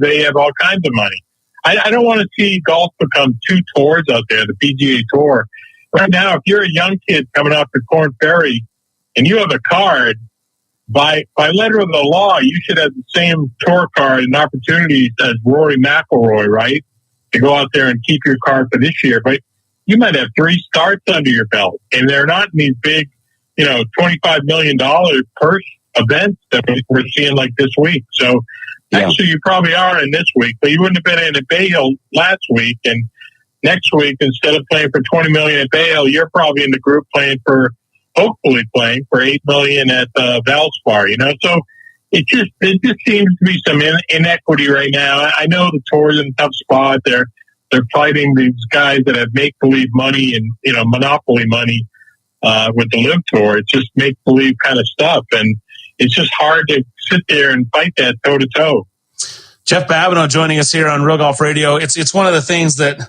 they have all kinds of money. I don't want to see golf become two tours out there, the PGA Tour. Right now, if you're a young kid coming off the Korn Ferry and you have a card, by letter of the law, you should have the same tour card and opportunities as Rory McIlroy, right? To go out there and keep your card for this year. But you might have 3 starts under your belt, and they're not in these big, $25 million purse events that we're seeing like this week. So actually, you probably are in this week, but you wouldn't have been in at Bay Hill last week. And next week, instead of playing for $20 million at Bay Hill, you're probably in the group hopefully playing for $8 million at Valspar. So it just seems to be some inequity right now. I know the tour's in a tough spot. They're fighting these guys that have make believe money and monopoly money with the Live Tour. It's just make believe kind of stuff, and it's just hard to sit there and fight that toe to toe. Jeff Babineau joining us here on Real Golf Radio. It's one of the things that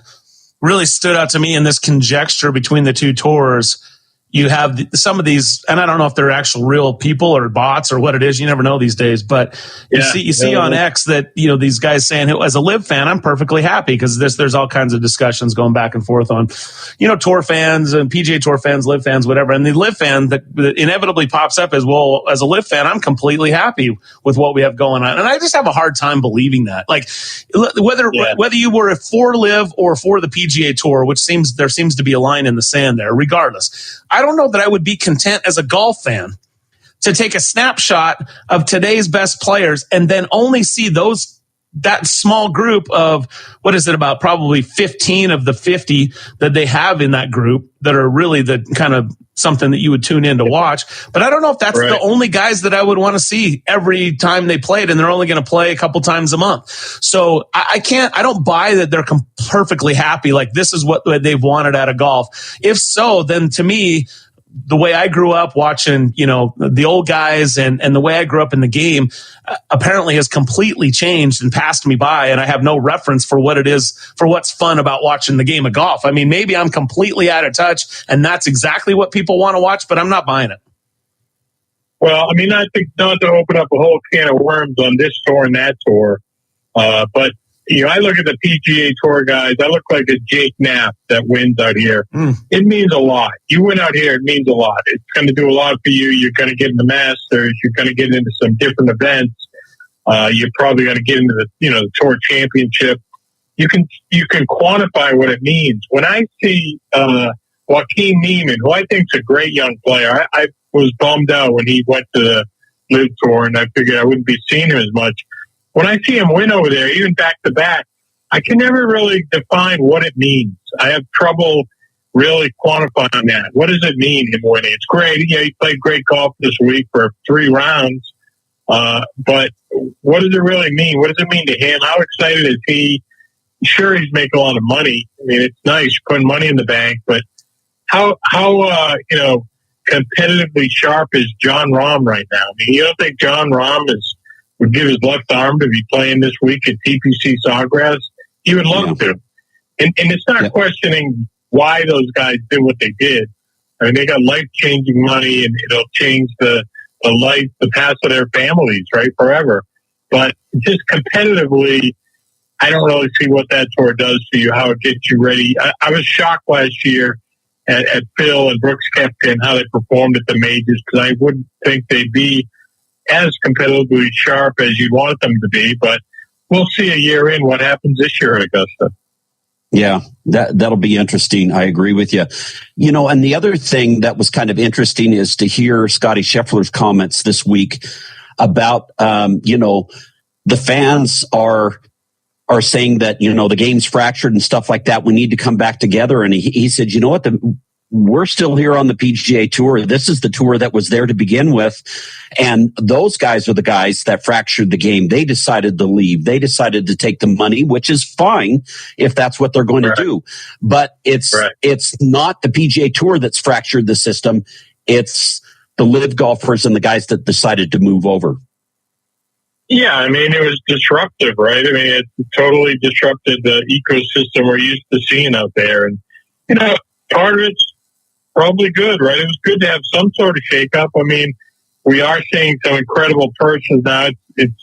really stood out to me in this conjecture between the two tours. You have some of these, and I don't know if they're actual real people or bots or what it is. You never know these days. But you see on X that these guys saying, as a Live fan, I'm perfectly happy because there's all kinds of discussions going back and forth on, Tour fans and PGA Tour fans, Live fans, whatever. And the Live fan that inevitably pops up as, well, as a Live fan, I'm completely happy with what we have going on. And I just have a hard time believing that. Like whether you were for Live or for the PGA Tour, there seems to be a line in the sand there. Regardless, I don't know that I would be content as a golf fan to take a snapshot of today's best players and then only see that small group of, what is it, about probably 15 of the 50 that they have in that group that are really the kind of something that you would tune in to watch. But I don't know if that's the only guys that I would want to see every time they played, and they're only going to play a couple times a month. So I don't buy that they're perfectly happy. Like this is what they've wanted out of golf. If so, then to me, the way I grew up watching, the old guys and the way I grew up in the game apparently has completely changed and passed me by. And I have no reference for what it is, for what's fun about watching the game of golf. I mean, maybe I'm completely out of touch and that's exactly what people want to watch, but I'm not buying it. Well, I mean, I think not to open up a whole can of worms on this tour and that tour, but I look at the PGA Tour guys. I look like a Jake Knapp that wins out here. It means a lot. You win out here, it means a lot. It's going to do a lot for you. You're going to get in the Masters. You're going to get into some different events. You're probably going to get into the Tour Championship. You can quantify what it means. When I see Joaquin Niemann, who I think is a great young player, I was bummed out when he went to the Live Tour, and I figured I wouldn't be seeing him as much. When I see him win over there, even back-to-back, I can never really define what it means. I have trouble really quantifying that. What does it mean, him winning? It's great. He played great golf this week for 3 rounds. But what does it really mean? What does it mean to him? How excited is he? Sure, he's making a lot of money. I mean, it's nice putting money in the bank, but how competitively sharp is John Rahm right now? I mean, you don't think John Rahm would give his left arm to be playing this week at TPC Sawgrass? He would love to. And it's not questioning why those guys did what they did. I mean, they got life-changing money, and it'll change the path of their families, right, forever. But just competitively, I don't really see what that tour does for you, how it gets you ready. I was shocked last year at Phil and Brooks Koepka and how they performed at the majors, because I wouldn't think they'd be as competitively sharp as you'd want them to be, but we'll see a year in what happens this year at Augusta. Yeah, that'll be interesting. I agree with you. And the other thing that was kind of interesting is to hear Scotty Scheffler's comments this week about, the fans are saying that, the game's fractured and stuff like that. We need to come back together. And he said, you know what? We're still here on the PGA Tour. This is the tour that was there to begin with. And those guys are the guys that fractured the game. They decided to leave. They decided to take the money, which is fine if that's what they're going to do. But it's not the PGA Tour that's fractured the system. It's the Live golfers and the guys that decided to move over. Yeah, I mean, it was disruptive, right? I mean, it totally disrupted the ecosystem we're used to seeing out there. And, part of it's probably good, right? It was good to have some sort of shakeup. I mean, we are seeing some incredible persons now. It's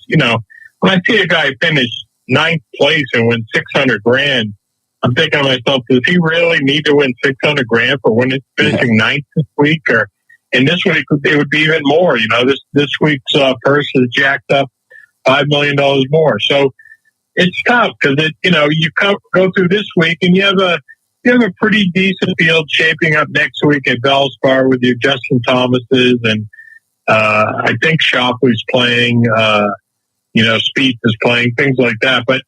when I see a guy finish ninth place and win $600,000, I'm thinking to myself, does he really need to win $600,000 for finishing ninth this week? And this week it would be even more. This week's purse is jacked up $5 million more. So it's tough because you go through this week and you have a pretty decent field shaping up next week at Valspar with your Justin Thomases and I think Shoffley's playing. Speed is playing, things like that. But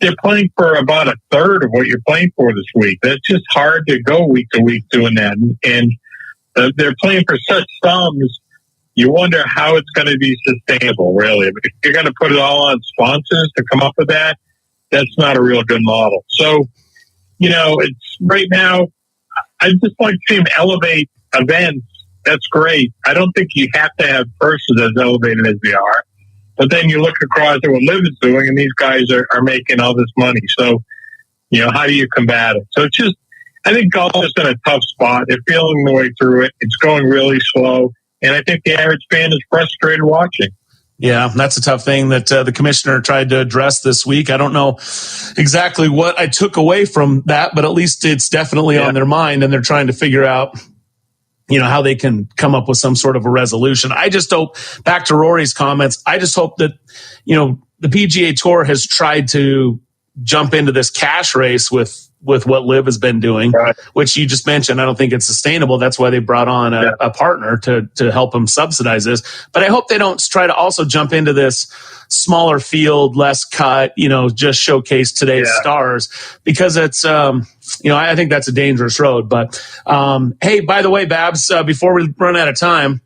they're playing for about a third of what you're playing for this week. That's just hard to go week to week doing that, and they're playing for such sums. You wonder how it's going to be sustainable, really. If you're going to put it all on sponsors to come up with that, that's not a real good model. So, it's right now, I just like to see them elevate events. That's great. I don't think you have to have purses as elevated as they are. But then you look across at what Liv is doing, and these guys are making all this money. So, how do you combat it? So it's just, I think golf is in a tough spot. They're feeling the way through it. It's going really slow. And I think the average fan is frustrated watching. Yeah, that's a tough thing that the commissioner tried to address this week. I don't know exactly what I took away from that, but at least it's definitely on their mind, and they're trying to figure out, how they can come up with some sort of a resolution. I just hope, back to Rory's comments, I just hope that, the PGA Tour has tried to jump into this cash race with what Liv has been doing, right, which you just mentioned. I don't think it's sustainable. That's why they brought on a partner to help them subsidize this. But I hope they don't try to also jump into this smaller field, less cut, just showcase today's stars, because it's, I think that's a dangerous road. But hey, by the way, Babs, before we run out of time,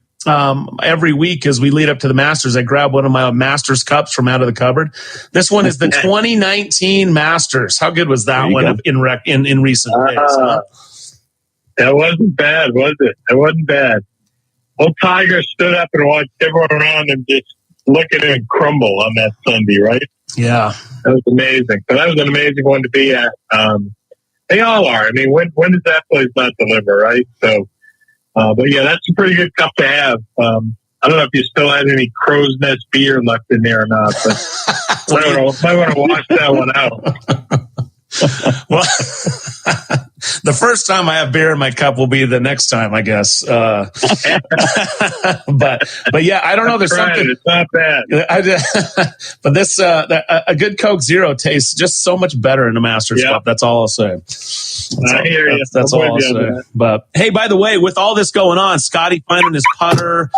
every week as we lead up to the Masters, I grab one of my Masters cups from out of the cupboard. This one is the 2019 Masters. How good was that one in recent days? Huh? That wasn't bad, was it? It wasn't bad. Old Tiger stood up and watched everyone around him just look at him and crumble on that Sunday, right? Yeah. That was amazing. So that was an amazing one to be at. They all are. I mean, when does that place not deliver, right? So, but yeah, that's a pretty good cup to have. I don't know if you still had any Crow's Nest beer left in there or not, but might want to wash that one out. Well, the first time I have beer in my cup will be the next time, I guess. But yeah, I don't know. There's something. It's not bad. But this a good Coke Zero tastes just so much better in a Masters cup. That's all I'll say. I hear you. That's all I'll say. But hey, by the way, with all this going on, Scotty finding his putter.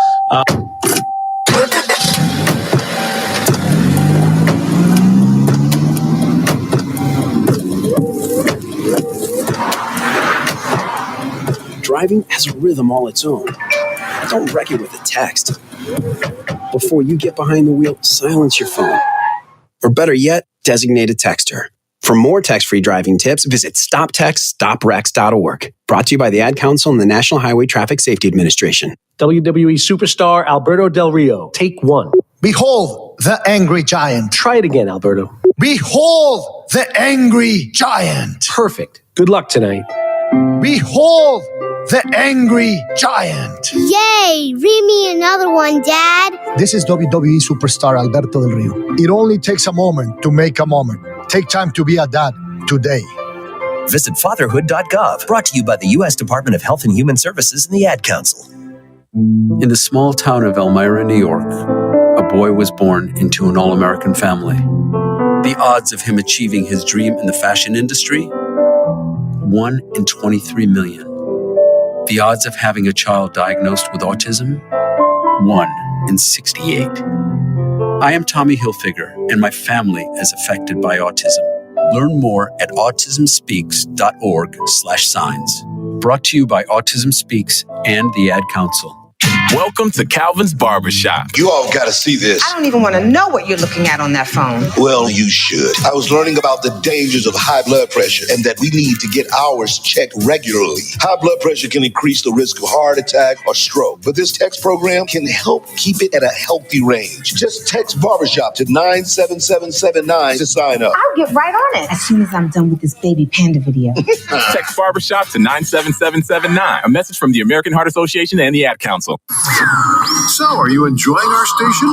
Driving has a rhythm all its own. Don't wreck it with a text. Before you get behind the wheel, silence your phone. Or better yet, designate a texter. For more text-free driving tips, visit stoptextstoprex.org. Brought to you by the Ad Council and the National Highway Traffic Safety Administration. WWE superstar Alberto Del Rio. Take one. Behold the angry giant. Try it again, Alberto. Behold the angry giant. Perfect. Good luck tonight. Behold the angry giant. Yay! Read me another one, Dad. This is WWE superstar Alberto Del Rio. It only takes a moment to make a moment. Take time to be a dad today. Visit fatherhood.gov. Brought to you by the U.S. Department of Health and Human Services and the Ad Council. In the small town of Elmira, New York, a boy was born into an all-American family. The odds of him achieving his dream in the fashion industry? 1 in 23 million. The odds of having a child diagnosed with autism? 1 in 68. I am Tommy Hilfiger, and my family is affected by autism. Learn more at autismspeaks.org/signs. Brought to you by Autism Speaks and the Ad Council. Welcome to Calvin's Barbershop. You all got to see this. I don't even want to know what you're looking at on that phone. Well, you should. I was learning about the dangers of high blood pressure and that we need to get ours checked regularly. High blood pressure can increase the risk of heart attack or stroke, but this text program can help keep it at a healthy range. Just text Barbershop to 97779 to sign up. I'll get right on it as soon as I'm done with this baby panda video. Text Barbershop to 97779. A message from the American Heart Association and the Ad Council. So, are you enjoying our station?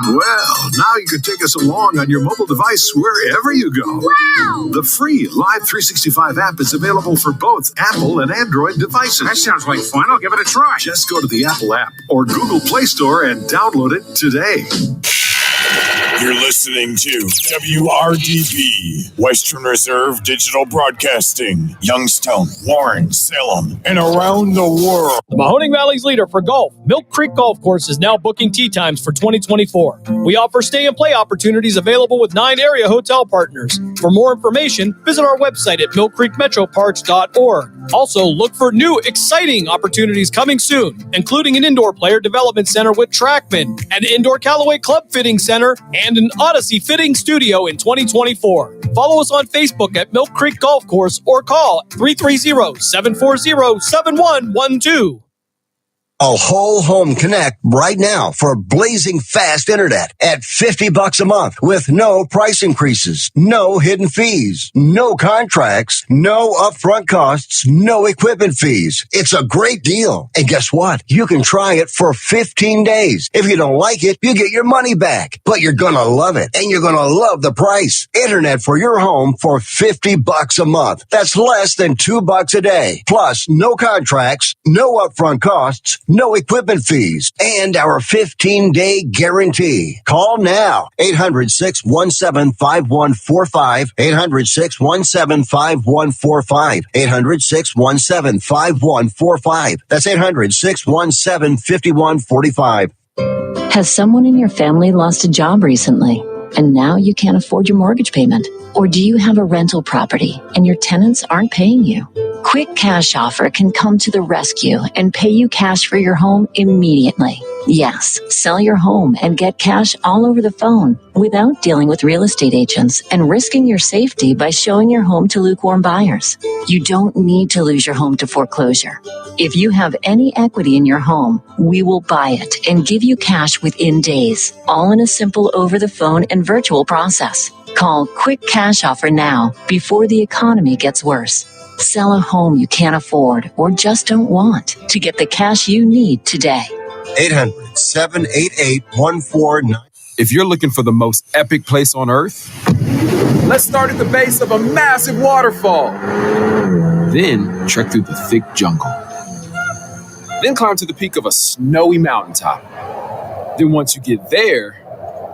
Well, now you can take us along on your mobile device wherever you go. Wow! The free Live 365 app is available for both Apple and Android devices. That sounds like fun. I'll give it a try. Just go to the Apple app or Google Play Store and download it today. You're listening to WRDB, Western Reserve Digital Broadcasting, Youngstown, Warren, Salem, and around the world. The Mahoning Valley's leader for golf, Milk Creek Golf Course, is now booking tee times for 2024. We offer stay and play opportunities available with 9 area hotel partners. For more information, visit our website at millcreekmetroparks.org. Also, look for new, exciting opportunities coming soon, including an indoor player development center with Trackman, an indoor Callaway club fitting center, and an Odyssey fitting studio in 2024. Follow us on Facebook at Milk Creek Golf Course or call 330-740-7112. A whole home connect right now for blazing fast internet at $50 a month with no price increases, no hidden fees, no contracts, no upfront costs, no equipment fees. It's a great deal. And guess what? You can try it for 15 days. If you don't like it, you get your money back. But you're gonna love it, and you're gonna love the price. Internet for your home for $50 a month. That's less than $2 a day. Plus, no contracts, no upfront costs, no equipment fees, and our 15-day guarantee. Call now. 800-617-5145. 800-617-5145. 800-617-5145. That's 800-617-5145. Has someone in your family lost a job recently, and now you can't afford your mortgage payment? Or do you have a rental property and your tenants aren't paying you? Quick Cash Offer can come to the rescue and pay you cash for your home immediately. Yes, sell your home and get cash all over the phone without dealing with real estate agents and risking your safety by showing your home to lukewarm buyers. You don't need to lose your home to foreclosure. If you have any equity in your home, we will buy it and give you cash within days, all in a simple over-the-phone and virtual process. Call Quick Cash Offer now before the economy gets worse. Sell a home you can't afford or just don't want to get the cash you need today. 800-788-1499. If you're looking for the most epic place on earth, let's start at the base of a massive waterfall. Then trek through the thick jungle. Then climb to the peak of a snowy mountaintop. Then once you get there,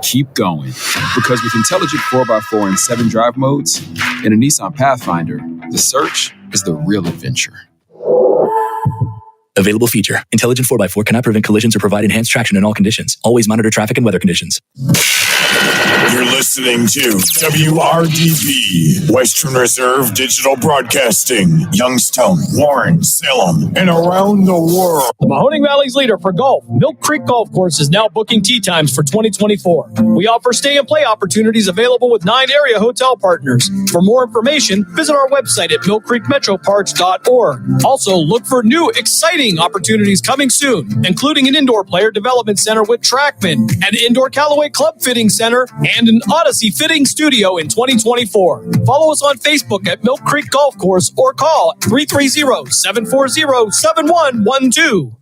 keep going. Because with intelligent 4x4 and 7 drive modes and a Nissan Pathfinder, the search is the real adventure. Available feature. Intelligent 4x4 cannot prevent collisions or provide enhanced traction in all conditions. Always monitor traffic and weather conditions. You're listening to WRDB, Western Reserve Digital Broadcasting, Youngstown, Warren, Salem, and around the world. The Mahoning Valley's leader for golf, Milk Creek Golf Course, is now booking tee times for 2024. We offer stay and play opportunities available with 9 area hotel partners. For more information, visit our website at millcreekmetroparks.org. Also, look for new, exciting opportunities coming soon, including an indoor player development center with Trackman, an indoor Callaway club fitting center, and an Odyssey fitting studio in 2024. Follow us on Facebook at Milk Creek Golf Course or call 330-740-7112.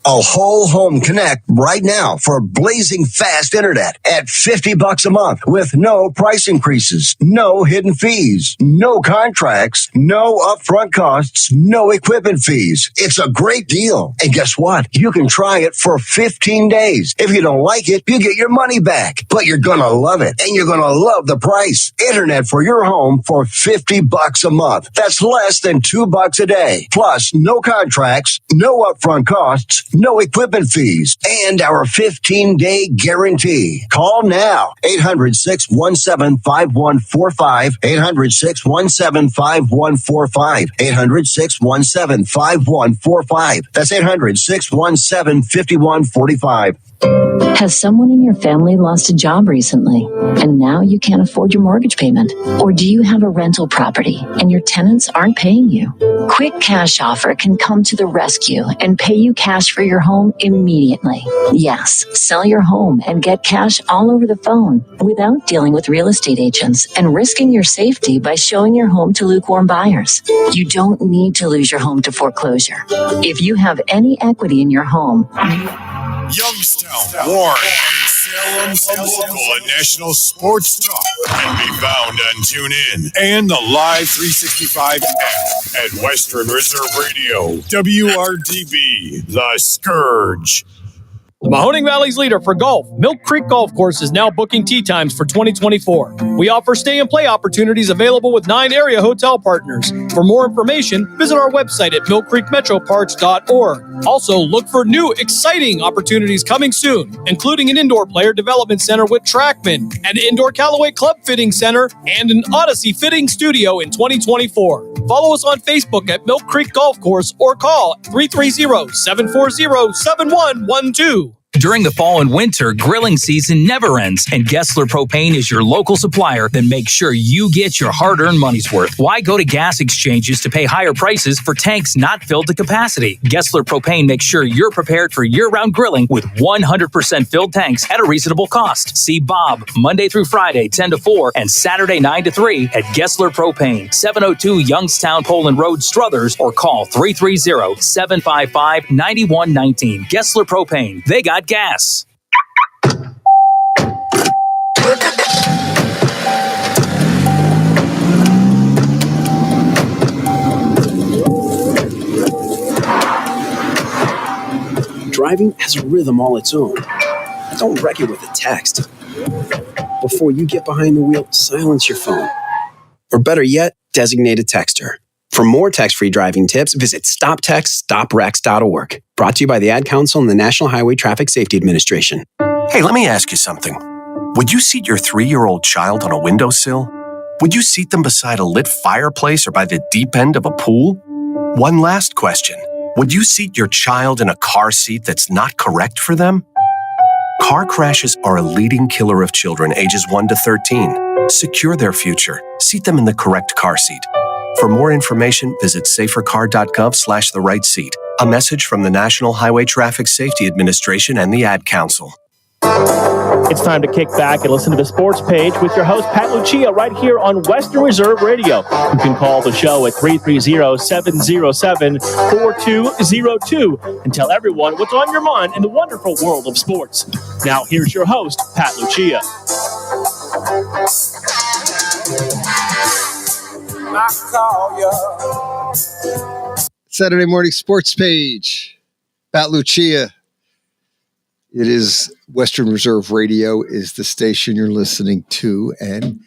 A whole home connect right now for blazing fast internet at $50 a month with no price increases, no hidden fees, no contracts, no upfront costs, no equipment fees. It's a great deal. And guess what? You can try it for 15 days. If you don't like it, you get your money back. But you're gonna love it, and you're gonna love the price. Internet for your home for $50 a month. That's less than $2 a day. Plus, no contracts, no upfront costs, no equipment fees, and our 15-day guarantee. Call now. 800-617-5145. 800-617-5145. 800-617-5145. That's 800-617-5145. Has someone in your family lost a job recently, and now you can't afford your mortgage payment? Or do you have a rental property and your tenants aren't paying you? Quick Cash Offer can come to the rescue and pay you cash for your home immediately. Yes, sell your home and get cash all over the phone without dealing with real estate agents and risking your safety by showing your home to lukewarm buyers. You don't need to lose your home to foreclosure. If you have any equity in your home, Youngstown, Warren, and Salem's local and national sports talk can be found on TuneIn and the Live 365 app at Western Reserve Radio. WRDB, The Scourge. The Mahoning Valley's leader for golf, Milk Creek Golf Course, is now booking tee times for 2024. We offer stay and play opportunities available with 9 area hotel partners. For more information, visit our website at millcreekmetroparks.org. Also, look for new, exciting opportunities coming soon, including an indoor player development center with Trackman, an indoor Callaway club fitting center, and an Odyssey fitting studio in 2024. Follow us on Facebook at Milk Creek Golf Course or call 330-740-7112. During the fall and winter, grilling season never ends, and Gessler Propane is your local supplier that makes sure you get your hard-earned money's worth. Why go to gas exchanges to pay higher prices for tanks not filled to capacity? Gessler Propane makes sure you're prepared for year-round grilling with 100% filled tanks at a reasonable cost. See Bob Monday through Friday, 10 to 4, and Saturday, 9 to 3 at Gessler Propane, 702 Youngstown Poland Road, Struthers, or call 330-755-9119. Gessler Propane. They got gas. Driving has a rhythm all its own. Don't wreck it with a text. Before you get behind the wheel, silence your phone. Or better yet, designate a texter. For more text-free driving tips, visit stoptextstoprex.org. Brought to you by the Ad Council and the National Highway Traffic Safety Administration. Hey, let me ask you something. Would you seat your 3-year-old child on a windowsill? Would you seat them beside a lit fireplace or by the deep end of a pool? One last question. Would you seat your child in a car seat that's not correct for them? Car crashes are a leading killer of children ages 1 to 13. Secure their future. Seat them in the correct car seat. For more information, visit safercar.gov/the right seat. A message from the National Highway Traffic Safety Administration and the Ad Council. It's time to kick back and listen to the sports page with your host, Pat Lucia, right here on Western Reserve Radio. You can call the show at 330-707-4202 and tell everyone what's on your mind in the wonderful world of sports. Now, here's your host, Pat Lucia. Saturday morning sports page. Pat Lucia. It is Western Reserve Radio is the station you're listening to, and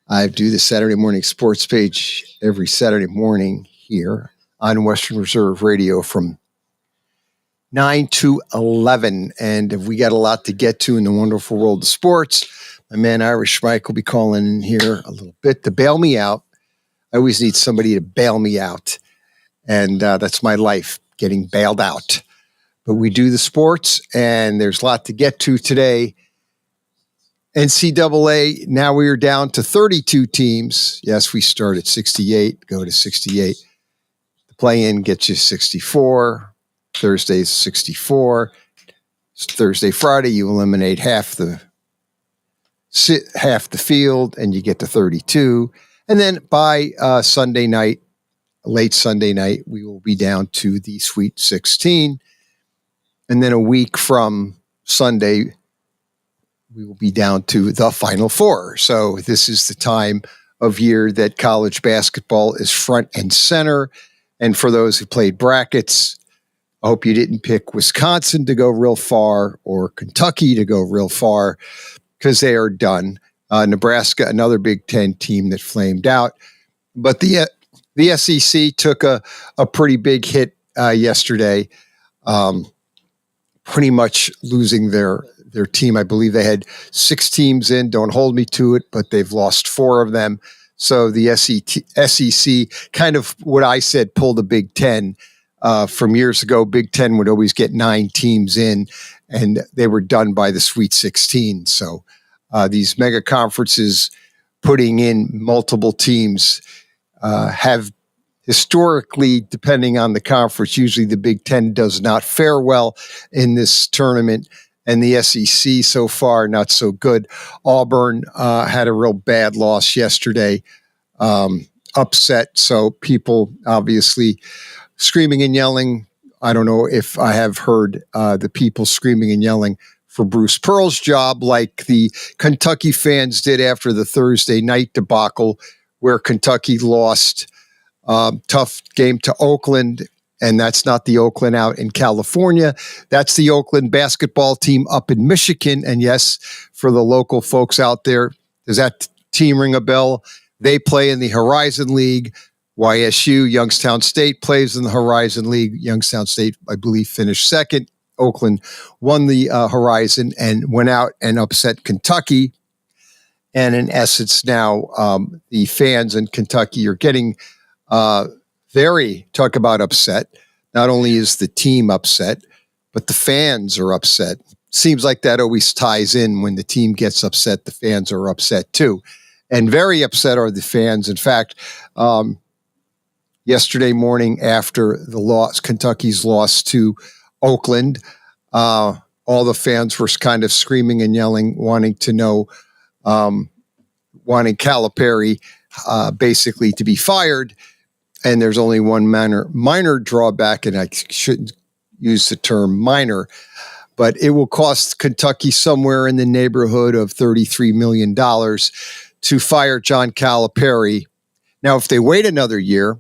I do the Saturday morning sports page every Saturday morning here on Western Reserve Radio from 9 to 11, and we got a lot to get to in the wonderful world of sports. My man Irish Mike will be calling in here a little bit to bail me out. I always need somebody to bail me out, and that's my life, getting bailed out. But we do the sports, and there's a lot to get to today. NCAA, now we are down to 32 teams. Yes, we start at 68, go to 68. The play-in gets you 64. Thursday's 64. Thursday, Friday, you eliminate half the field, and you get to 32. And then by Sunday night, late Sunday night, we will be down to the Sweet 16. And then a week from Sunday, we will be down to the Final Four. So this is the time of year that college basketball is front and center. And for those who played brackets, I hope you didn't pick Wisconsin to go real far or Kentucky to go real far, because they are done. Nebraska, another Big Ten team that flamed out. But the SEC took a pretty big hit yesterday. Pretty much losing their team. I believe they had 6 teams in. Don't hold me to it, but they've lost 4 of them. So the SEC kind of what I said, pulled a Big Ten from years ago. Big Ten would always get 9 teams in, and they were done by the Sweet 16. So these mega conferences putting in multiple teams have historically, depending on the conference, usually the Big Ten does not fare well in this tournament, and the SEC so far not so good. Auburn had a real bad loss yesterday, upset. So people obviously screaming and yelling. I don't know if I have heard the people screaming and yelling for Bruce Pearl's job, like the Kentucky fans did after the Thursday night debacle, where Kentucky lost tough game to Oakland. And that's not the Oakland out in California. That's the Oakland basketball team up in Michigan. And yes, for the local folks out there, does that team ring a bell? They play in the Horizon League. YSU, Youngstown State, plays in the Horizon League. Youngstown State, I believe, finished second. Oakland won the Horizon and went out and upset Kentucky. And in essence, now the fans in Kentucky are getting talk about upset. Not only is the team upset, but the fans are upset. Seems like that always ties in. When the team gets upset, the fans are upset too. And very upset are the fans. In fact, yesterday morning after the loss, Kentucky's loss to Oakland, all the fans were kind of screaming and yelling, wanting to know, wanting Calipari basically to be fired. And there's only one minor drawback, and I shouldn't use the term minor, but it will cost Kentucky somewhere in the neighborhood of $33 million to fire John Calipari. Now, if they wait another year,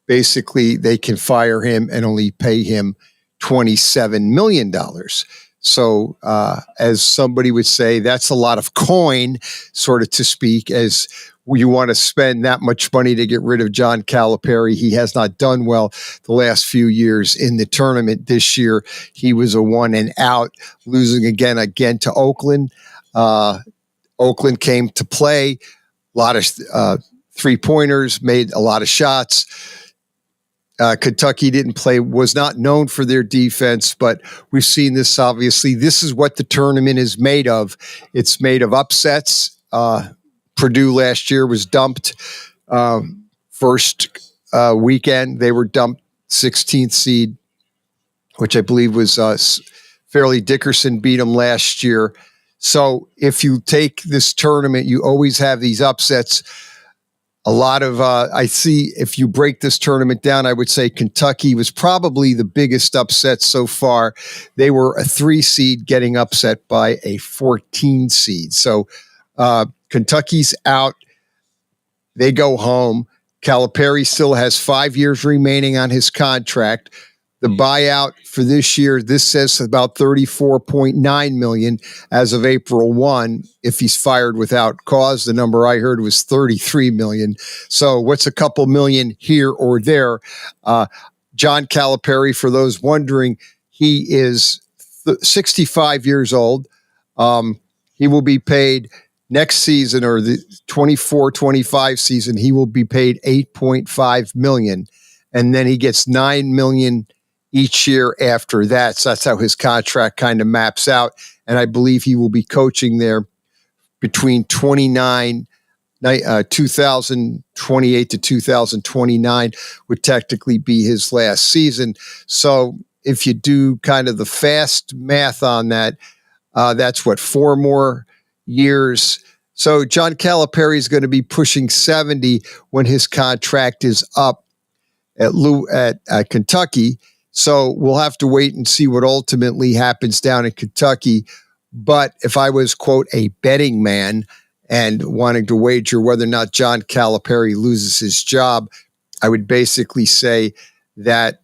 basically they can fire him and only pay him $27 million. So as somebody would say, that's a lot of coin, sort of to speak, as you want to spend that much money to get rid of John Calipari. He has not done well the last few years in the tournament. This year, he was a 1 and out, losing again to Oakland. Oakland came to play, a lot of three-pointers, made a lot of shots. Kentucky didn't play, was not known for their defense, but we've seen this, obviously. This is what the tournament is made of. It's made of upsets. Purdue last year was dumped first weekend. They were dumped 16th seed, which I believe was Fairleigh Dickinson beat them last year. So if you take this tournament, you always have these upsets. A lot of, I see, if you break this tournament down, I would say Kentucky was probably the biggest upset so far. They were a 3 seed getting upset by a 14 seed. So Kentucky's out. They go home. Calipari still has 5 years remaining on his contract. The buyout for this year, this says about $34.9 million as of April 1. If he's fired without cause, the number I heard was $33 million. So what's a couple million here or there? John Calipari, for those wondering, he is 65 years old. He will be paid next season, or the 24-25 season, he will be paid $8.5 million. And then he gets $9 million each year after that. So that's how his contract kind of maps out. And I believe he will be coaching there between 2028 to 2029 would technically be his last season. So if you do kind of the fast math on that, that's what, 4 more years. So John Calipari is going to be pushing 70 when his contract is up at Kentucky. So we'll have to wait and see what ultimately happens down in Kentucky. But if I was, quote, a betting man and wanting to wager whether or not John Calipari loses his job, I would basically say that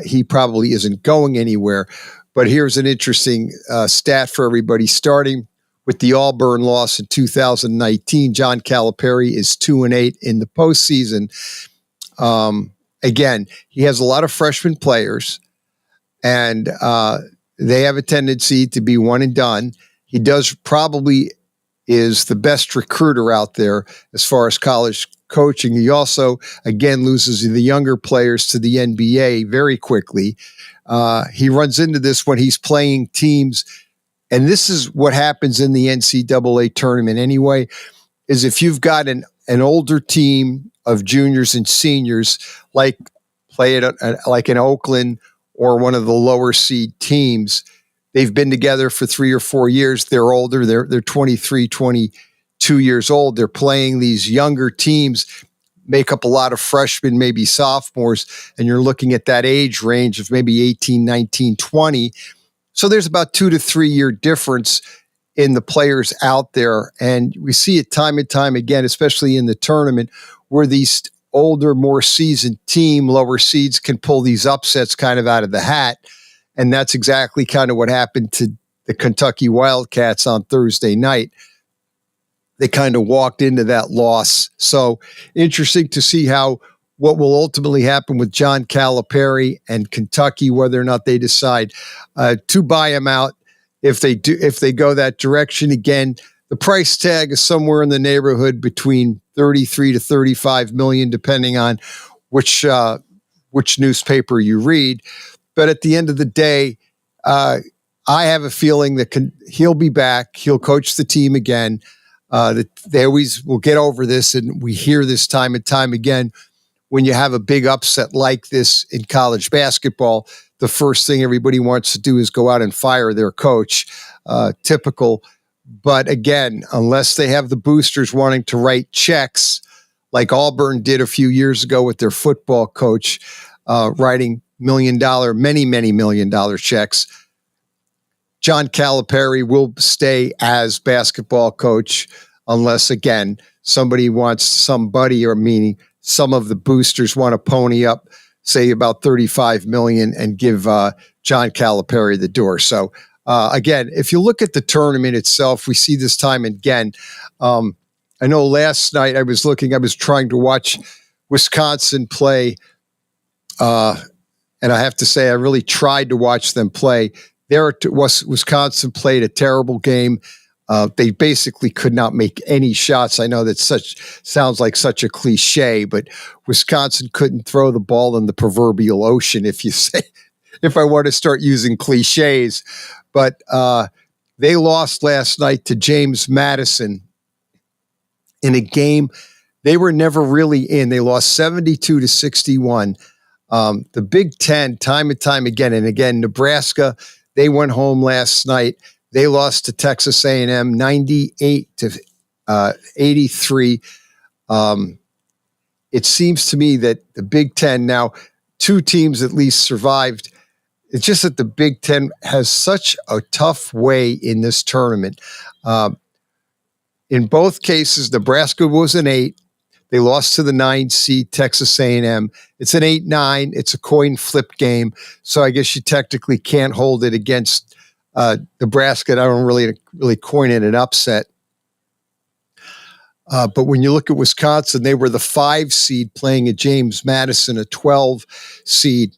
he probably isn't going anywhere. But here's an interesting stat for everybody. Starting with the Auburn loss in 2019, John Calipari is 2-8 in the postseason. Again, he has a lot of freshman players, and they have a tendency to be one and done. He probably is the best recruiter out there as far as college coaching. He also, again, loses the younger players to the NBA very quickly. He runs into this when he's playing teams, and this is what happens in the NCAA tournament anyway, is if you've got an older team of juniors and seniors, like play it like in Oakland or one of the lower seed teams, they've been together for 3 or 4 years. They're older. They're 23, 22 years old. They're playing these younger teams, make up a lot of freshmen, maybe sophomores, and you're looking at that age range of maybe 18, 19, 20. So there's about 2 to 3 year difference in the players out there. And we see it time and time again, especially in the tournament, where these older, more seasoned team, lower seeds can pull these upsets kind of out of the hat. And that's exactly kind of what happened to the Kentucky Wildcats on Thursday night. They kind of walked into that loss. So interesting to see what will ultimately happen with John Calipari and Kentucky, whether or not they decide to buy him out. If they go that direction again, the price tag is somewhere in the neighborhood between 33 to 35 million, depending on which newspaper you read. But at the end of the day, I have a feeling that he'll be back. He'll coach the team again. That they always will get over this, and we hear this time and time again. When you have a big upset like this in college basketball, the first thing everybody wants to do is go out and fire their coach. Typical. But again, unless they have the boosters wanting to write checks like Auburn did a few years ago with their football coach, writing many $1 million checks, John Calipari will stay as basketball coach unless, again, somebody or meaning some of the boosters want to pony up, say about $35 million and give John Calipari the door. So again, if you look at the tournament itself, we see this time again. I know last night I was trying to watch Wisconsin play, and I have to say I really tried to watch them play. Wisconsin played a terrible game. They basically could not make any shots. I know that sounds like such a cliche, but Wisconsin couldn't throw the ball in the proverbial ocean, if I want to start using cliches. But they lost last night to James Madison in a game they were never really in. They lost 72 to 61. The Big Ten, time and time again, and again, Nebraska, they went home last night. They lost to Texas A&M 98 to 83. It seems to me that the Big Ten now, 2 teams at least survived. It's just that the Big Ten has such a tough way in this tournament. In both cases, Nebraska was an 8. They lost to the 9 seed Texas A&M. It's an 8-9. It's a coin flip game. So I guess you technically can't hold it against Nebraska. I don't really coin it an upset. But when you look at Wisconsin, they were the 5 seed playing at James Madison, a 12 seed.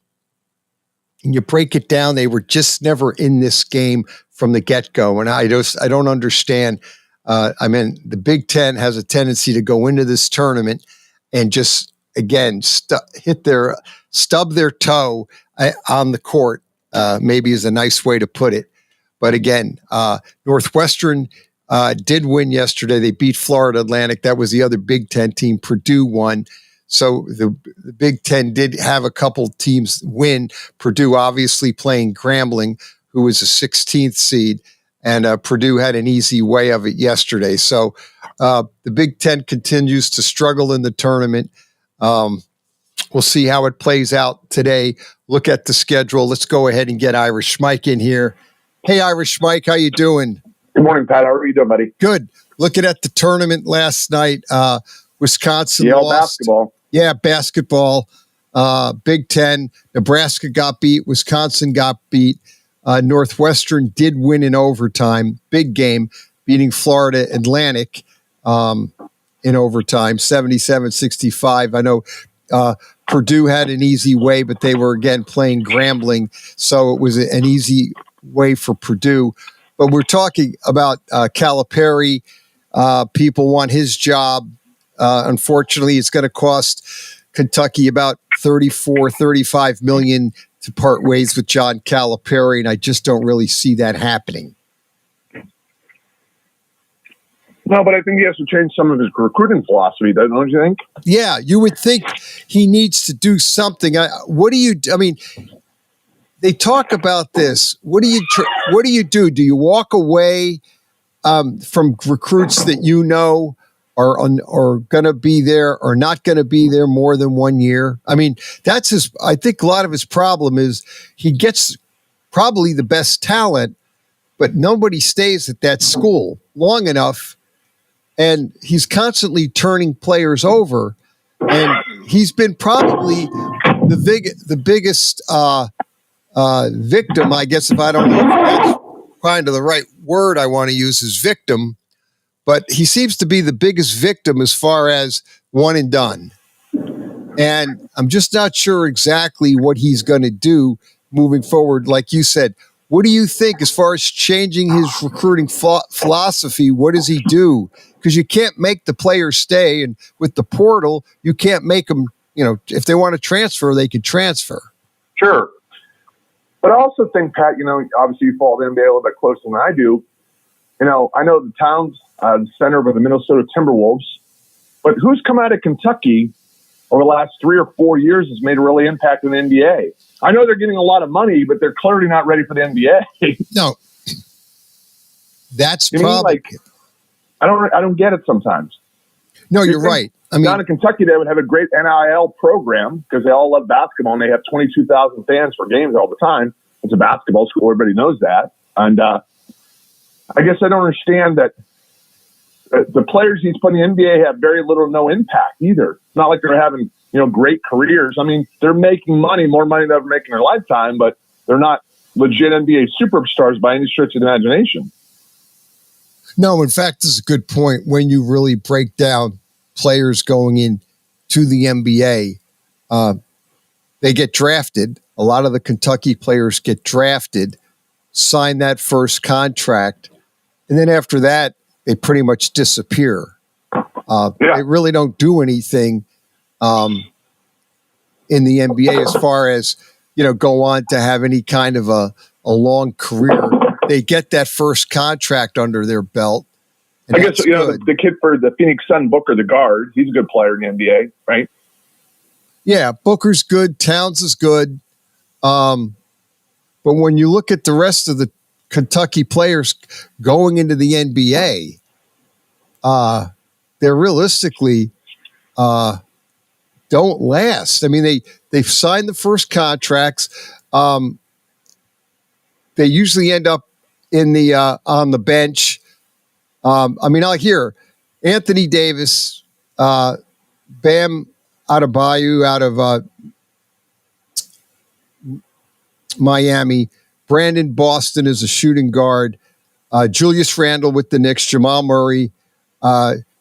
And you break it down, they were just never in this game from the get-go. And I don't understand. The Big Ten has a tendency to go into this tournament and just, again, stub their toe on the court, maybe is a nice way to put it. But again, Northwestern did win yesterday. They beat Florida Atlantic. That was the other Big Ten team. Purdue won. So the Big Ten did have a couple teams win. Purdue obviously playing Grambling, who was a 16th seed. And Purdue had an easy way of it yesterday. So the Big Ten continues to struggle in the tournament. We'll see how it plays out today. Look at the schedule. Let's go ahead and get Irish Mike in here. Hey, Irish Mike, how you doing? Good morning, Pat. How are you doing, buddy? Good. Looking at the tournament last night, Wisconsin lost. Basketball. Yeah, basketball. Big Ten. Nebraska got beat. Wisconsin got beat. Northwestern did win in overtime. Big game, beating Florida Atlantic in overtime, 77-65. I know Purdue had an easy way, but they were, again, playing Grambling, so it was an easy way for Purdue. But we're talking about Calipari. People want his job. Unfortunately, it's going to cost Kentucky about $35 million to part ways with John Calipari, and I just don't really see that happening. No, but I think he has to change some of his recruiting philosophy, don't you think? Yeah, you would think he needs to do something. They talk about this. What do you do? Do you walk away from recruits that you know are going to be there or not going to be there more than 1 year? I mean, that's I think a lot of his problem is he gets probably the best talent, but nobody stays at that school long enough. And he's constantly turning players over. And he's been probably the biggest victim, I guess, if I don't know if that's kind of the right word I want to use is victim. But he seems to be the biggest victim as far as one and done. And I'm just not sure exactly what he's going to do moving forward. Like you said, what do you think as far as changing his recruiting philosophy? What does he do? Because you can't make the players stay. And with the portal, you can't make them, if they want to transfer, they can transfer. Sure. But I also think, Pat, obviously you follow the NBA a little bit closer than I do. I know the town's the center of the Minnesota Timberwolves, but who's come out of Kentucky over the last 3 or 4 years has made a really impact in the NBA? I know they're getting a lot of money, but they're clearly not ready for the NBA. No, that's probably. I don't get it sometimes. No, you're right. I mean, down in Kentucky, they would have a great NIL program because they all love basketball and they have 22,000 fans for games all the time. It's a basketball school; everybody knows that. And I guess I don't understand that the players he's putting in the NBA have very little or no impact either. It's not like they're having great careers. I mean, they're making money, more money than they're making in their lifetime, but they're not legit NBA superstars by any stretch of the imagination. No, in fact, this is a good point. When you really break down players going in to the NBA, they get drafted. A lot of the Kentucky players get drafted, sign that first contract, and then after that, they pretty much disappear. They really don't do anything in the NBA as far as, go on to have any kind of a long career. They get that first contract under their belt. I guess, the kid for the Phoenix Sun, Booker, the guard, he's a good player in the NBA, right? Yeah, Booker's good. Towns is good. But when you look at the rest of the Kentucky players going into the NBA, they're realistically don't last. I mean, they've signed the first contracts. They usually end up in the on the bench. I'll hear Anthony Davis, Bam Adebayo out of Miami, Brandon Boston is a shooting guard, Julius Randle with the Knicks, Jamal Murray,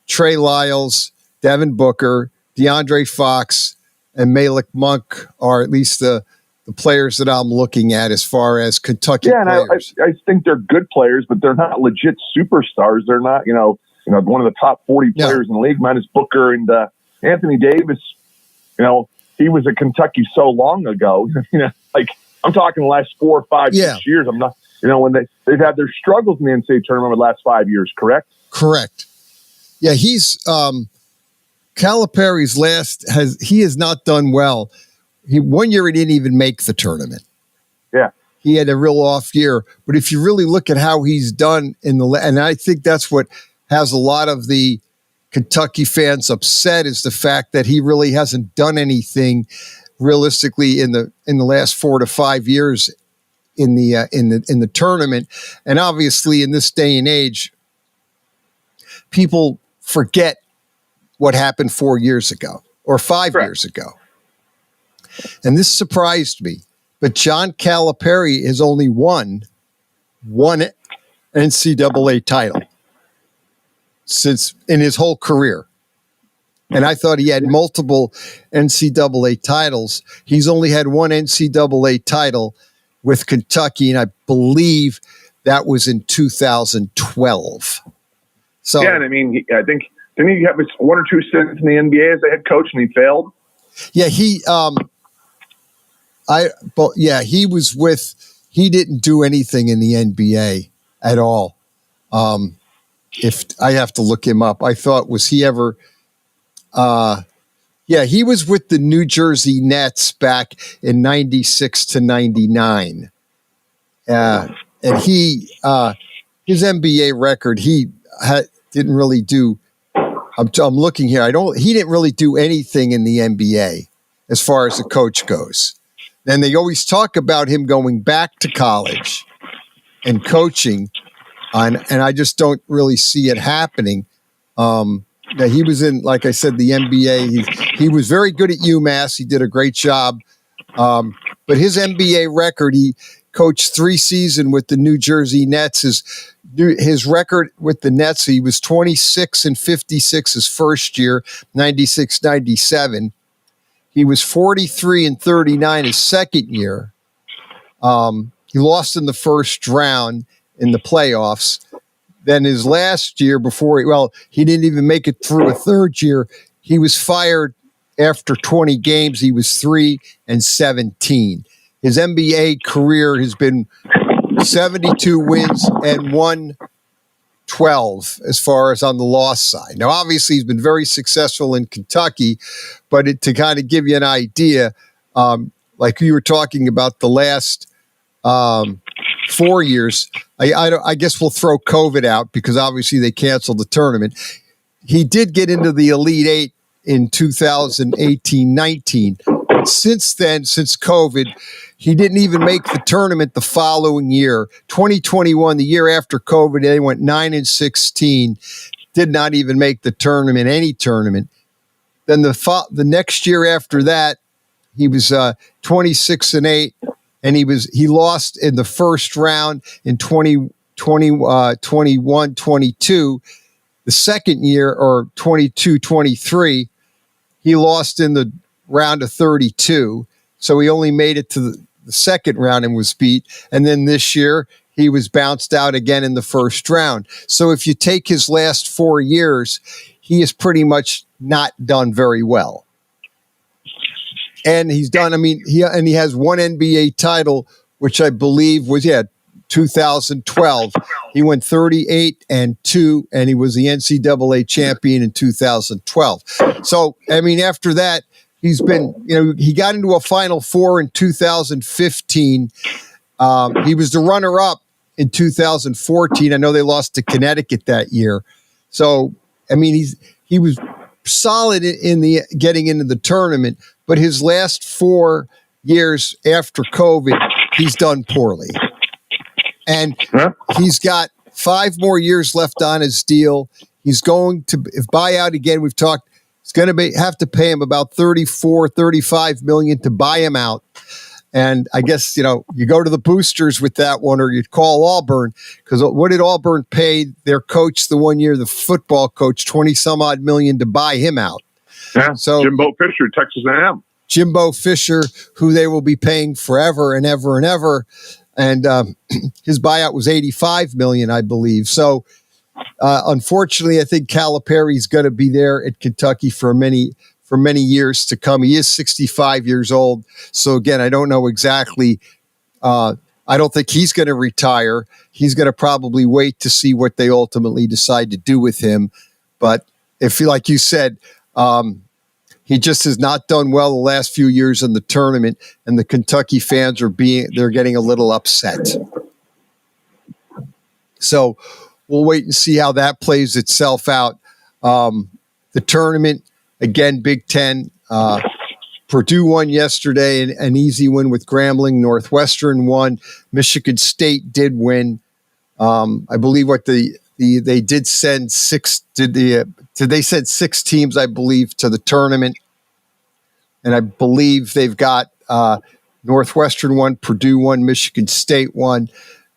Trey Lyles, Devin Booker, DeAndre Fox, and Malik Monk are at least the players that I'm looking at as far as Kentucky players. And I think they're good players, but they're not legit superstars. They're not, one of the top 40 players in the league, minus Booker and Anthony Davis. He was at Kentucky so long ago. I'm talking the last 4 or 5, 6 years. I'm not, when they've had their struggles in the NCAA tournament over the last 5 years. Correct. Correct. Yeah, he's Calipari's he has not done well. 1 year he didn't even make the tournament. Yeah. He had a real off year. But if you really look at how he's done and I think that's what has a lot of the Kentucky fans upset is the fact that he really hasn't done anything realistically in the last 4 to 5 years in the tournament. And obviously in this day and age, people forget what happened 4 years ago or 5 years ago. And this surprised me. But John Calipari has only won one NCAA title since in his whole career. And I thought he had multiple NCAA titles. He's only had one NCAA title with Kentucky, and I believe that was in 2012. So yeah, and I mean, I think didn't he have 1 or 2 stints in the NBA as a head coach and he failed? Yeah, he didn't do anything in the NBA at all. If I have to look him up, I thought, was he ever? He was with the New Jersey Nets back in 96 to 99. And his NBA record, he didn't really do. I'm looking here. He didn't really do anything in the NBA as far as the coach goes. And they always talk about him going back to college and coaching, and I just don't really see it happening. Now he was in, like I said, the NBA. He was very good at UMass. He did a great job. But his NBA record, he coached 3 seasons with the New Jersey Nets. His record with the Nets, he was 26-56 his first year, 96-97. He was 43-39 his second year. He lost in the first round in the playoffs. Then his last year he didn't even make it through a third year. He was fired after 20 games. He was 3-17. His NBA career has been 72 wins and 112 as far as on the loss side. Now, obviously, he's been very successful in Kentucky, but to kind of give you an idea, like you were talking about the last 4 years, I guess we'll throw COVID out because obviously they canceled the tournament. He did get into the Elite Eight in 2018-19. But since then, since COVID, he didn't even make the tournament the following year. 2021, the year after COVID, they went 9-16, did not even make the tournament, any tournament. Then the next year after that, he was 26-8, and he lost in the first round in 21-22. The second year, or 22-23, he lost in the round of 32. So he only made it to the second round and was beat. And then this year, he was bounced out again in the first round. So if you take his last 4 years, he has pretty much not done very well. And he's done, he has one NBA title, which I believe was, 2012. He went 38-2, and he was the NCAA champion in 2012. So, after that, he's been, he got into a Final Four in 2015. He was the runner-up in 2014. I know they lost to Connecticut that year. So, he was solid in the getting into the tournament, but his last 4 years after COVID, he's done poorly. And he's got 5 more years left on his deal. He's going to buy out again. We've talked. It's going to have to pay him about $34-35 million to buy him out. And I guess, you go to the boosters with that one, or you'd call Auburn, because what did Auburn pay their coach the one year, the football coach, 20-some odd million to buy him out? Yeah. So Jimbo Fisher, Texas A&M. Jimbo Fisher, who they will be paying forever and ever and ever. And his buyout was $85 million, I believe. So, unfortunately, I think Calipari's going to be there at Kentucky for many years to come. He is 65 years old. So, again, I don't know exactly. I don't think he's going to retire. He's going to probably wait to see what they ultimately decide to do with him. But if, like you said, he just has not done well the last few years in the tournament, and the Kentucky fans they're getting a little upset. So we'll wait and see how that plays itself out. The tournament, again, Big Ten, Purdue won yesterday, an easy win with Grambling. Northwestern won. Michigan State did win. I believe they did send 6. They sent 6 teams, I believe, to the tournament, and I believe they've got Northwestern won, Purdue won, Michigan State won,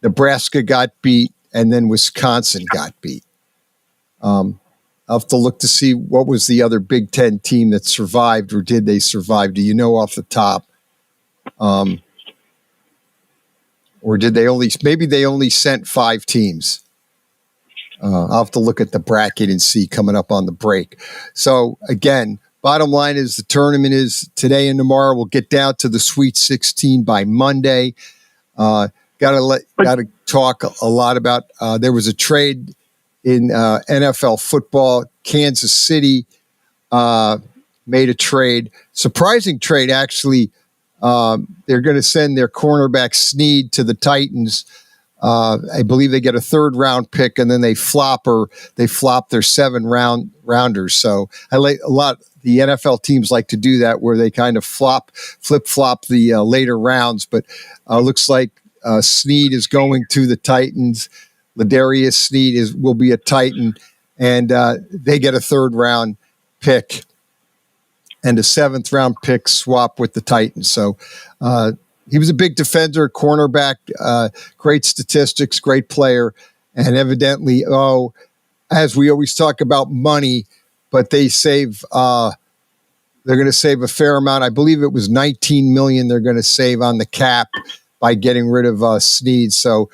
Nebraska got beat, and then Wisconsin got beat. I'll have to look to see what was the other Big Ten team that survived, or did they survive? Do you know off the top? Or did they maybe they only sent 5 teams? I'll have to look at the bracket and see coming up on the break. So again, bottom line is the tournament is today and tomorrow. We'll get down to the Sweet 16 by Monday. Got to talk a lot about. There was a trade in NFL football. Kansas City made a trade, surprising trade actually. They're going to send their cornerback Snead to the Titans. I believe they get a 3rd round pick, and then they flop their 7 rounders. So I like a lot. the NFL teams like to do that, where they kind of flip-flop the later rounds. But looks like Snead is going to the Titans. Ladarius Snead will be a Titan, and they get a third-round pick and a seventh-round pick swap with the Titans. So he was a big defender, cornerback, great statistics, great player, and evidently, as we always talk about money, but they're going to save a fair amount. I believe it was $19 million they're going to save on the cap by getting rid of Snead. So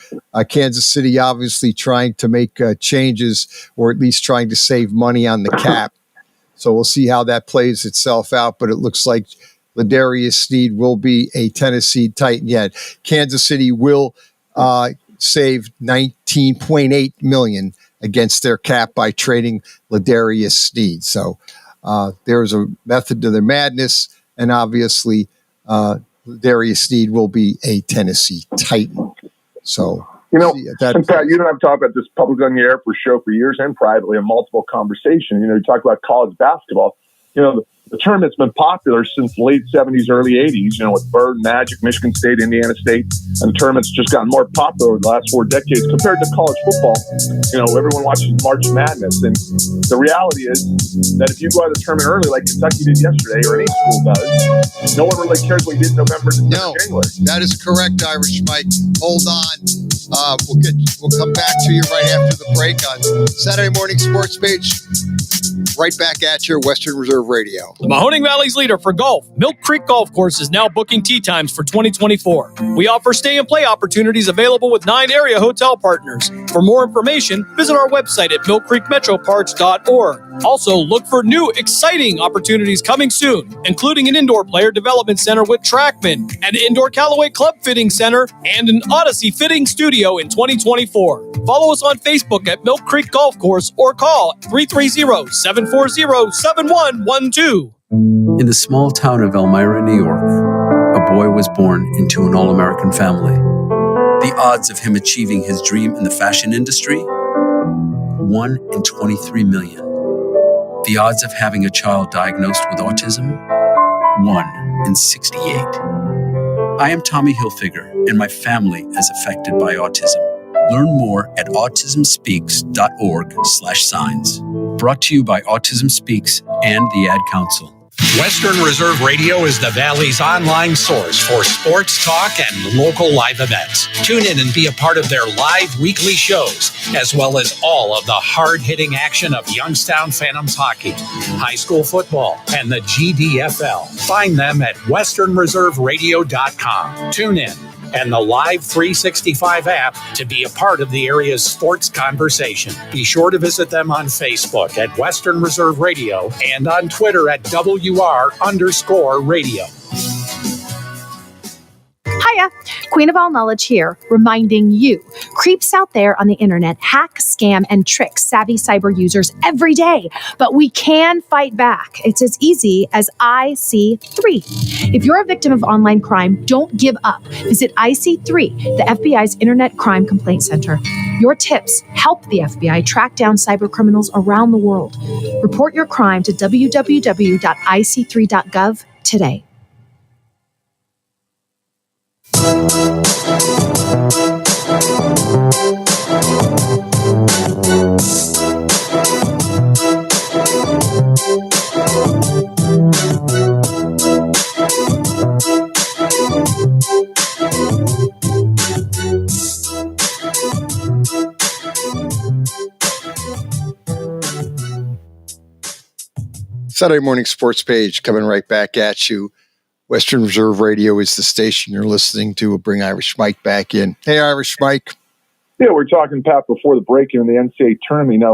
Kansas City obviously trying to make changes, or at least trying to save money on the cap. So we'll see how that plays itself out. But it looks like Ladarius Snead will be a Tennessee Titan yet. Kansas City will save $19.8 million against their cap by trading Ladarius Snead. So there's a method to their madness, and obviously Ladarius Snead will be a Tennessee Titan. So, and Pat, you and I have talked about this publicly on the air for show for years and privately in multiple conversations. You talk about college basketball. The tournament's been popular since the late 70s, early 80s, with Bird, Magic, Michigan State, Indiana State, and the tournament's just gotten more popular over the last 4 decades compared to college football. Everyone watches March Madness, and the reality is that if you go out of the tournament early, like Kentucky did yesterday, or any school does, no one really cares what you did in November, December, January. That is correct, Irish Mike. Hold on. We'll come back to you right after the break on Saturday Morning Sports Page. Right back at your Western Reserve Radio. The Mahoning Valley's leader for golf, Milk Creek Golf Course, is now booking tee times for 2024. We offer stay and play opportunities available with 9 area hotel partners. For more information, visit our website at millcreekmetroparks.org. Also, look for new, exciting opportunities coming soon, including an indoor player development center with Trackman, an indoor Callaway Club Fitting Center, and an Odyssey Fitting Studio in 2024. Follow us on Facebook at Milk Creek Golf Course or call 330-740-7112. In the small town of Elmira, New York, a boy was born into an all-American family. The odds of him achieving his dream in the fashion industry? 1 in 23 million. The odds of having a child diagnosed with autism? 1 in 68. I am Tommy Hilfiger, and my family is affected by autism. Learn more at autismspeaks.org/signs. Brought to you by Autism Speaks and the Ad Council. Western Reserve Radio is the Valley's online source for sports talk and local live events. Tune in and be a part of their live weekly shows, as well as all of the hard-hitting action of Youngstown Phantoms hockey, high school football, and the GDFL. Find them at westernreserveradio.com. Tune in and the Live 365 app to be a part of the area's sports conversation. Be sure to visit them on Facebook at Western Reserve Radio and on Twitter at WR_radio. Hiya, Queen of All Knowledge here, reminding you, creeps out there on the internet hack, scam, and trick savvy cyber users every day. But we can fight back. It's as easy as IC3. If you're a victim of online crime, don't give up. Visit IC3, the FBI's Internet Crime Complaint Center. Your tips help the FBI track down cyber criminals around the world. Report your crime to www.ic3.gov today. Saturday Morning Sports Page coming right back at you. Western Reserve Radio is the station you're listening to. We'll bring Irish Mike back in. Hey, Irish Mike. Yeah, we're talking, Pat, before the break in the NCAA tournament.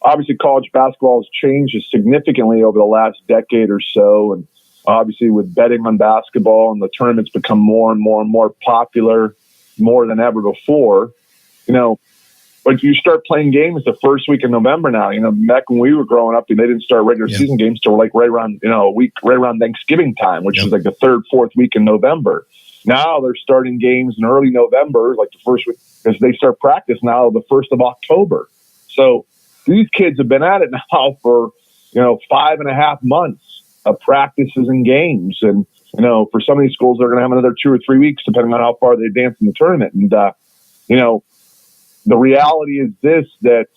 Obviously college basketball has changed significantly over the last decade or so. And obviously with betting on basketball and the tournaments become more and more and more popular more than ever before. But you start playing games the first week in November now. Back when we were growing up, they didn't start regular season games till right around, a week right around Thanksgiving time, which is like the third, fourth week in November. Now they're starting games in early November, like the first week, because they start practice now the 1st of October. So these kids have been at it now for 5.5 months of practices and games. And, for some of these schools, they're going to have another 2 or 3 weeks, depending on how far they advance in the tournament. And, the reality is this, that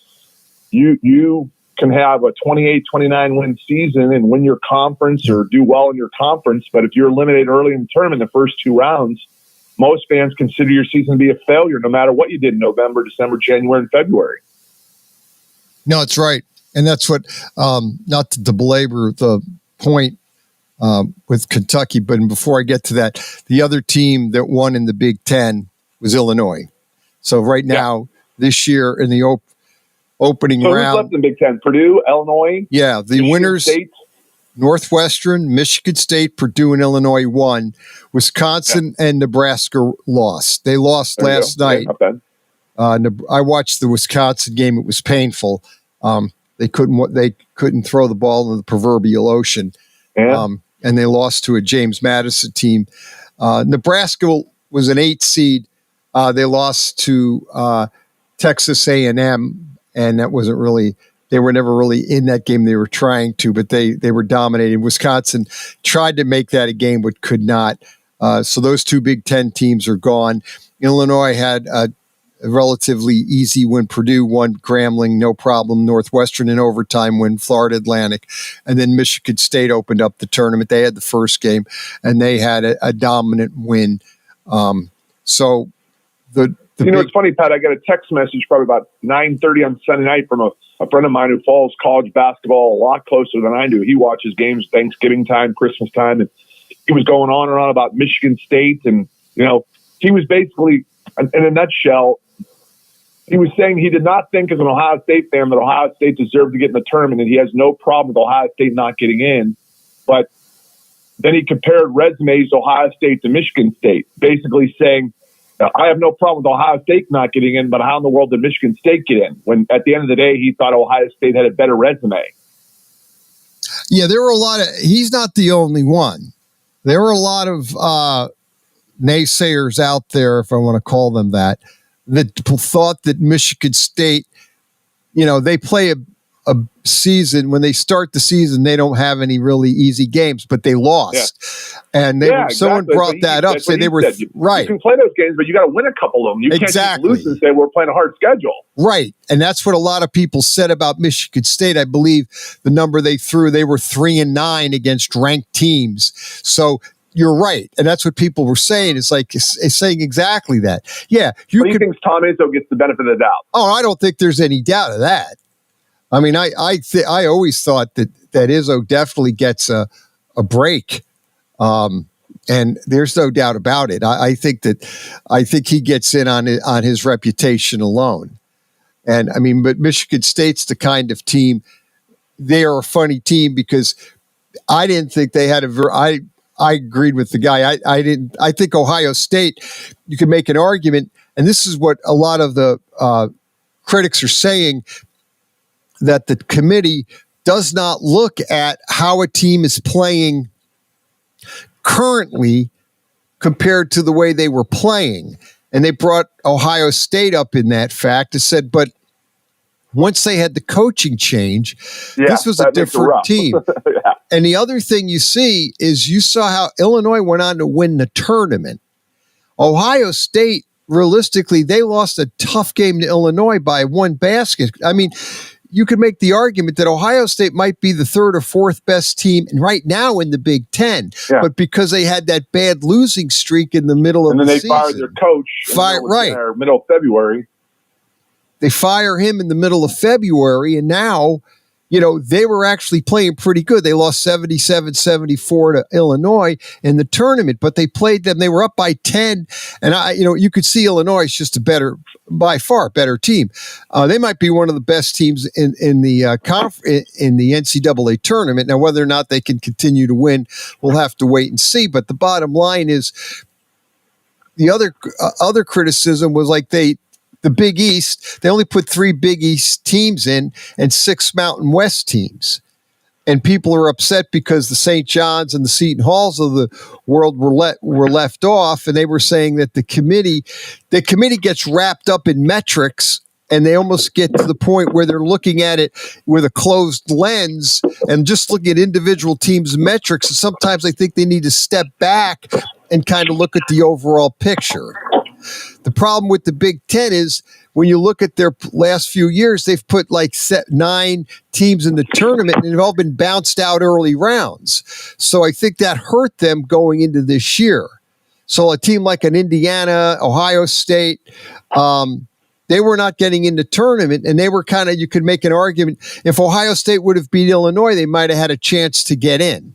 you can have a 28, 29 win season and win your conference or do well in your conference. But if you're eliminated early in the tournament, the first 2 rounds, most fans consider your season to be a failure, no matter what you did in November, December, January, and February. No, it's right. And that's what, not to belabor the point with Kentucky, but before I get to that, the other team that won in the Big Ten was Illinois. So right now, this year in the opening round. Who's left in the Big Ten? Purdue, Illinois? Yeah, the Michigan winners, State? Northwestern, Michigan State, Purdue, and Illinois won. Wisconsin and Nebraska lost. They lost last night. I watched the Wisconsin game. It was painful. They couldn't throw the ball in the proverbial ocean. Yeah. And they lost to a James Madison team. Nebraska was an 8 seed. They lost to Texas A&M, and that wasn't really. They were never really in that game. They were trying to, but they were dominating. Wisconsin tried to make that a game, but could not. So those 2 Big Ten teams are gone. Illinois had a relatively easy win. Purdue won Grambling, no problem. Northwestern in overtime win, Florida Atlantic. And then Michigan State opened up the tournament. They had the first game, and they had a dominant win. It's funny, Pat. I got a text message probably about 9:30 on Sunday night from a friend of mine who follows college basketball a lot closer than I do. He watches games Thanksgiving time, Christmas time, and he was going on and on about Michigan State. And, he was basically, in a nutshell, he was saying he did not think as an Ohio State fan that Ohio State deserved to get in the tournament, and he has no problem with Ohio State not getting in. But then he compared resumes Ohio State to Michigan State, basically saying, I have no problem with Ohio State not getting in, but how in the world did Michigan State get in? When at the end of the day, he thought Ohio State had a better resume. Yeah, there were a lot of – he's not the only one. There were a lot of naysayers out there, if I want to call them that thought that Michigan State, they play a season. When they start the season, they don't have any really easy games, but they lost. Yeah. And someone brought that up, say they were right. You can play those games, but you got to win a couple of them. You can't just lose and say we're playing a hard schedule. Right. And that's what a lot of people said about Michigan State. I believe the number they threw, they were 3-9 against ranked teams. So you're right. And that's what people were saying. It's saying exactly that. Yeah. You think Tom Izzo gets the benefit of the doubt? Oh, I don't think there's any doubt of that. I mean, I always thought that Izzo definitely gets a break. And there's no doubt about it. I think he gets in on his reputation alone. And I mean, but Michigan State's the kind of team, they are a funny team because I didn't think they had I agreed with the guy. I think Ohio State, you can make an argument, and this is what a lot of the critics are saying, that the committee does not look at how a team is playing currently compared to the way they were playing. And they brought Ohio State up in that fact and said, but once they had the coaching change, this was a different team. Yeah. And the other thing you see is you saw how Illinois went on to win the tournament. Ohio State, realistically, they lost a tough game to Illinois by 1 basket. I mean, you could make the argument that Ohio State might be the 3rd or 4th best team right now in the Big Ten, but because they had that bad losing streak in the middle of the season. And then they fired their coach middle of February. They fire him in the middle of February, and now, they were actually playing pretty good. They lost 77-74 to Illinois in the tournament, but they played them. They were up by 10, and you could see Illinois is just by far better team. They might be one of the best teams in the NCAA tournament. Now, whether or not they can continue to win, we'll have to wait and see. But the bottom line is, the other criticism was the Big East, they only put 3 Big East teams in and 6 Mountain West teams. And people are upset because the St. John's and the Seton Halls of the world were left off. And they were saying that the committee gets wrapped up in metrics and they almost get to the point where they're looking at it with a closed lens and just looking at individual teams' metrics. And sometimes I think they need to step back and kind of look at the overall picture. The problem with the Big Ten is when you look at their last few years, they've put like 9 teams in the tournament and they've all been bounced out early rounds. So I think that hurt them going into this year. So a team like an Indiana, Ohio State, they were not getting in the tournament, and they were kind of, you could make an argument, if Ohio State would have beat Illinois, they might have had a chance to get in.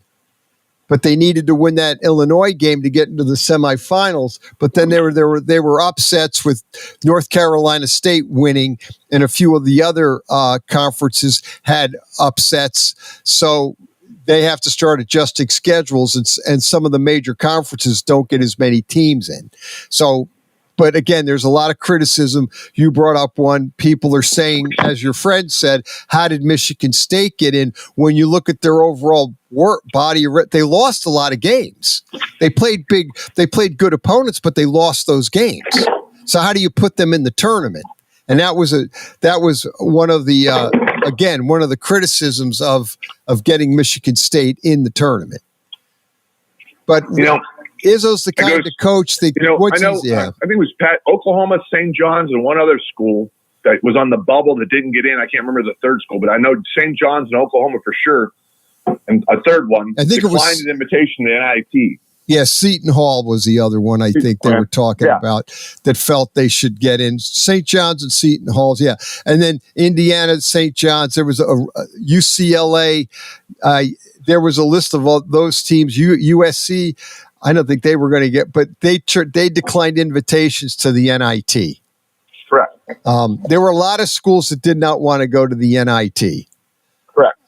But they needed to win that Illinois game to get into the semifinals. But then there were upsets with North Carolina State winning, and a few of the other conferences had upsets. So they have to start adjusting schedules, and some of the major conferences don't get as many teams in. So, but again, there's a lot of criticism. You brought up one. People are saying, as your friend said, how did Michigan State get in? When you look at their overall body, they lost a lot of games. They played good opponents, but they lost those games. So how do you put them in the tournament? And that was one of the criticisms of getting Michigan State in the tournament. But Izzo's the kind of coach that I think it was Oklahoma, St. John's, and one other school that was on the bubble that didn't get in. I can't remember the third school, but I know St. John's and Oklahoma for sure. And a third one declined an invitation to NIT. Yeah, Seton Hall was the other one I think they were talking about that felt they should get in. St. John's and Seton Hall's, yeah. And then Indiana, St. John's, there was a UCLA. There was a list of all those teams. USC, I don't think they were going to get, but they declined invitations to the NIT. Correct. There were a lot of schools that did not want to go to the NIT. Correct.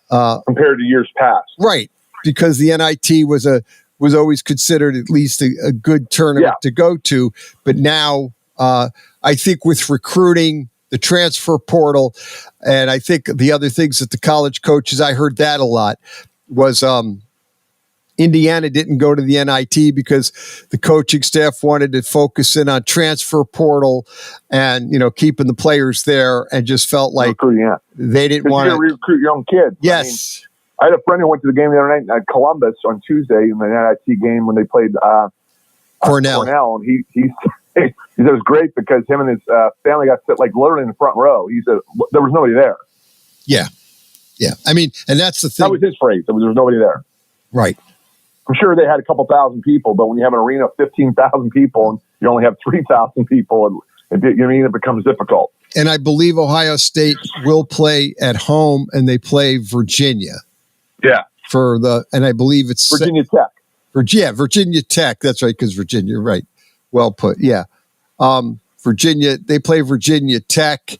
Compared to years past. Right. Because the NIT was always considered at least a good tournament to go to. But now I think with recruiting, the transfer portal, and I think the other things that the college coaches, I heard that a lot, was Indiana didn't go to the NIT because the coaching staff wanted to focus in on transfer portal and, keeping the players there, and just felt like they didn't want to recruit young kids. Yes. I had a friend who went to the game the other night at Columbus on Tuesday in the NIT game when they played Cornell, and he said it was great because him and his family got sit like literally in the front row. He said there was nobody there. Yeah. I mean, and that's the thing. That was his phrase. There was nobody there. Right. I'm sure they had a couple thousand people, but when you have an arena of 15,000 people and you only have 3,000 people, it becomes difficult. And I believe Ohio State will play at home, and they play Virginia. Yeah. And I believe it's Virginia Tech. Virginia Tech. That's right, because Virginia, right. Well put. Yeah. Virginia, they play Virginia Tech,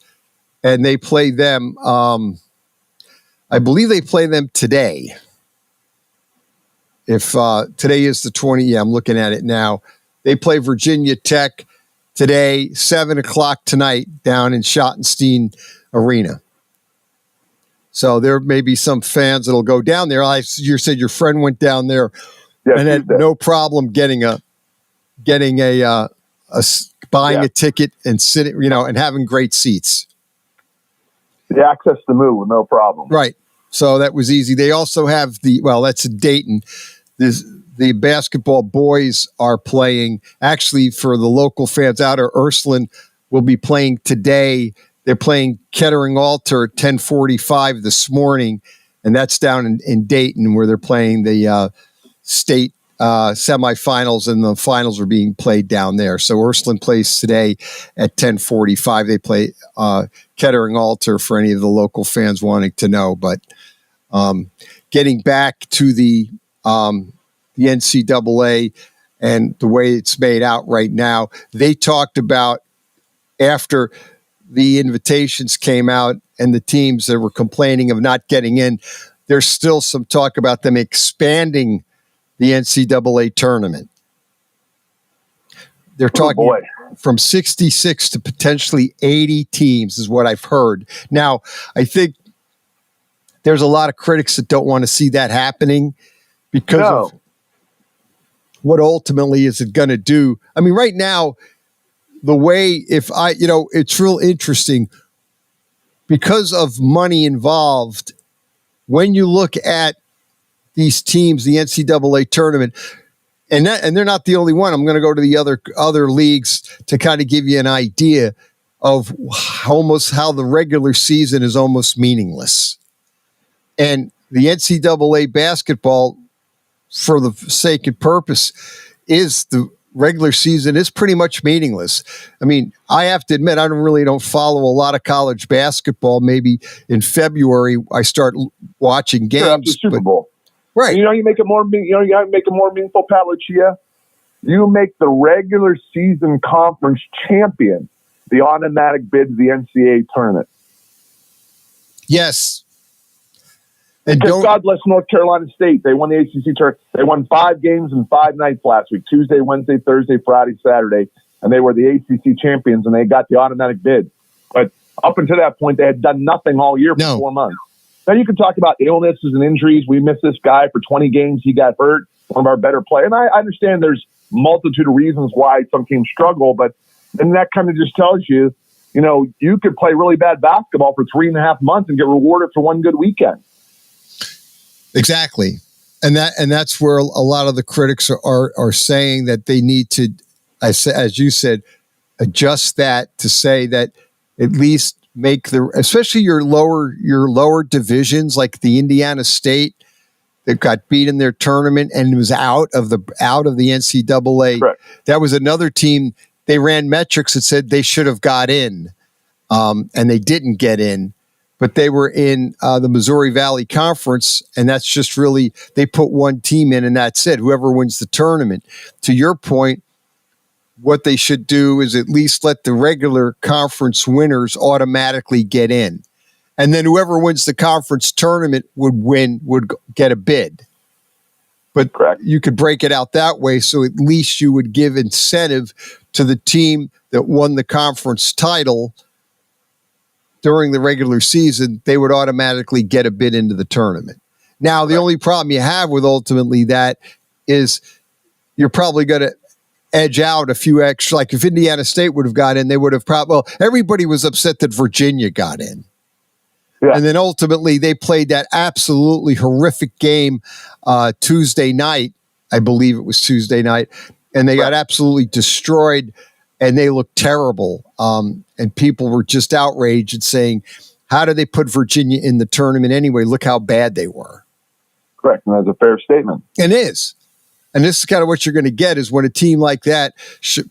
and they play them, I believe they play them today. If today is the 20th, I'm looking at it now. They play Virginia Tech today, 7:00 tonight, down in Schottenstein Arena. So there may be some fans that'll go down there. You said your friend went down there and had no problem getting a ticket and sitting, and having great seats. The access to move, no problem. Right. So that was easy. They also have that's in Dayton. The basketball boys are playing, actually, for the local fans out of Ursuline, will be playing today. They're playing Kettering Alter at 10:45 this morning, and that's down in Dayton, where they're playing the state semifinals, and the finals are being played down there. So Ursuline plays today at 10:45. They play Kettering Alter for any of the local fans wanting to know. But getting back to the NCAA and the way it's made out right now, they talked about after the invitations came out and the teams that were complaining of not getting in, there's still some talk about them expanding the NCAA tournament. They're talking from 66 to potentially 80 teams is what I've heard. Now, I think there's a lot of critics that don't want to see that happening because of what ultimately is it going to do. I mean, right now, the way it's real interesting. because of money involved, when you look at these teams, the NCAA tournament, and they're not the only one. I'm going to go to the other leagues to kind of give you an idea of almost how the regular season is almost meaningless. And the NCAA basketball, for the sake and purpose, is the regular season is pretty much meaningless. I mean, I have to admit, I don't follow a lot of college basketball. Maybe in February I start watching games. After the Super Bowl. Right. You make it more. You got to make it more meaningful, Pat Lucia. You make the regular season conference champion the automatic bid to the NCAA tournament. Yes. And because God bless North Carolina State. They won the ACC tournament. They won 5 games in 5 nights last week: Tuesday, Wednesday, Thursday, Friday, Saturday, and they were the ACC champions. And they got the automatic bid. But up until that point, they had done nothing all year for 4 months. Then you can talk about illnesses and injuries. We missed this guy for 20 games. He got hurt. One of our better players. And I understand there's multitude of reasons why some teams struggle, but then that kind of just tells you, you could play really bad basketball for 3.5 months and get rewarded for one good weekend. Exactly. And that's where a lot of the critics are saying that they need to, as you said, adjust that to say that at least make especially your lower divisions, like the Indiana State that got beat in their tournament and was out of the NCAA. Correct. That was another team. They ran metrics that said they should have got in, and they didn't get in. But they were in the Missouri Valley Conference, and that's just really, they put one team in, and that's it. Whoever wins the tournament. To your point, what they should do is at least let the regular conference winners automatically get in. And then whoever wins the conference tournament would get a bid. But Correct. You could break it out that way, so at least you would give incentive to the team that won the conference title during the regular season. They would automatically get a bid into the tournament. Now, the only problem you have with ultimately that is you're probably going to edge out a few extra. Like if Indiana State would have got in, they would have everybody was upset that Virginia got in. Yeah. And then ultimately they played that absolutely horrific game Tuesday night. I believe it was Tuesday night. And they got absolutely destroyed and they looked terrible. And people were just outraged and saying, how do they put Virginia in the tournament anyway? Look how bad they were. Correct. And that's a fair statement. It is. And this is kind of what you're going to get is when a team like that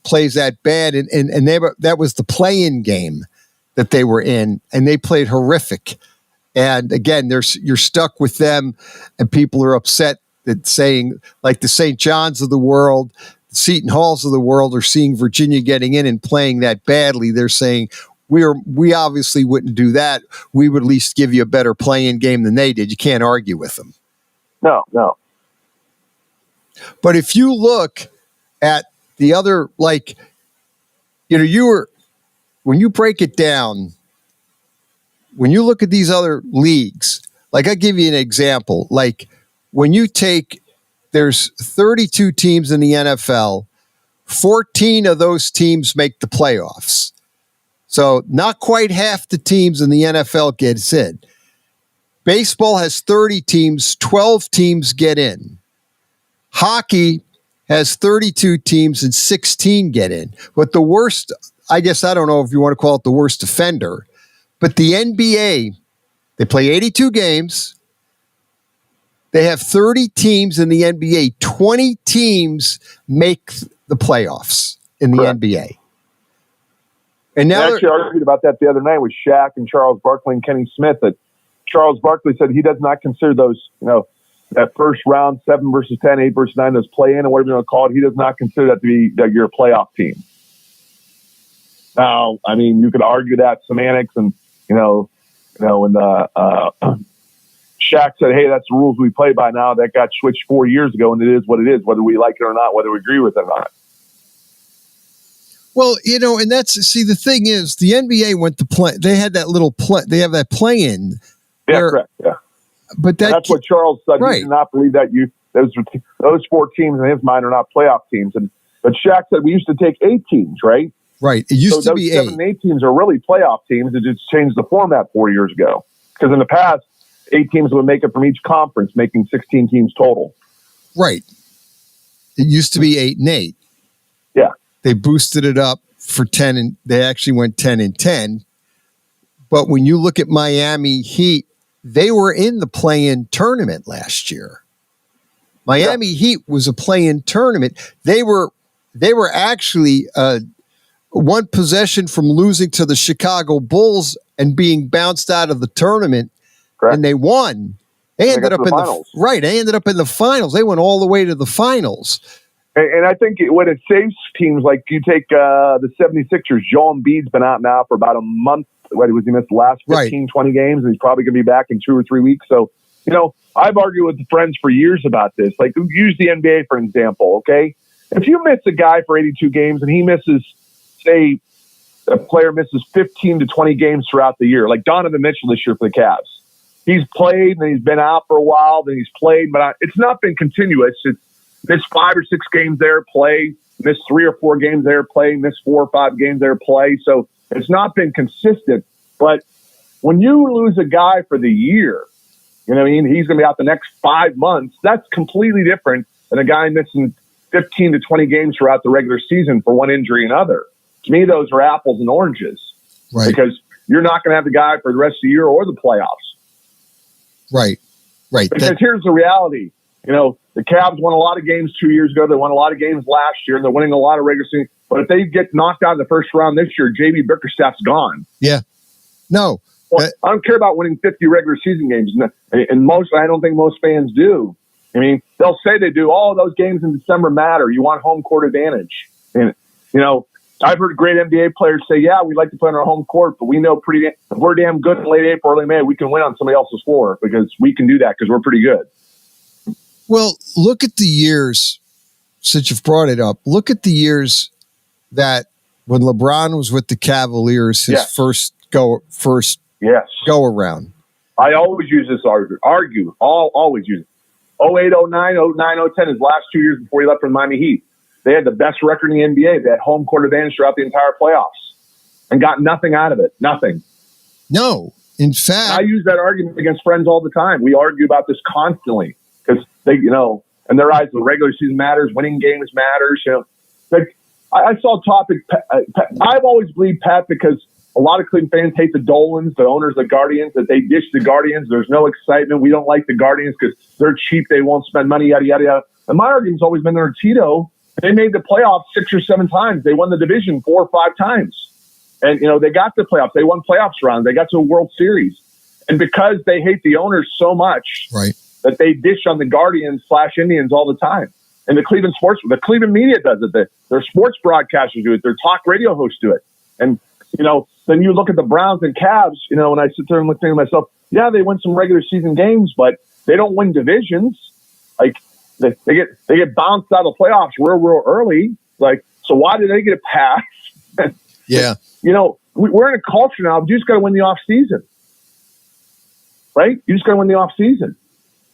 plays that bad. And that was the play-in game that they were in, and they played horrific. And again, you're stuck with them, and people are upset that saying, like the St. John's of the world, the Seton Halls of the world are seeing Virginia getting in and playing that badly. They're saying, we obviously wouldn't do that. We would at least give you a better play-in game than they did. You can't argue with them. No. But if you look at the other, when you break it down, when you look at these other leagues, like I'll give you an example. Like when you there's 32 teams in the NFL, 14 of those teams make the playoffs. So not quite half the teams in the NFL gets in. Baseball has 30 teams, 12 teams get in. Hockey has 32 teams and 16 get in. But the worst, I guess, I don't know if you want to call it the worst offender, but the NBA, they play 82 games. They have 30 teams in the NBA. 20 teams make the playoffs in the NBA. And now I actually argued about that the other night with Shaq and Charles Barkley and Kenny Smith. That Charles Barkley said he does not consider those, that first round, 7 versus 10, 8 versus 9, those play-in or whatever you want to call it, he does not consider that to be that you're a playoff team. Now, I mean, you could argue that semantics and, when Shaq said, hey, that's the rules we play by now, that got switched 4 years ago, and it is what it is, whether we like it or not, whether we agree with it or not. Well, and the thing is, the NBA went to play, they had that little play, they have that play-in. Yeah, correct, yeah. But that's what Charles said. Right. He did not believe that those 4 teams in his mind are not playoff teams. But Shaq said we used to take 8 teams, right? Right. It used to be 7 and 8 teams are really playoff teams. It just changed the format 4 years ago. Because in the past, 8 teams would make it from each conference, making 16 teams total. Right. It used to be 8 and 8. Yeah. They boosted it up for 10, and they actually went 10 and 10. But when you look at Miami Heat, they were in the play-in tournament last year. Miami Heat was a play-in tournament. They were actually one possession from losing to the Chicago Bulls and being bounced out of the tournament. Correct. And they won. They ended up in the finals. Right. They ended up in the finals. They went all the way to the finals. And I think when it saves teams, like you take the 76ers, Joel Embiid's been out now for about a month. What was he missed the last 15, 20 games, and he's probably going to be back in 2 or 3 weeks. So, I've argued with friends for years about this. Like, use the NBA for an example, okay? If you miss a guy for 82 games and he misses, say, a player misses 15 to 20 games throughout the year, like Donovan Mitchell this year for the Cavs. He's played, and he's been out for a while, then he's played, but it's not been continuous. It's missed 5 or 6 games there, play, missed 3 or 4 games there, play, missed 4 or 5 games there, play. So it's not been consistent. But when you lose a guy for the year, he's going to be out the next 5 months. That's completely different than a guy missing 15 to 20 games throughout the regular season for one injury and another. To me, those are apples and oranges. Right. Because you're not going to have the guy for the rest of the year or the playoffs. Right. Because here's the reality. The Cavs won a lot of games 2 years ago. They won a lot of games last year, and they're winning a lot of regular season. But if they get knocked out in the first round this year, J.B. Bickerstaff's gone. Yeah. No. Well, I don't care about winning 50 regular season games. And I don't think most fans do. They'll say they do. All those games in December matter. You want home court advantage. And, I've heard great NBA players say, yeah, we like to play on our home court, but we know if we're damn good in late April, early May, we can win on somebody else's floor because we can do that because we're pretty good. Well, look at the years, since you've brought it up, look at the years that when LeBron was with the Cavaliers, his first go around. I always use this argue. Always use it. 08, 09, 09, 010, his last 2 years before he left for the Miami Heat. They had the best record in the NBA. They had home court advantage throughout the entire playoffs and got nothing out of it. Nothing. No. In fact, I use that argument against friends all the time. We argue about this constantly because they, in their eyes, the regular season matters, winning games matters. Like I saw a topic. I've always believed, Pat, because a lot of Cleveland fans hate the Dolans, the owners, the Guardians, that they dish the Guardians. There's no excitement. We don't like the Guardians because they're cheap. They won't spend money, yada, yada, yada. And my argument's always been under Tito. They made the playoffs 6 or 7 times. They won the division 4 or 5 times. And, they got the playoffs. They won playoffs rounds. They got to a World Series. And because they hate the owners so much that they dish on the Guardians / Indians all the time. And the Cleveland media does it. Their sports broadcasters do it. Their talk radio hosts do it. And, then you look at the Browns and Cavs, when I sit there and look to myself, yeah, they win some regular season games, but they don't win divisions. Like, they get bounced out of the playoffs real early. Like, so why did they get a pass? Yeah. We're in a culture now. You just got to win the off season, right? You just got to win the off season.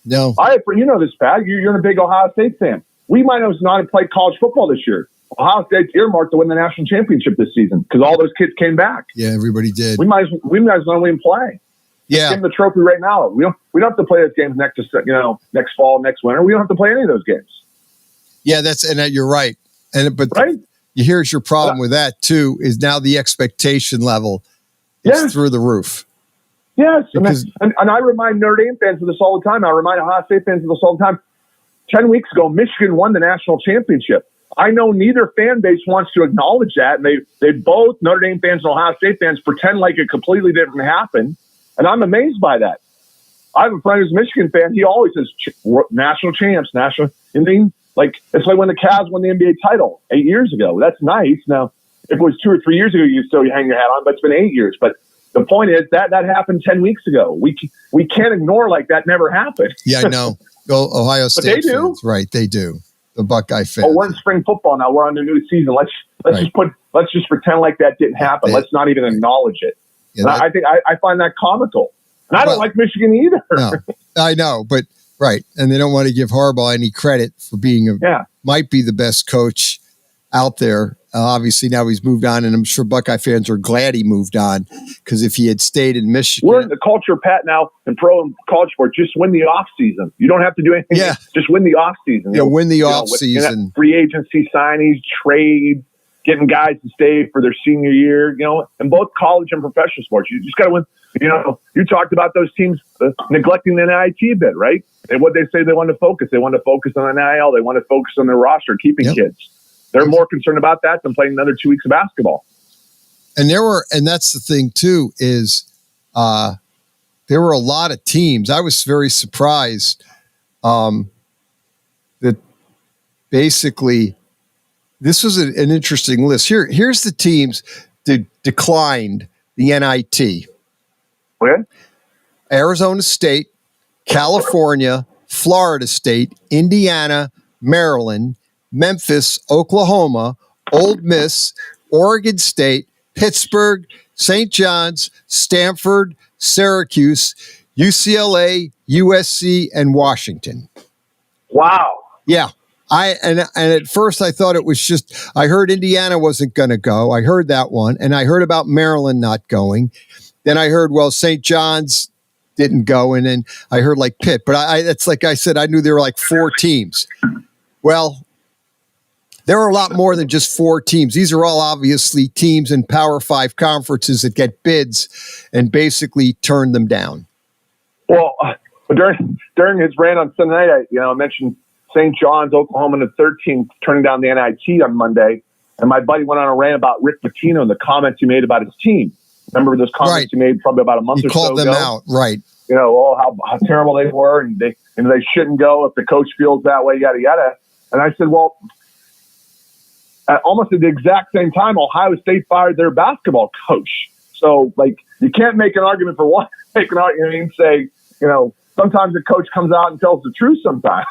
No, this, Pat. You're a big Ohio State fan. We might have not played college football this year. Ohio State's earmarked to win the national championship this season because all those kids came back. Yeah, everybody did. We might as well even play. Yeah, give them the trophy right now. We don't have to play those games next fall, next winter. We don't have to play any of those games. Yeah, you're right. But here's your problem with that too: is now the expectation level is through the roof. Yes, and I remind Notre Dame fans of this all the time. I remind Ohio State fans of this all the time. 10 weeks ago, Michigan won the national championship. I know neither fan base wants to acknowledge that, and they both, Notre Dame fans and Ohio State fans, pretend like it completely didn't happen. And I'm amazed by that. I have a friend who's a Michigan fan. He always says national champs, national. Like it's like when the Cavs won the NBA title 8 years ago. That's nice. Now, if it was 2 or 3 years ago, you still hang your hat on. But it's been 8 years. But the point is that happened 10 weeks ago. We can't ignore like that never happened. Yeah, I know. Ohio State. But they do. Fans, right? They do. The Buckeye fans. Oh, we're in spring football now. We're on the new season. Let's just pretend like that didn't happen. Let's not even acknowledge it. Yeah, I find that comical. And I don't like Michigan either. No, I know, but right. And they don't want to give Harbaugh any credit for being might be the best coach out there. Obviously, now he's moved on, and I'm sure Buckeye fans are glad he moved on, because if he had stayed in Michigan. We're in the culture, Pat, now in pro and college sport. Just win the off season. You don't have to do anything. Yeah. Just win the off season. Yeah, win the off season. Free agency signings, trade, getting guys to stay for their senior year, in both college and professional sports. You just got to win. You talked about those teams neglecting the NIT bid, right? And what they say they want to focus. They want to focus on NIL. They want to focus on their roster, keeping kids. They're more concerned about that than playing another 2 weeks of basketball. And that's the thing too, is there were a lot of teams. I was very surprised that basically this was an interesting list. Here's the teams that declined the NIT. Okay. Arizona State, California, Florida State, Indiana, Maryland, Memphis, Oklahoma, Ole Miss, Oregon State, Pittsburgh, St. John's, Stanford, Syracuse, UCLA, USC, and Washington. Wow. Yeah. And at first I thought it was just, I heard Indiana wasn't going to go. I heard that one. And I heard about Maryland not going. Then I heard, St. John's didn't go. And then I heard like Pitt. But it's like I said, I knew there were like 4 teams. Well, there are a lot more than just 4 teams. These are all obviously teams in Power 5 conferences that get bids and basically turn them down. Well, during his rant on Sunday night, I mentioned St. John's, Oklahoma, and the 13th turning down the NIT on Monday. And my buddy went on a rant about Rick Pitino and the comments he made about his team. Remember those comments he made probably about a month or so ago? He called them out, right. How terrible they were, and they shouldn't go if the coach feels that way, yada, yada. And I said, well, almost at the exact same time, Ohio State fired their basketball coach. So, you can't make an argument for one. Make an argument and say, sometimes the coach comes out and tells the truth sometimes.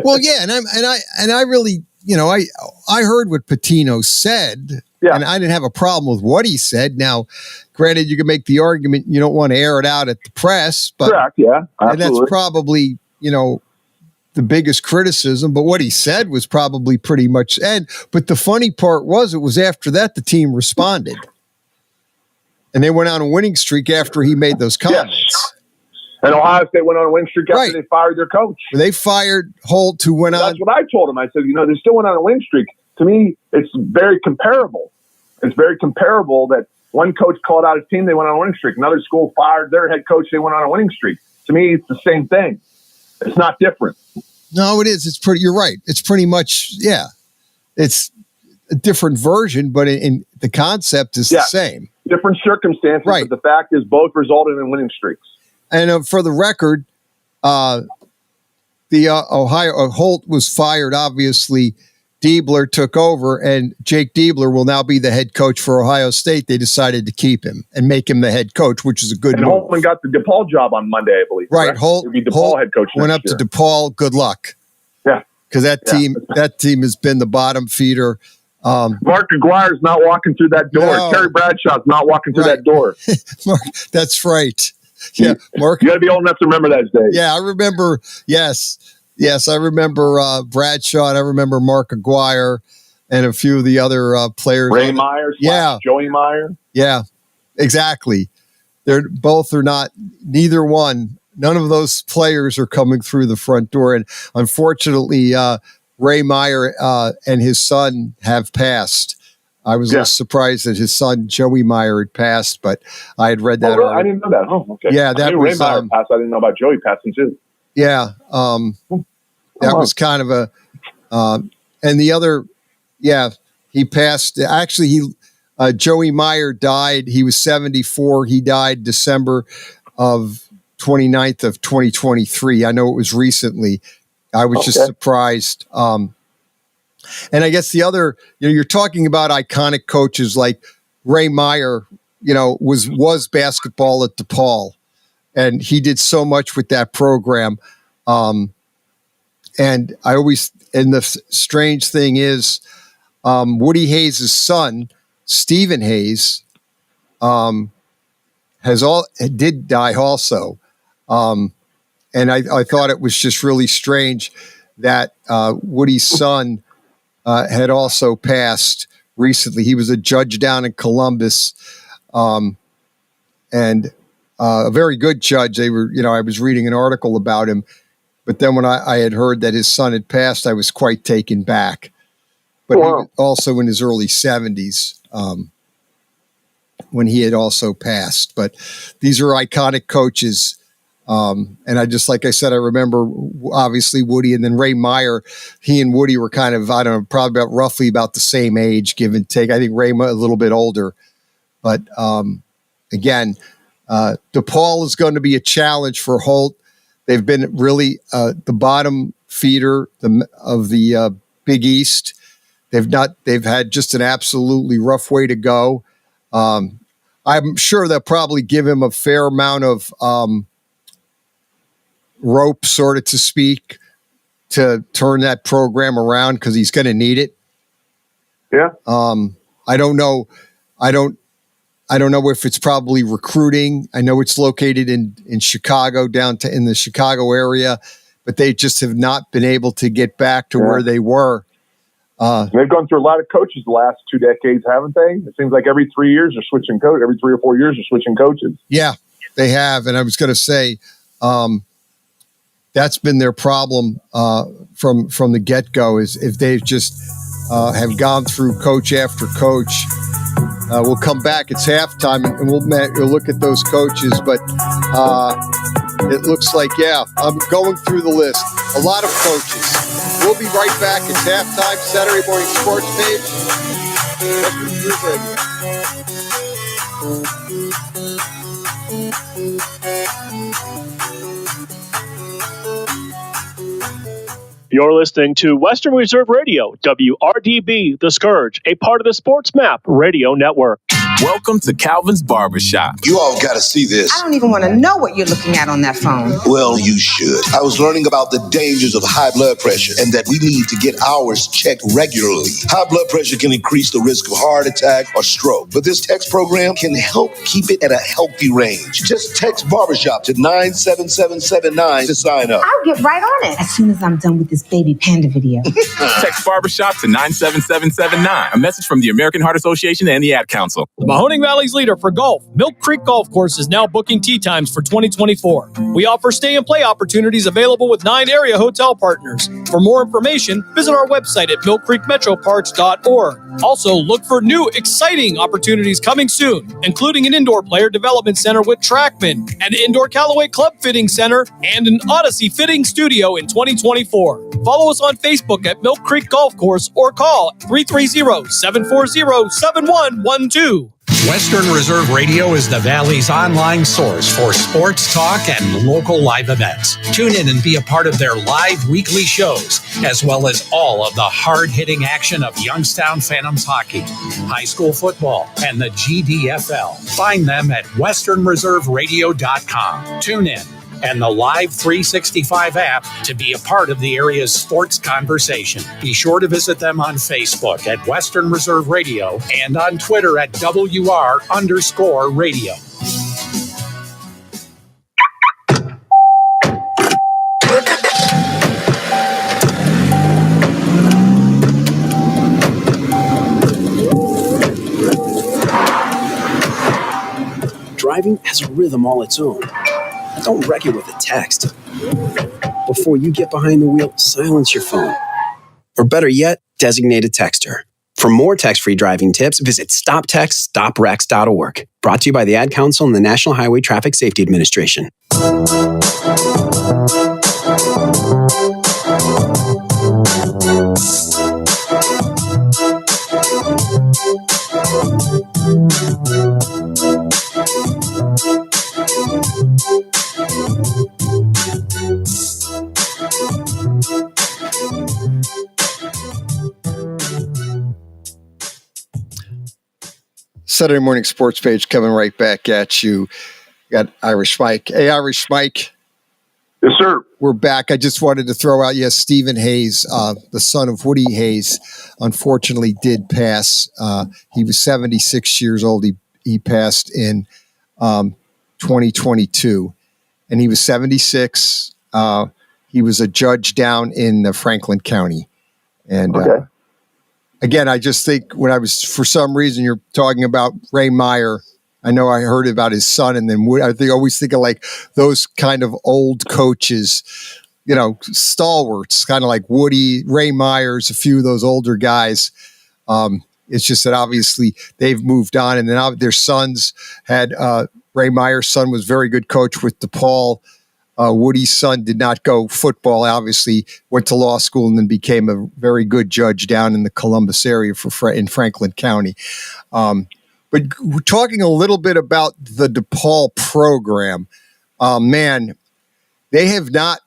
Well, yeah, and I really, I heard what Pitino said, and I didn't have a problem with what he said. Now, granted, you can make the argument you don't want to air it out at the press, but correct, yeah, absolutely. And that's probably, the biggest criticism, but what he said was probably pretty much. But the funny part was, it was after that the team responded, and they went on a winning streak after he made those comments. Yes. And Ohio State went on a winning streak after they fired their coach. They fired Holt, who went on. That's what I told him. I said, they still went on a winning streak. To me, it's very comparable. It's very comparable that one coach called out his team, they went on a winning streak. Another school fired their head coach, they went on a winning streak. To me, it's the same thing. It's not different. No, it is. You're right. It's pretty much, it's a different version, but in the concept is the same. Different circumstances, but the fact is both resulted in winning streaks. And for the record, the Ohio Holt was fired. Obviously, Diebler took over, and Jake Diebler will now be the head coach for Ohio State. They decided to keep him and make him the head coach, which is a good move. And Holtman got the DePaul job on Monday, I believe. Right, Holt will be DePaul head coach. Went up to DePaul. Good luck. Yeah, because that team has been the bottom feeder. Mark Aguirre's not walking through that door. No. Terry Bradshaw's not walking through that door. Mark, that's right. Yeah, Mark. You got to be old enough to remember those days. Yeah, I remember. Yes, I remember Bradshaw. And I remember Mark Aguirre and a few of the other players. Ray Myers. Joey Meyer. Yeah, exactly. Neither one. None of those players are coming through the front door, and unfortunately, Ray Meyer and his son have passed. I was surprised that his son, Joey Meyer, had passed, but I had read that. Really? I didn't know that. Oh, okay. Yeah, that was Ray Meyer passed. I didn't know about Joey passing too. Yeah, that was kind of a. And the other, he passed. Actually, Joey Meyer died. He was 74. He died December of 29th of 2023. I know it was recently. I was just surprised. And I guess the other, you're talking about iconic coaches like Ray Meyer, was basketball at DePaul, and he did so much with that program. And the strange thing is, Woody Hayes' son, Stephen Hayes, did die also. And I thought it was just really strange that Woody's son had also passed recently. He was a judge down in Columbus, and a very good judge. They were, I was reading an article about him, but then when I had heard that his son had passed, I was quite taken back. But he was also in his early 70s when he had also passed. But these are iconic coaches. And I just, like I said, I remember obviously Woody and then Ray Meyer. He and Woody were kind of, I don't know, probably roughly about the same age, give and take. I think Ray a little bit older. But again, DePaul is going to be a challenge for Holt. They've been really the bottom feeder of the Big East. They've had just an absolutely rough way to go. I'm sure they'll probably give him a fair amount of rope, sort of to speak, to turn that program around because he's going to need it. Yeah. I don't know if it's probably recruiting. I know it's located in Chicago, in the Chicago area, but they just have not been able to get back to where they were. They've gone through a lot of coaches the last 2 decades, haven't they? It seems like every 3 years they're switching coach. Every 3 or 4 years they're switching coaches. Yeah, they have. And I was going to say that's been their problem from the get-go, is if they've just have gone through coach after coach. We'll come back. It's halftime, and we'll look at those coaches. But it looks like, I'm going through the list. A lot of coaches. We'll be right back. It's halftime, Saturday Morning Sports Page. You're listening to Western Reserve Radio, WRDB, The Scourge, a part of the Sports Map Radio Network. Welcome to Calvin's Barbershop. You all got to see this. I don't even want to know what you're looking at on that phone. Well, you should. I was learning about the dangers of high blood pressure and that we need to get ours checked regularly. High blood pressure can increase the risk of heart attack or stroke, but this text program can help keep it at a healthy range. Just text Barbershop to 97779 to sign up. I'll get right on it as soon as I'm done with this baby panda video. Text Barbershop to 97779. A message from the American Heart Association and the Ad Council. The Mahoning Valley's leader for golf, Milk Creek Golf Course, is now booking tee times for 2024. We offer stay and play opportunities available with 9 area hotel partners. For more information, visit our website at millcreekmetroparks.org. Also, look for new, exciting opportunities coming soon, including an indoor player development center with Trackman, an indoor Callaway club fitting center, and an Odyssey fitting studio in 2024. Follow us on Facebook at Milk Creek Golf Course or call 330-740-7112. Western Reserve Radio is the Valley's online source for sports talk and local live events. Tune in and be a part of their live weekly shows, as well as all of the hard-hitting action of Youngstown Phantoms hockey, high school football, and the GDFL. Find them at westernreserveradio.com. Tune in and the Live 365 app to be a part of the area's sports conversation. Be sure to visit them on Facebook at Western Reserve Radio and on Twitter at WR_radio. Driving has a rhythm all its own. Don't wreck it with a text. Before you get behind the wheel, silence your phone. Or better yet, designate a texter. For more text-free driving tips, visit stoptextstoprex.org. Brought to you by the Ad Council and the National Highway Traffic Safety Administration. Saturday Morning Sports Page coming right back at you. Got Irish Mike. Hey, Irish Mike. Yes, sir. We're back. I just wanted to throw out, Stephen Hayes, the son of Woody Hayes, unfortunately did pass. He was 76 years old. He passed in 2022, and he was 76. He was a judge down in Franklin County. And again, I just think when for some reason you're talking about Ray Meyer, I know I heard about his son, and then I always think of like those kind of old coaches, stalwarts, kind of like Woody, Ray Myers, a few of those older guys. It's just that obviously they've moved on, and then their sons had Ray Meyer's son was very good coach with DePaul. Woody's son did not go football, obviously, went to law school and then became a very good judge down in the Columbus area in Franklin County. But we're talking a little bit about the DePaul program. Man, they have not,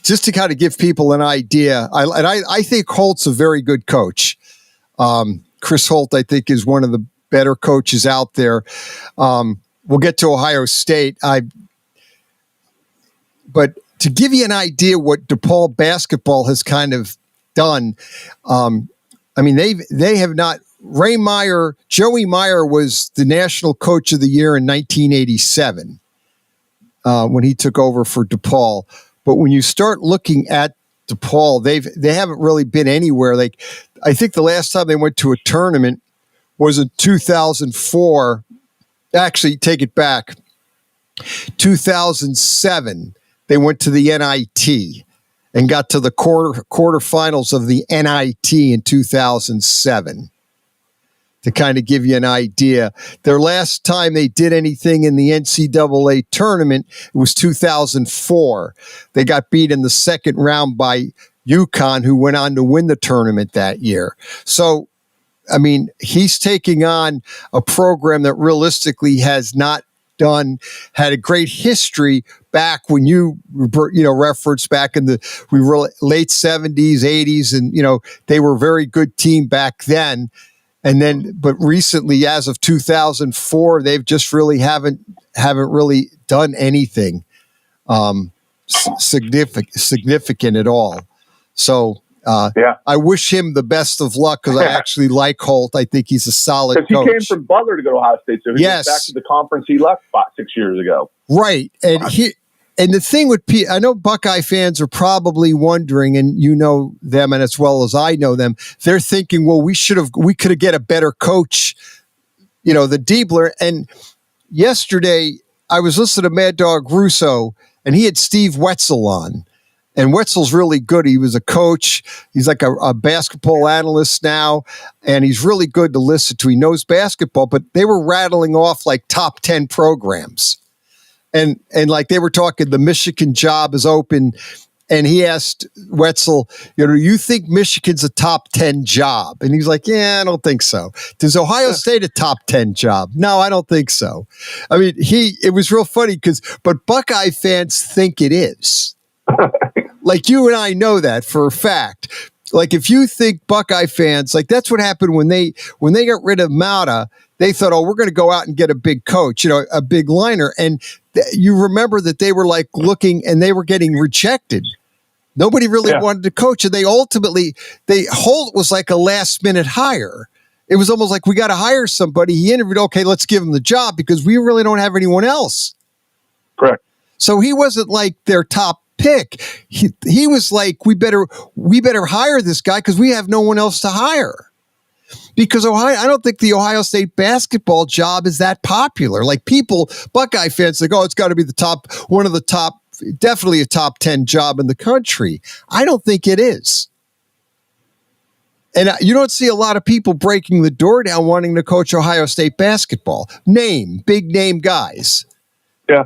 just to kind of give people an idea, I think Holt's a very good coach. Chris Holt, I think, is one of the better coaches out there. We'll get to Ohio State. But to give you an idea what DePaul basketball has kind of done, they have not. Joey Meyer was the national coach of the year in 1987 when he took over for DePaul. But when you start looking at DePaul, they haven't really been anywhere. Like, I think the last time they went to a tournament was in 2004. Actually, take it back. 2007, they went to the NIT and got to the quarterfinals of the NIT in 2007. To kind of give you an idea, their last time they did anything in the NCAA tournament, it was 2004. They got beat in the second round by UConn, who went on to win the tournament that year. So, he's taking on a program that realistically has not had a great history back when you referenced back in the late 70s, 80s, and, they were a very good team back then. And then, but recently, as of 2004, they've just really haven't really done anything significant at all. So I wish him the best of luck because I actually like Holt. I think he's a solid coach. Because he came from Butler to go to Ohio State, so he went back to the conference he left 6 years ago. Right, and the thing with I know Buckeye fans are probably wondering, and you know them, and as well as I know them, they're thinking, well, we could have get a better coach, the Diebler. And yesterday, I was listening to Mad Dog Russo, and he had Steve Wetzel on. And Wetzel's really good. He was a coach. He's like a basketball analyst now, and he's really good to listen to. He knows basketball, but they were rattling off like top 10 programs. And like they were talking, the Michigan job is open. And he asked Wetzel, do you think Michigan's a top 10 job? And he's like, yeah, I don't think so. Does Ohio State a top 10 job? No, I don't think so. It was real funny but Buckeye fans think it is. Like you and I know that for a fact. Like if you think Buckeye fans, like that's what happened when they got rid of Mata, they thought, oh, we're going to go out and get a big coach, a big liner. And you remember that they were like looking and they were getting rejected. Nobody really wanted to coach. And Holt was like a last minute hire. It was almost like we got to hire somebody. He interviewed, okay, let's give him the job because we really don't have anyone else. Correct. So he wasn't like their top pick. He was like, we better hire this guy because we have no one else to hire. Because I don't think the Ohio State basketball job is that popular. Like Buckeye fans think, oh, it's got to be one of the top, definitely a top 10 job in the country. I don't think it is. And you don't see a lot of people breaking the door down wanting to coach Ohio State basketball. Big name guys. Yeah.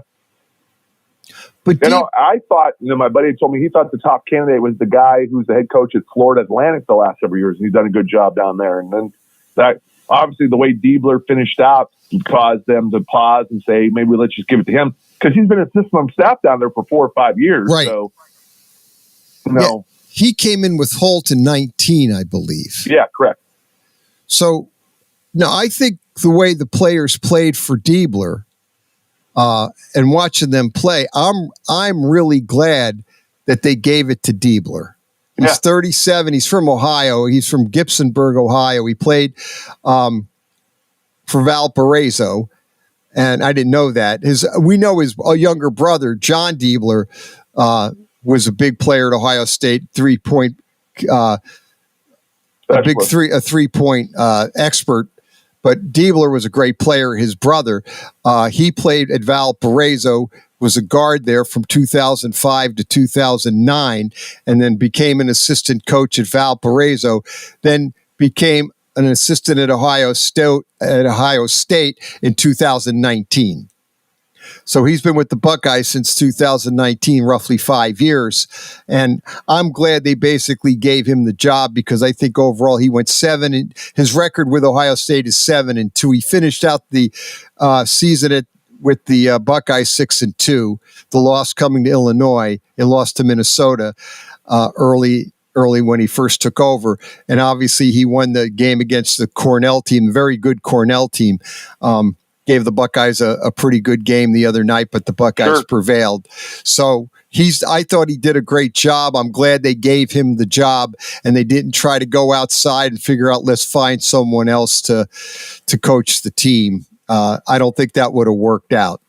But I thought, my buddy told me he thought the top candidate was the guy who's the head coach at Florida Atlantic the last several years, and he's done a good job down there. And then that, obviously, the way Diebler finished out caused them to pause and say, maybe let's just give it to him because he's been assistant on staff down there for 4 or 5 years. Right. So, Yeah, he came in with Holt in 19, I believe. Yeah, correct. So, no, I think the way the players played for Diebler. And watching them play, I'm really glad that they gave it to Diebler. He's 37. He's from Ohio. He's from Gibsonburg, Ohio. He played for Valparaiso, and I didn't know that. We know his younger brother, John Diebler, was a big player at Ohio State, 3-point a big three-point expert. But Diebler was a great player. His brother, he played at Valparaiso, was a guard there from 2005 to 2009, and then became an assistant coach at Valparaiso. Then became an assistant at Ohio State in 2019. So he's been with the Buckeyes since 2019, roughly 5 years. And I'm glad they basically gave him the job because I think overall he went 7. And his record with Ohio State is 7-2. He finished out the season with the Buckeyes 6-2. The loss coming to Illinois and lost to Minnesota early when he first took over. And obviously he won the game against the Cornell team, a very good Cornell team. Gave the Buckeyes a pretty good game the other night, but the Buckeyes prevailed. So I thought he did a great job. I'm glad they gave him the job and they didn't try to go outside and figure out, let's find someone else to coach the team. I don't think that would have worked out.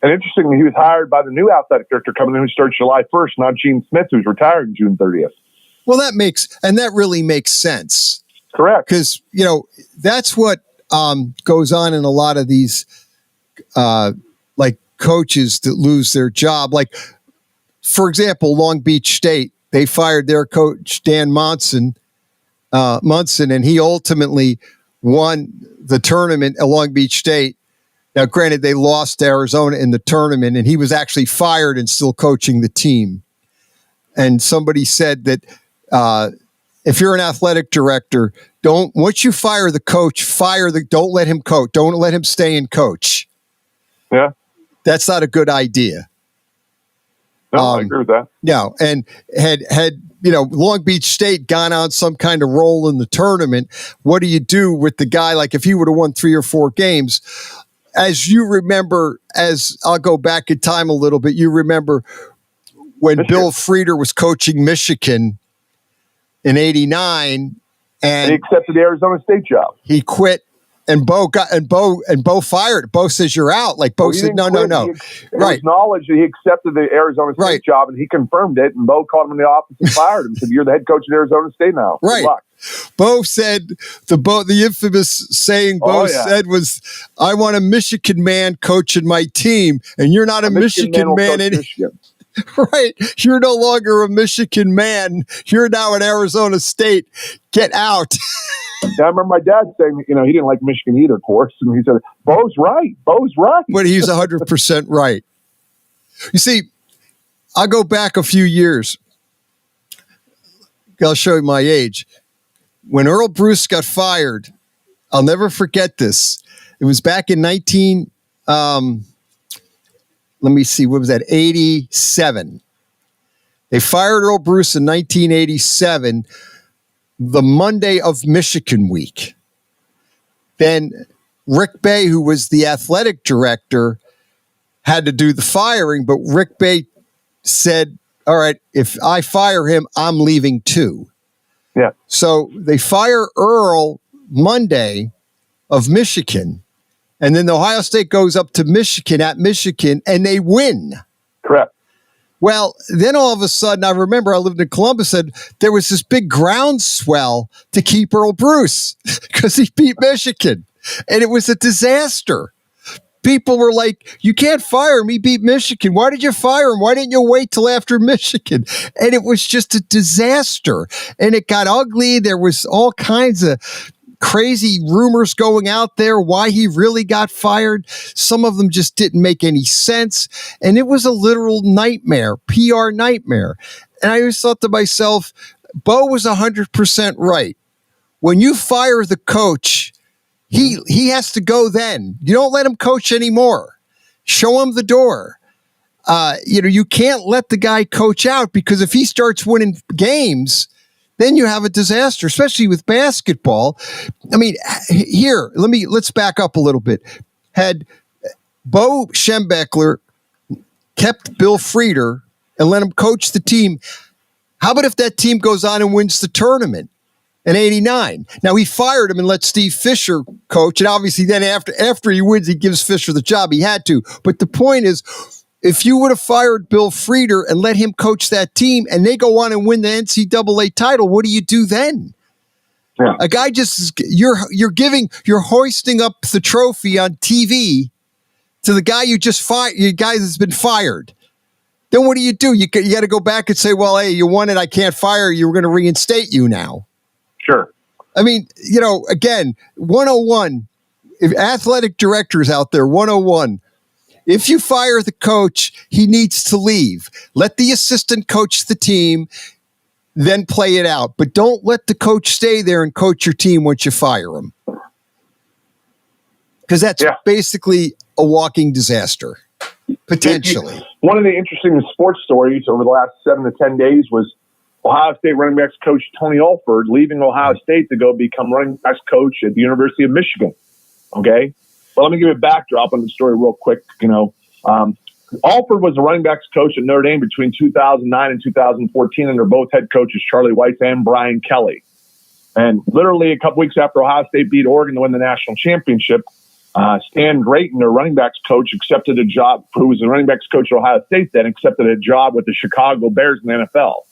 And interestingly, he was hired by the new athletic director coming in who starts July 1st, not Gene Smith, who's retiring June 30th. Well, that really makes sense. Correct. Because, that's what goes on in a lot of these like coaches that lose their job. Like, for example, Long Beach State, they fired their coach, Dan Munson, and he ultimately won the tournament at Long Beach State. Now, granted, they lost to Arizona in the tournament, and he was actually fired and still coaching the team. And somebody said that if you're an athletic director, once you fire the coach, don't let him coach. Don't let him stay and coach. Yeah. That's not a good idea. No, I agree with that. No. And had Long Beach State gone on some kind of roll in the tournament, what do you do with the guy? Like if he would have won 3 or 4 games, as you remember, as I'll go back in time a little bit, you remember when Bill Frieder was coaching Michigan in '89, and he accepted the Arizona State job. He quit, and Bo fired. Bo says you're out. Like Bo said, no. It was knowledge that he accepted the Arizona State job, and he confirmed it. And Bo called him in the office and fired him. Said, "You're the head coach at Arizona State now." Right. Good luck. Bo said the infamous saying said was, "I want a Michigan man coaching my team, and you're not a Michigan man." Right. You're no longer a Michigan man. You're now at Arizona State. Get out. Yeah, I remember my dad saying, he didn't like Michigan either, of course. And he said, Bo's right. But he's 100% right. You see, I'll go back a few years. I'll show you my age. When Earl Bruce got fired, I'll never forget this. It was back in 87. They fired Earl Bruce in 1987, the Monday of Michigan week. Then Rick Bay, who was the athletic director, had to do the firing, but Rick Bay said, all right, if I fire him, I'm leaving too. Yeah. So they fire Earl Monday of Michigan. And then the Ohio State goes up to Michigan at Michigan, and they win. Correct. Well, then all of a sudden, I remember I lived in Columbus, and there was this big groundswell to keep Earl Bruce because he beat Michigan. And it was a disaster. People were like, you can't fire him. He beat Michigan. Why did you fire him? Why didn't you wait till after Michigan? And it was just a disaster. And it got ugly. There was all kinds of crazy rumors going out there why he really got fired. Some of them just didn't make any sense. And it was a literal nightmare, PR nightmare. And I always thought to myself, Bo was 100% right. When you fire the coach, he has to go then. You don't let him coach anymore. Show him the door. You can't let the guy coach out, because if he starts winning games, then you have a disaster, especially with basketball. I mean, let's back up a little bit. Had Bo Schembechler kept Bill Frieder and let him coach the team, how about if that team goes on and wins the tournament in '89? Now, he fired him and let Steve Fisher coach, and obviously then after he wins, he gives Fisher the job. He had to. But the point is, If you would have fired Bill Frieder and let him coach that team and they go on and win the NCAA title, what do you do then? Yeah. A guy you're hoisting up the trophy on TV to the guy you just fired, you guy that's been fired. Then what do? You got to go back and say, well, hey, you won it. I can't fire you. We're going to reinstate you now. Sure. I mean, again, 101, if athletic directors out there, 101, if you fire the coach, he needs to leave. Let the assistant coach the team, then play it out. But don't let the coach stay there and coach your team once you fire him. Because that's basically a walking disaster, potentially. One of the interesting sports stories over the last 7 to 10 days was Ohio State running backs coach Tony Alford leaving Ohio State to go become running backs coach at the University of Michigan. Okay? Well, let me give you a backdrop on the story real quick. Alford was the running backs coach at Notre Dame between 2009 and 2014, and they're both head coaches, Charlie Weiss and Brian Kelly. And literally a couple weeks after Ohio State beat Oregon to win the national championship, Stan Drayton, their running backs coach, accepted a job, who was the running backs coach at Ohio State then, accepted a job with the Chicago Bears in the NFL.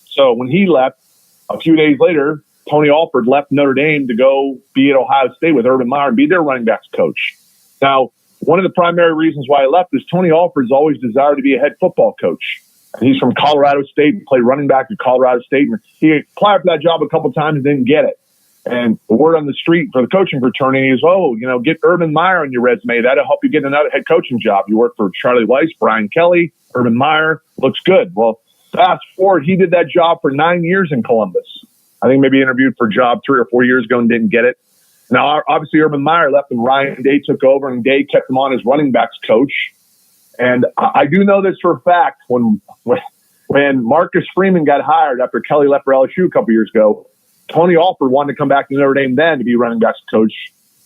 So when he left, a few days later, Tony Alford left Notre Dame to go be at Ohio State with Urban Meyer and be their running backs coach. Now, one of the primary reasons why he left is Tony Alford's always desired to be a head football coach. And he's from Colorado State, played running back at Colorado State. And he applied for that job a couple times and didn't get it. And the word on the street for the coaching fraternity is, get Urban Meyer on your resume. That'll help you get another head coaching job. You work for Charlie Weiss, Brian Kelly, Urban Meyer. Looks good. Well, fast forward, he did that job for 9 years in Columbus. I think maybe interviewed for a job 3 or 4 years ago and didn't get it. Now, obviously, Urban Meyer left and Ryan Day took over, and Day kept him on as running backs coach. And I do know this for a fact. When Marcus Freeman got hired after Kelly left for LSU a couple years ago, Tony Alford wanted to come back to Notre Dame then to be running backs coach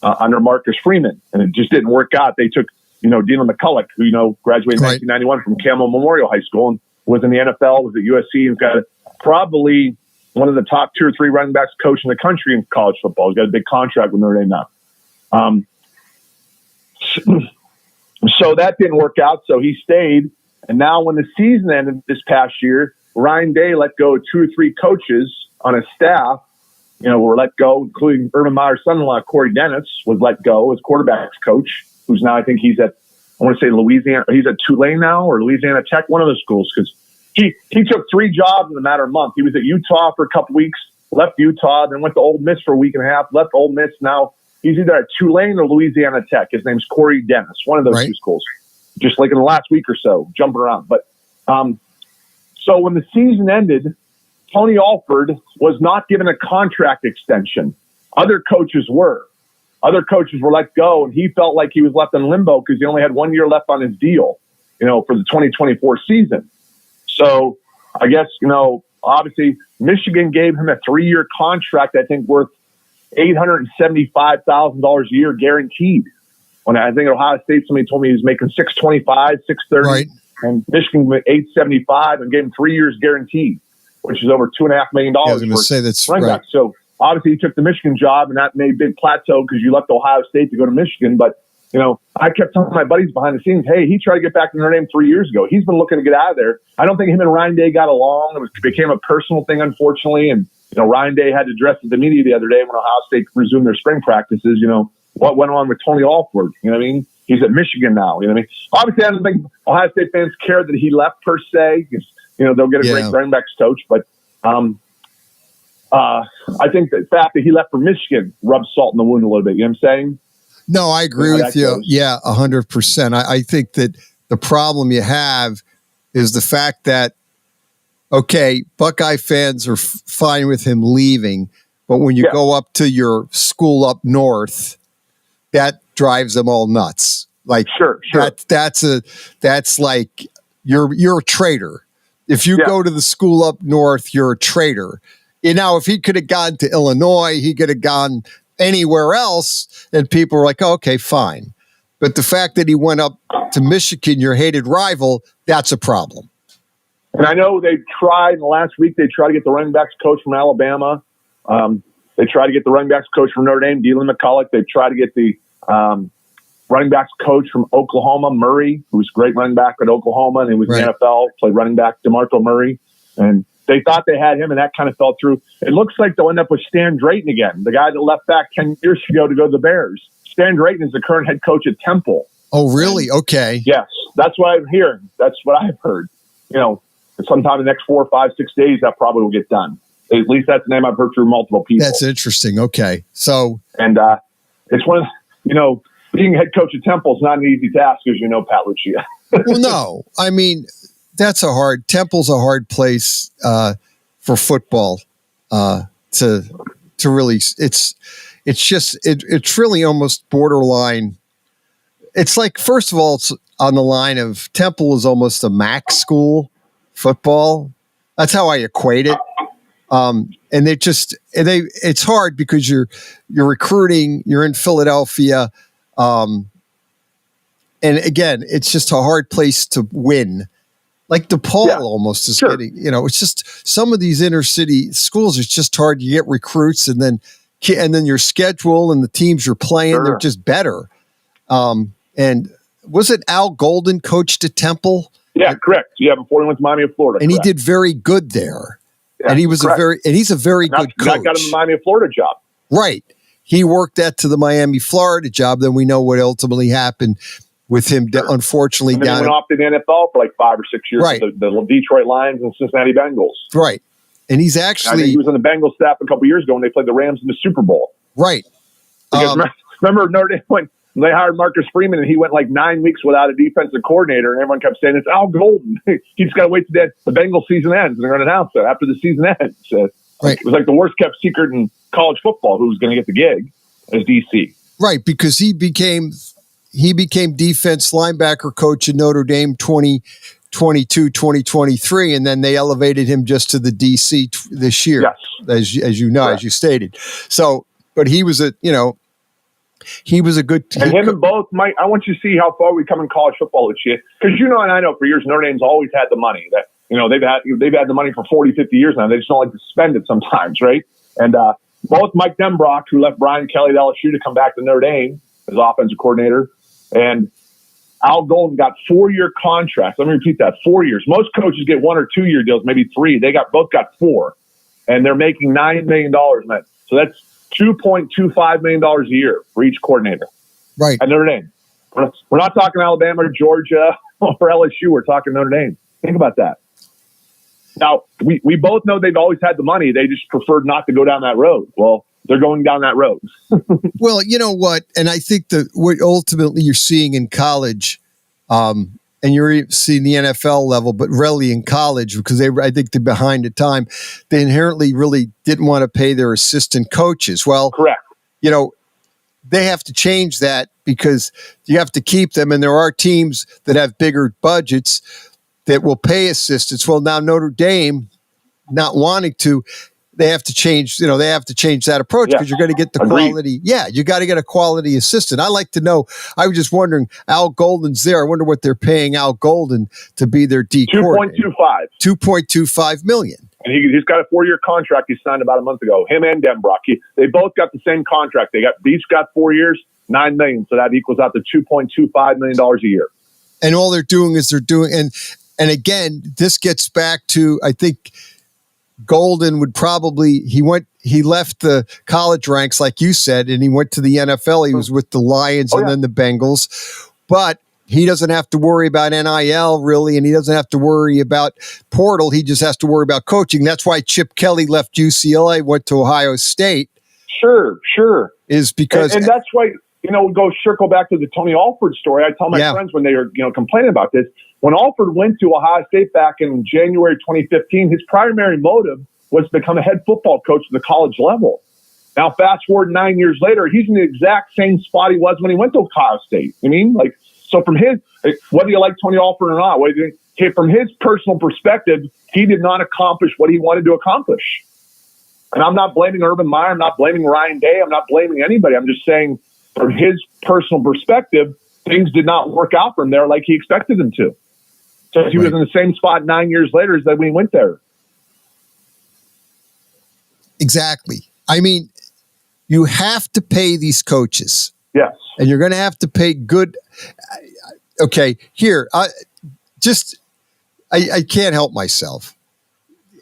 under Marcus Freeman. And it just didn't work out. They took, Dino McCulloch, who, graduated in 1991 from Camel Memorial High School and was in the NFL, was at USC, and got probably one of the top 2 or 3 running backs coach in the country in college football. He's got a big contract with Notre Dame now. So that didn't work out. So he stayed. And now when the season ended this past year, Ryan Day let go of 2 or 3 coaches on his staff, were let go, including Urban Meyer's son-in-law, Corey Dennis, was let go as quarterbacks coach, who's now, I think he's at, I want to say Louisiana, he's at Tulane now or Louisiana Tech, one of those schools, because he took 3 jobs in a matter of a month. He was at Utah for a couple weeks, left Utah, then went to Ole Miss for a week and a half, left Ole Miss. Now he's either at Tulane or Louisiana Tech. His name's Corey Dennis, one of those 2 schools, just like in the last week or so, jumping around. But so when the season ended, Tony Alford was not given a contract extension. Other coaches were. Other coaches were let go, and he felt like he was left in limbo because he only had 1 year left on his deal, for the 2024 season. So I guess, obviously Michigan gave him a 3-year contract, I think worth $875,000 a year guaranteed. When I think at Ohio State, somebody told me he was making $625, $630, and Michigan went $875 and gave him 3 years guaranteed, which is over $2.5 million. I was going to say that's right. Back. So obviously he took the Michigan job, and that made a big plateau because you left Ohio State to go to Michigan. But I kept telling my buddies behind the scenes, hey, he tried to get back to Notre Dame 3 years ago. He's been looking to get out of there. I don't think him and Ryan Day got along. It became a personal thing, unfortunately. And, Ryan Day had to address the media the other day when Ohio State resumed their spring practices. What went on with Tony Alford? You know what I mean? He's at Michigan now. You know what I mean? Obviously, I don't think Ohio State fans care that he left per se. Because, they'll get a great running backs coach. But I think the fact that he left for Michigan rubs salt in the wound a little bit. You know what I'm saying? No, I agree with you. Goes. Yeah, 100%. I think that the problem you have is the fact that, okay, Buckeye fans are fine with him leaving, but when you go up to your school up north, that drives them all nuts. Like, sure. That's like you're a traitor. If you go to the school up north, you're a traitor. If he could have gone to Illinois, he could have gone anywhere else, and people were like, oh, okay, fine. But the fact that he went up to Michigan, your hated rival, that's a problem. And I know they tried in the last week, they tried to get the running backs coach from Alabama. They tried to get the running backs coach from Notre Dame, Dylan McCulloch. They tried to get the running backs coach from Oklahoma, Murray, who was a great running back at Oklahoma, and he was in the NFL, played running back DeMarco Murray. And they thought they had him, and that kind of fell through. It looks like they'll end up with Stan Drayton again, the guy that left back 10 years ago to go to the Bears. Stan Drayton is the current head coach at Temple. Oh, really? Okay. Yes, that's what I'm hearing. That's what I've heard. Sometime in the next 4, 5, 6 days, that probably will get done. At least that's the name I've heard through multiple people. That's interesting. Okay. So, and it's one of, being head coach at Temple is not an easy task, as you know, Pat Lucia. Well, no. I mean, Temple's a hard place for football to really, it's really almost borderline. It's like, first of all, it's on the line of Temple is almost a MAC school football. That's how I equate it. And it's hard because you're recruiting, you're in Philadelphia. And again, it's just a hard place to win. Like DePaul almost is getting, it's just some of these inner city schools, it's just hard. You get recruits and then your schedule and the teams you're playing, they're just better. And was it Al Golden coached at Temple? Yeah, correct. Yeah, before he went to Miami of Florida. And he did very good there. Yeah, and he's a very good coach. That got him the Miami of Florida job. Right. He worked that to the Miami, Florida job. Then we know what ultimately happened with him, unfortunately. And then he went off to the NFL for like 5 or 6 years. Right. With the Detroit Lions and Cincinnati Bengals. Right. And he's actually... he was on the Bengals staff a couple years ago when they played the Rams in the Super Bowl. Right. Because remember Notre Dame when they hired Marcus Freeman and he went like 9 weeks without a defensive coordinator and everyone kept saying, it's Al Golden. He just got to wait till the Bengals season ends and they're going to announce it after the season ends. Right. It was like the worst kept secret in college football who was going to get the gig as DC. Right, because he became defense linebacker coach in Notre Dame 2022, 2023, and then they elevated him just to the DC this year, as you know, as you stated. So, but he was a good team. And him and both, Mike, I want you to see how far we come in college football this year. Because and I know for years Notre Dame's always had the money. That they've had the money for 40, 50 years now. They just don't like to spend it sometimes, right? And both Mike Denbrock, who left Brian Kelly to LSU to come back to Notre Dame as offensive coordinator, and Al Golden got 4-year contracts. Let me repeat that: 4 years. Most coaches get 1 or 2 year deals, maybe 3. They both got 4, and they're making $9 million. So that's $2.25 million a year for each coordinator. Right. At Notre Dame. We're not talking Alabama or Georgia or LSU. We're talking Notre Dame. Think about that. Now, we both know they've always had the money. They just preferred not to go down that road. Well, they're going down that road. Well, you know what? And I think that what ultimately you're seeing in college, and you're seeing the NFL level, but really in college, because I think they're behind the time, they inherently really didn't want to pay their assistant coaches. Well, correct. They have to change that because you have to keep them. And there are teams that have bigger budgets that will pay assistants. Well, now Notre Dame not wanting to, they have to change, they have to change that approach because you're going to get the quality. Yeah, you got to get a quality assistant. I like to know, I was just wondering, Al Golden's there. I wonder what they're paying Al Golden to be their D coordinator. $2.25 million. And he's got a 4-year contract he signed about a month ago. Him and Denbrock. They both got the same contract. Each got 4 years, $9 million. So that equals out to $2.25 million a year. And all they're doing is and again, this gets back to, I think Golden would probably, he left the college ranks, like you said, and he went to the NFL. He was with the Lions and then the Bengals, but he doesn't have to worry about NIL really, and he doesn't have to worry about portal. He just has to worry about coaching. That's why Chip Kelly left UCLA, went to Ohio State. Sure. Is because... And that's why, go circle back to the Tony Alford story. I tell my friends when they are, complaining about this, when Alford went to Ohio State back in January 2015, his primary motive was to become a head football coach at the college level. Now, fast forward 9 years later, he's in the exact same spot he was when he went to Ohio State. So from his, whether you like Tony Alford or not, from his personal perspective, he did not accomplish what he wanted to accomplish. And I'm not blaming Urban Meyer. I'm not blaming Ryan Day. I'm not blaming anybody. I'm just saying from his personal perspective, things did not work out for him there like he expected them to. So he was in the same spot 9 years later as when he went there. Exactly. You have to pay these coaches. Yes. And you're going to have to pay good. Okay, here, I can't help myself.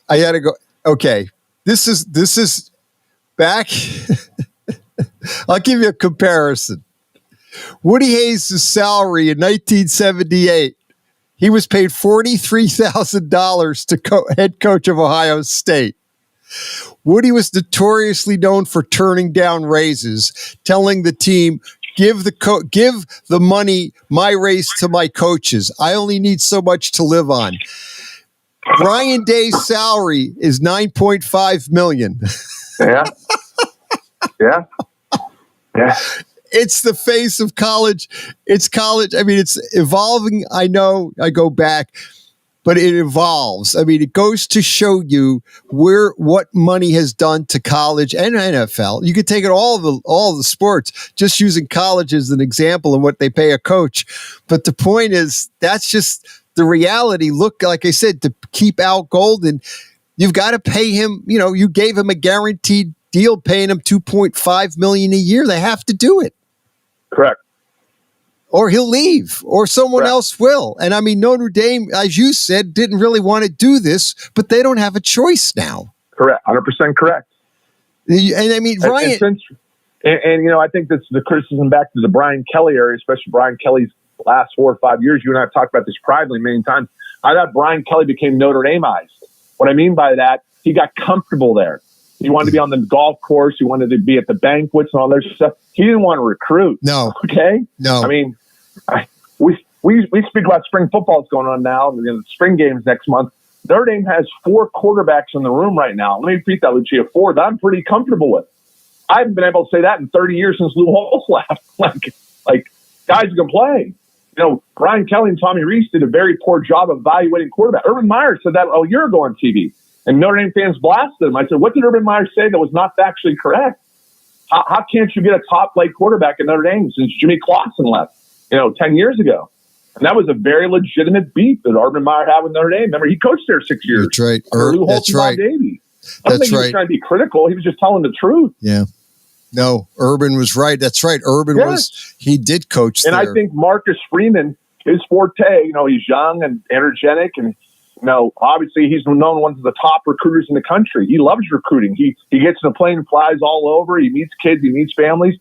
I got to go. Okay, this is back. I'll give you a comparison. Woody Hayes' salary in 1978, he was paid $43,000 to head coach of Ohio State. Woody was notoriously known for turning down raises, telling the team, give the money, my raise to my coaches. I only need so much to live on. Brian Day's salary is $9.5 million. Yeah. Yeah. Yeah. It's the face of college. It's college. I mean, it's evolving. I know I go back, but it evolves. I mean, it goes to show you what money has done to college and NFL. You could take it all the sports, just using college as an example and what they pay a coach. But the point is, that's just the reality. Look, like I said, to keep Al Golden, you've got to pay him. You know, you gave him a guaranteed deal, paying him $2.5 million a year. They have to do it. Correct. Or he'll leave, or someone else will. And I mean, Notre Dame, as you said, didn't really want to do this, but they don't have a choice now. Correct. 100% correct. And I mean, Ryan. And you know, I think that's the criticism back to the Brian Kelly area, especially Brian Kelly's last 4 or 5 years. You and I have talked about this privately many times. I thought Brian Kelly became Notre Dameized. What I mean by that, he got comfortable there. He wanted to be on the golf course. He wanted to be at the banquets and all that stuff. He didn't want to recruit. No. Okay? No. I mean, we speak about spring football that's going on now, and the spring games next month. Notre Dame has 4 quarterbacks in the room right now. Let me repeat that, Lucia. 4 that I'm pretty comfortable with. I haven't been able to say that in 30 years since Lou Holtz left. like guys who can play. You know, Brian Kelly and Tommy Rees did a very poor job evaluating quarterback. Urban Meyer said that a year ago on TV. And Notre Dame fans blasted him. I said, what did Urban Meyer say that was not factually correct? How can't you get a top-flight quarterback in Notre Dame since Jimmy Clausen left, 10 years ago? And that was a very legitimate beat that Urban Meyer had with Notre Dame. Remember, he coached there 6 years. That's right. Lou Holtz That's right. Bob Davie. I don't think he was trying to be critical. He was just telling the truth. Yeah. No, Urban was right. That's right. Urban he did coach and there. I think Marcus Freeman, his forte, he's young and energetic, and obviously he's known one of the top recruiters in the country. He loves recruiting. He gets in a plane, flies all over. He meets kids. He meets families.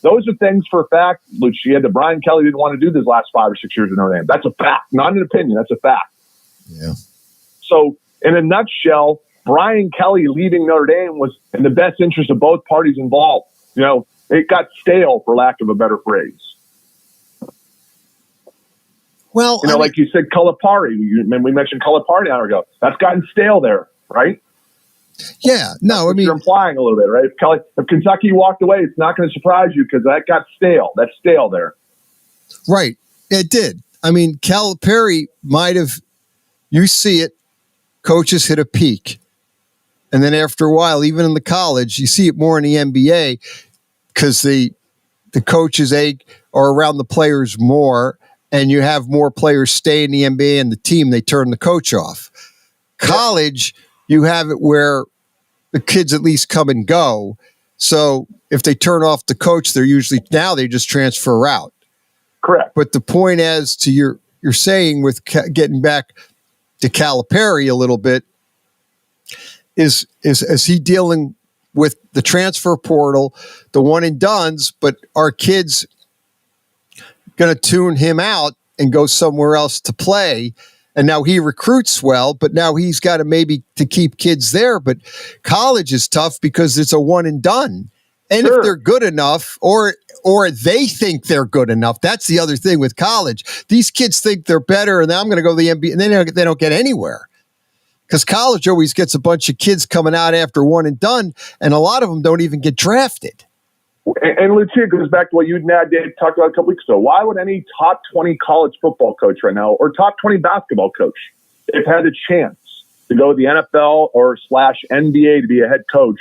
Those are things for a fact, Lucia, that Brian Kelly didn't want to do these last 5 or 6 years in Notre Dame. That's a fact, not an opinion. That's a fact. Yeah. So in a nutshell, Brian Kelly leaving Notre Dame was in the best interest of both parties involved. It got stale, for lack of a better phrase. Well, like you said, Calipari. We mentioned Calipari an hour ago. That's gotten stale there, right? Yeah. No, you're implying a little bit, right? If Kentucky walked away, it's not going to surprise you because that got stale. That's stale there. Right. It did. I mean, Calipari might have, you see it, coaches hit a peak. And then after a while, even in the college, you see it more in the NBA because the coaches are around the players more, and you have more players stay in the NBA and the team, they turn the coach off. College, you have it where the kids at least come and go. So if they turn off the coach, they just transfer out. Correct. But the point as to you're saying with getting back to Calipari a little bit, is he dealing with the transfer portal, the one and dones, but are kids going to tune him out and go somewhere else to play? And now he recruits well, but now he's got to maybe to keep kids there. But college is tough because it's a one and done. And if they're good enough, or they think they're good enough, that's the other thing with college. These kids think they're better, and I'm going to go to the NBA, and they don't get anywhere. Because college always gets a bunch of kids coming out after one and done, and a lot of them don't even get drafted. And Lucia goes back to what you and Dave talked about a couple weeks ago. Why would any top 20 college football coach right now, or top 20 basketball coach, if had a chance to go to the NFL or /NBA to be a head coach,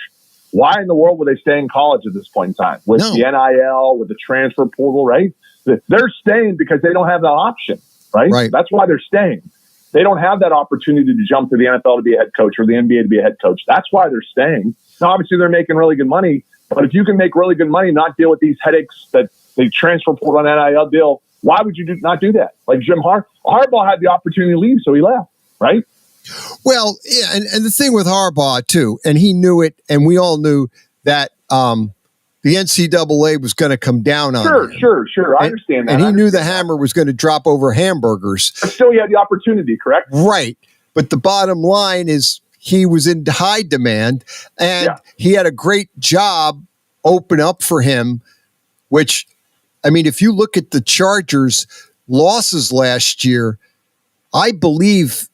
why in the world would they stay in college at this point in time? With the NIL, with the transfer portal, right? They're staying because they don't have that option, right? That's why they're staying. They don't have that opportunity to jump to the NFL to be a head coach or the NBA to be a head coach. That's why they're staying. Now, obviously, they're making really good money, But if you can make really good money, not deal with these headaches that they transfer portal on NIL deal, why would you not do that? Like Jim Harbaugh had the opportunity to leave, so he left, right? Well, yeah, and the thing with Harbaugh, too, and he knew it, and we all knew that the NCAA was going to come down on him. Sure. I understand that. And he knew the hammer was going to drop over hamburgers. But still, he had the opportunity, correct? Right. But the bottom line is he was in high demand, and he had a great job open up for him, which, I mean, if you look at the Chargers' losses last year, I believe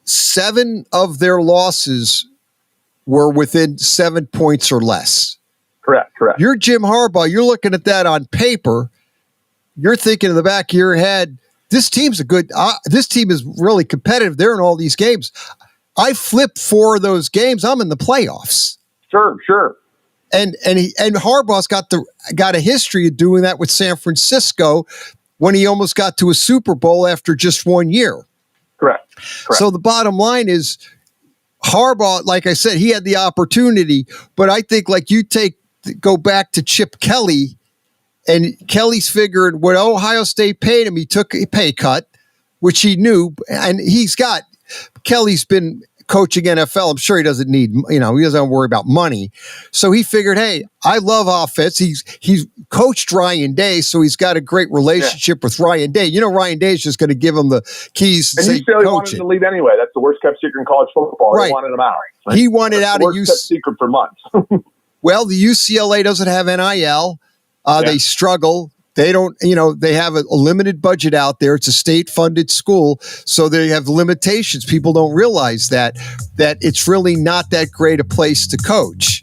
7 of their losses were within 7 points or less. Correct. You're Jim Harbaugh. You're looking at that on paper. You're thinking in the back of your head, this team's this team is really competitive. They're in all these games. I flipped 4 of those games. I'm in the playoffs. Sure. And Harbaugh's got a history of doing that with San Francisco when he almost got to a Super Bowl after just 1 year. Correct. So the bottom line is Harbaugh, like I said, he had the opportunity, but I think like go back to Chip Kelly, and Kelly's figured what Ohio State paid him, he took a pay cut, which he knew, and Kelly's been coaching NFL. I'm sure he doesn't need, he doesn't worry about money. So he figured, hey, I love offense. He's coached Ryan Day, so he's got a great relationship with Ryan Day. Ryan Day is just going to give him the keys to and he said he wanted him to leave anyway. That's the worst kept secret in college football. Right. He wanted him out. Right? He wanted out of kept secret for months. Well, the UCLA doesn't have NIL. They struggle. They don't, they have a limited budget out there. It's a state-funded school, so they have limitations. People don't realize that it's really not that great a place to coach.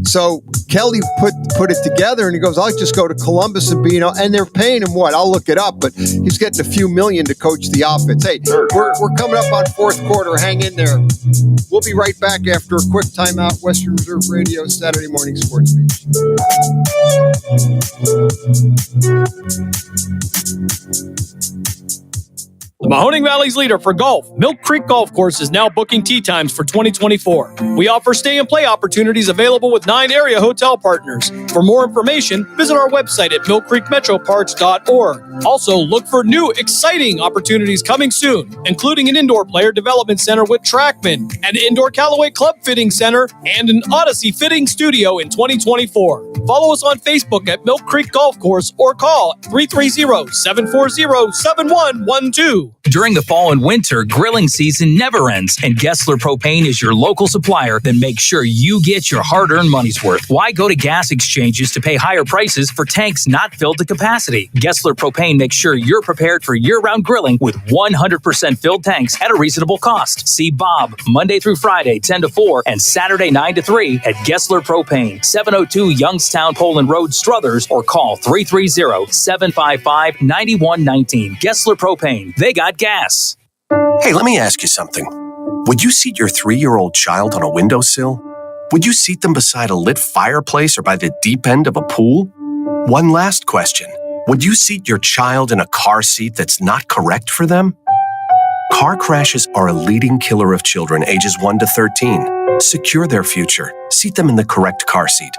So Kelly put it together, and he goes, I'll just go to Columbus and and they're paying him what? I'll look it up, but he's getting a few million to coach the offense. Hey, we're coming up on fourth quarter. Hang in there. We'll be right back after a quick timeout. Western Reserve Radio, Saturday Morning Sports Page. The Mahoning Valley's leader for golf, Milk Creek Golf Course, is now booking tee times for 2024. We offer stay and play opportunities available with 9 area hotel partners. For more information, visit our website at millcreekmetroparks.org. Also, look for new, exciting opportunities coming soon, including an indoor player development center with Trackman, an indoor Callaway Club fitting center, and an Odyssey fitting studio in 2024. Follow us on Facebook at Milk Creek Golf Course or call 330-740-7112. During the fall and winter, grilling season never ends, and Gessler Propane is your local supplier that makes sure you get your hard-earned money's worth. Why go to gas exchanges to pay higher prices for tanks not filled to capacity? Gessler Propane makes sure you're prepared for year-round grilling with 100% filled tanks at a reasonable cost. See Bob Monday through Friday, 10 to 4, and Saturday, 9 to 3 at Gessler Propane, 702 Youngstown Poland Road, Struthers, or call 330-755-9119. Gessler Propane. They got gas. Hey, let me ask you something. Would you seat your 3-year-old child on a windowsill? Would you seat them beside a lit fireplace or by the deep end of a pool? One last question. Would you seat your child in a car seat that's not correct for them? Car crashes are a leading killer of children ages 1 to 13. Secure their future. Seat them in the correct car seat.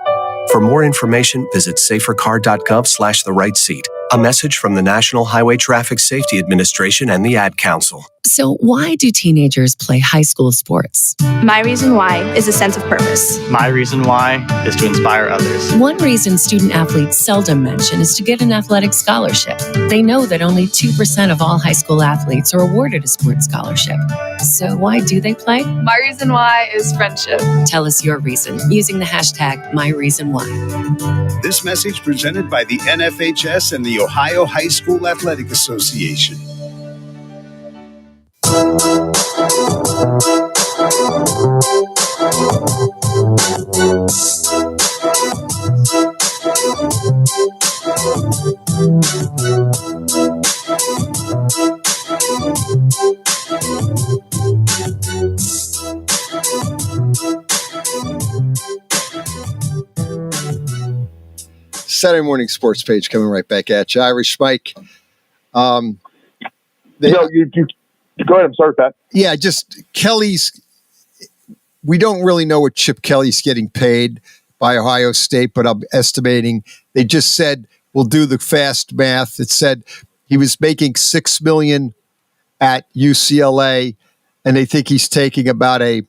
For more information, visit safercar.gov/the-right-seat. A message from the National Highway Traffic Safety Administration and the Ad Council. So why do teenagers play high school sports? My reason why is a sense of purpose. My reason why is to inspire others. One reason student athletes seldom mention is to get an athletic scholarship. They know that only 2% of all high school athletes are awarded a sports scholarship. So why do they play? My reason why is friendship. Tell us your reason using the hashtag #MyReasonWhy. This message presented by the NFHS and the Ohio High School Athletic Association. Saturday Morning Sports Page coming right back at you. Irish Mike. You go ahead. I'm sorry, Pat. Yeah, just Kelly's. We don't really know what Chip Kelly's getting paid by Ohio State, but I'm estimating they just said, we'll do the fast math. It said he was making $6 million at UCLA, and they think he's taking about a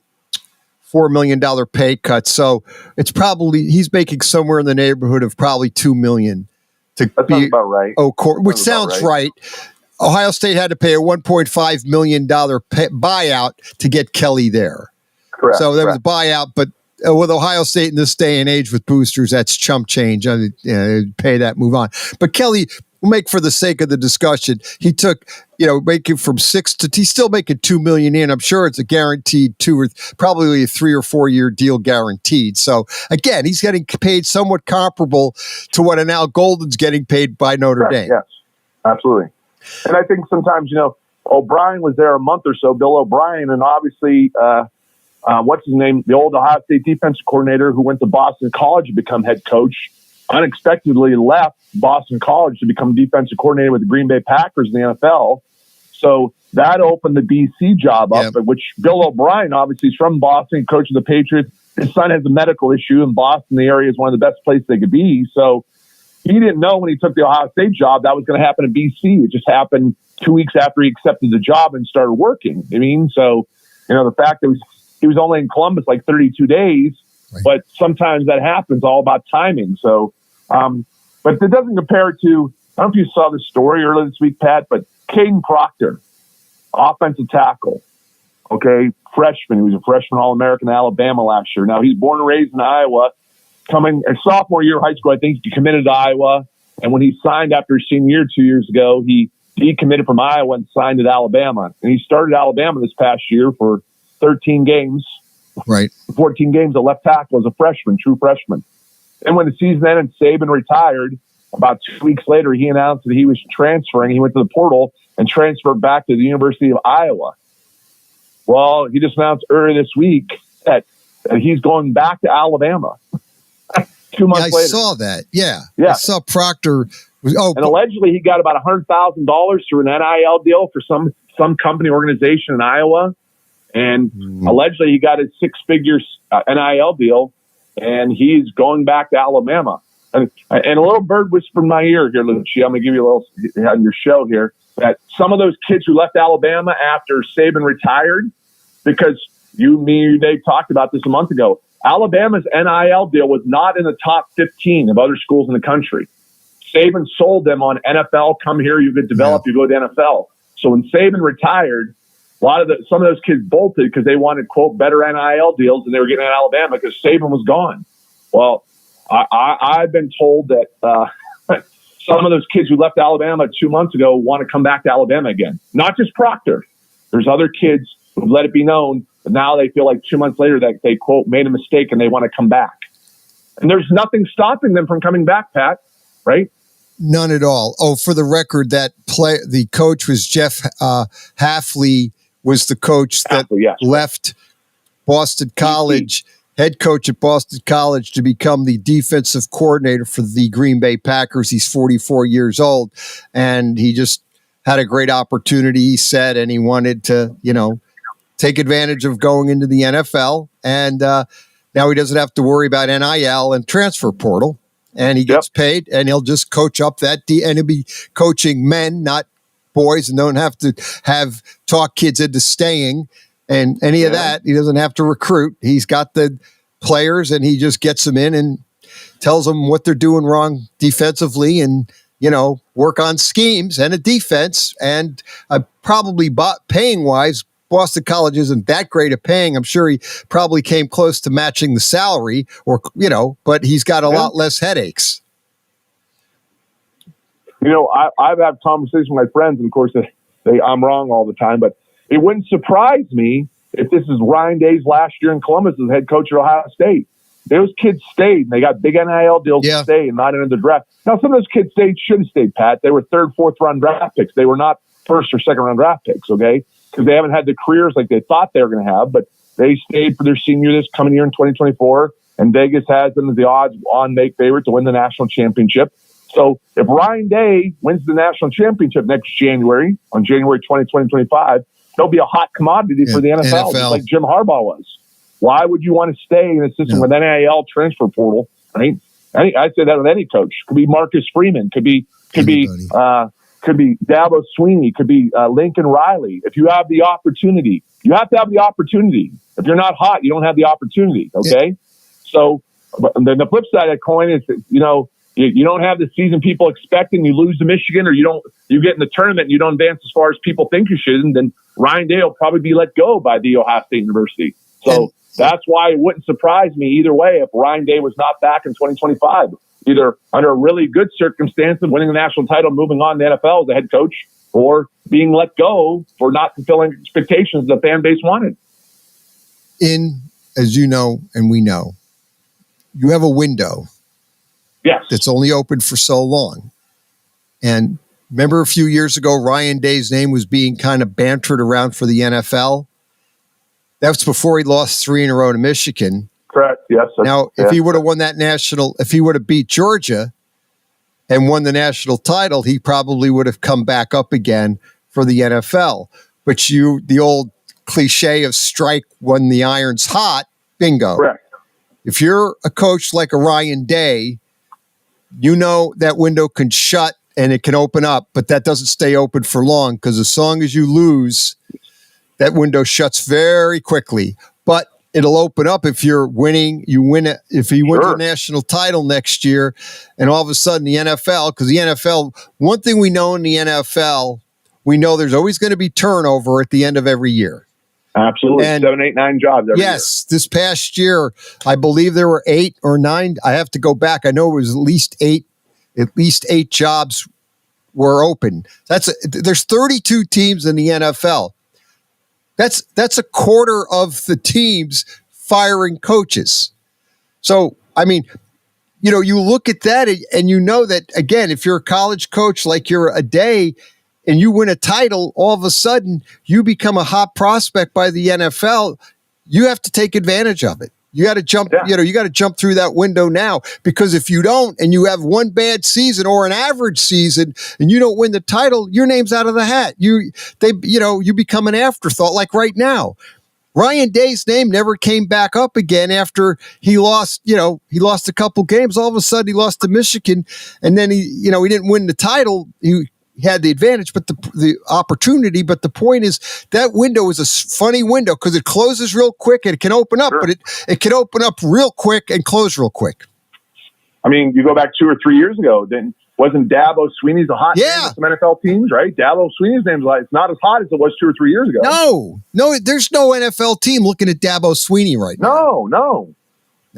$4 million pay cut. So it's probably, he's making somewhere in the neighborhood of probably $2 million to that be sounds about right. Which sounds right. Ohio State had to pay a $1.5 million buyout to get Kelly there. Correct. So there was a buyout, but with Ohio State in this day and age with boosters, that's chump change. Pay that, move on. But Kelly, we'll make for the sake of the discussion, he took, making from 6 to, he's still making $2 million in. I'm sure it's a guaranteed probably a 3 or 4 year deal guaranteed. So again, he's getting paid somewhat comparable to what an Al Golden's getting paid by Notre Dame. Yes, absolutely. And I think sometimes, O'Brien was there a month or so, Bill O'Brien, and obviously, what's his name? The old Ohio State defensive coordinator who went to Boston College to become head coach, unexpectedly left Boston College to become defensive coordinator with the Green Bay Packers in the NFL. So that opened the BC job up, which Bill O'Brien, obviously, is from Boston, coach of the Patriots. His son has a medical issue in Boston. The area is one of the best places they could be. So he didn't know when he took the Ohio State job that was going to happen in BC. It just happened 2 weeks after he accepted the job and started working. So, the fact that he was only in Columbus like 32 days, but sometimes that happens, all about timing. So, but it doesn't compare to, I don't know if you saw this story earlier this week, Pat, but Caden Proctor, offensive tackle, freshman. He was a freshman All-American in Alabama last year. Now, he's born and raised in Iowa. Coming a sophomore year of high school, I think he committed to Iowa. And when he signed after his senior year 2 years ago, he decommitted from Iowa and signed at Alabama. And he started Alabama this past year for 13 games. Right. 14 games at left tackle as a freshman, true freshman. And when the season ended, Saban retired. About 2 weeks later, he announced that he was transferring. He went to the portal and transferred back to the University of Iowa. Well, he just announced earlier this week that he's going back to Alabama. 2 months later. I saw that. Yeah. I saw Proctor. And allegedly he got about $100,000 through an NIL deal for some company organization in Iowa. And allegedly he got a 6-figure NIL deal, and he's going back to Alabama. And a little bird whispered in my ear here, Lucia. I'm going to give you a little on your show here, that some of those kids who left Alabama after Saban retired, because they talked about this a month ago, Alabama's NIL deal was not in the top 15 of other schools in the country. Saban sold them on NFL. Come here, you could develop, you go to the NFL. So when Saban retired, some of those kids bolted because they wanted, quote, better NIL deals than they were getting at Alabama because Saban was gone. Well, I've been told that some of those kids who left Alabama 2 months ago want to come back to Alabama again. Not just Proctor. There's other kids who let it be known, but now they feel like 2 months later that they, quote, made a mistake and they want to come back. And there's nothing stopping them from coming back, Pat, right? None at all. Oh, for the record, the coach was Jeff Hafley, was the coach that left Boston College, head coach at Boston College, to become the defensive coordinator for the Green Bay Packers. He's 44 years old, and he just had a great opportunity, he said, and he wanted to, take advantage of going into the NFL. And now he doesn't have to worry about NIL and transfer portal. And he gets paid, and he'll just coach up and he'll be coaching men, not boys, and don't have to talk kids into staying and any of that. He doesn't have to recruit. He's got the players, and he just gets them in and tells them what they're doing wrong defensively, and work on schemes and a defense. And probably paying wise, Boston College isn't that great at paying. I'm sure he probably came close to matching the salary, but he's got a lot less headaches. I've had conversations with my friends, and of course, I'm wrong all the time, but it wouldn't surprise me if this is Ryan Day's last year in Columbus as head coach at Ohio State. Those kids stayed, and they got big NIL deals to stay and not into the draft. Now, some of those kids should have stayed, Pat. They were 3rd, 4th round draft picks. They were not 1st or 2nd round draft picks, okay? Because they haven't had the careers like they thought they were going to have, but they stayed for their senior this coming year in 2024, and Vegas has them as the odds-on make favorite to win the national championship. So if Ryan Day wins the national championship next January, on January 20, 2025, he'll be a hot commodity for the NFL, just like Jim Harbaugh was. Why would you want to stay in a system with NIL transfer portal? Right? I'd say that with any coach. Could be Marcus Freeman. Could be Dabo Sweeney. Could be Lincoln Riley. If you have the opportunity, you have to have the opportunity. If you're not hot, you don't have the opportunity. Okay. So then the flip side of that coin is that, you don't have the season people expecting. You lose to Michigan, or you get in the tournament and you don't advance as far as people think you should. And then Ryan Day will probably be let go by the Ohio State University. So that's why it wouldn't surprise me either way if Ryan Day was not back in 2025, either under a really good circumstance of winning the national title, moving on to the NFL as the head coach, or being let go for not fulfilling expectations the fan base wanted. As you know, and we know, you have a window. Yes. That's only open for so long. And remember a few years ago, Ryan Day's name was being kind of bantered around for the NFL. That was before he lost 3 in a row to Michigan. Correct. Yes. Now, if he would have won that if he would have beat Georgia and won the national title, he probably would have come back up again for the NFL. But the old cliche of strike when the iron's hot, bingo. Correct. If you're a coach like a Ryan Day, that window can shut and it can open up, but that doesn't stay open for long, because as long as you lose, that window shuts very quickly. But it'll open up if you're winning. If you win the national title next year, and all of a sudden the NFL, because the NFL, one thing we know in the NFL, we know there's always going to be turnover at the end of every year. Absolutely. And 7, 8, 9 jobs every year. This past year, I believe there were 8 or 9. I have to go back. I know it was at least 8 jobs were open. There's 32 teams in the NFL. That's a quarter of the teams firing coaches. So, I mean, you look at that and you know that, again, if you're a college coach like you're a Day and you win a title, all of a sudden you become a hot prospect by the NFL. You have to take advantage of it. You got to jump, you got to jump through that window now, because if you don't, and you have one bad season or an average season and you don't win the title, your name's out of the hat. You become an afterthought, like right now. Ryan Day's name never came back up again after he lost a couple games. All of a sudden he lost to Michigan, and then he didn't win the title. He had the advantage, but the opportunity. But the point is that window is a funny window because it closes real quick and it can open up, but it can open up real quick and close real quick. I mean, you go back 2 or 3 years ago, then wasn't Dabo Sweeney's a hot name with some NFL teams, right? Dabo Sweeney's name's it's not as hot as it was 2 or 3 years ago. No, there's no NFL team looking at Dabo Sweeney right now. No.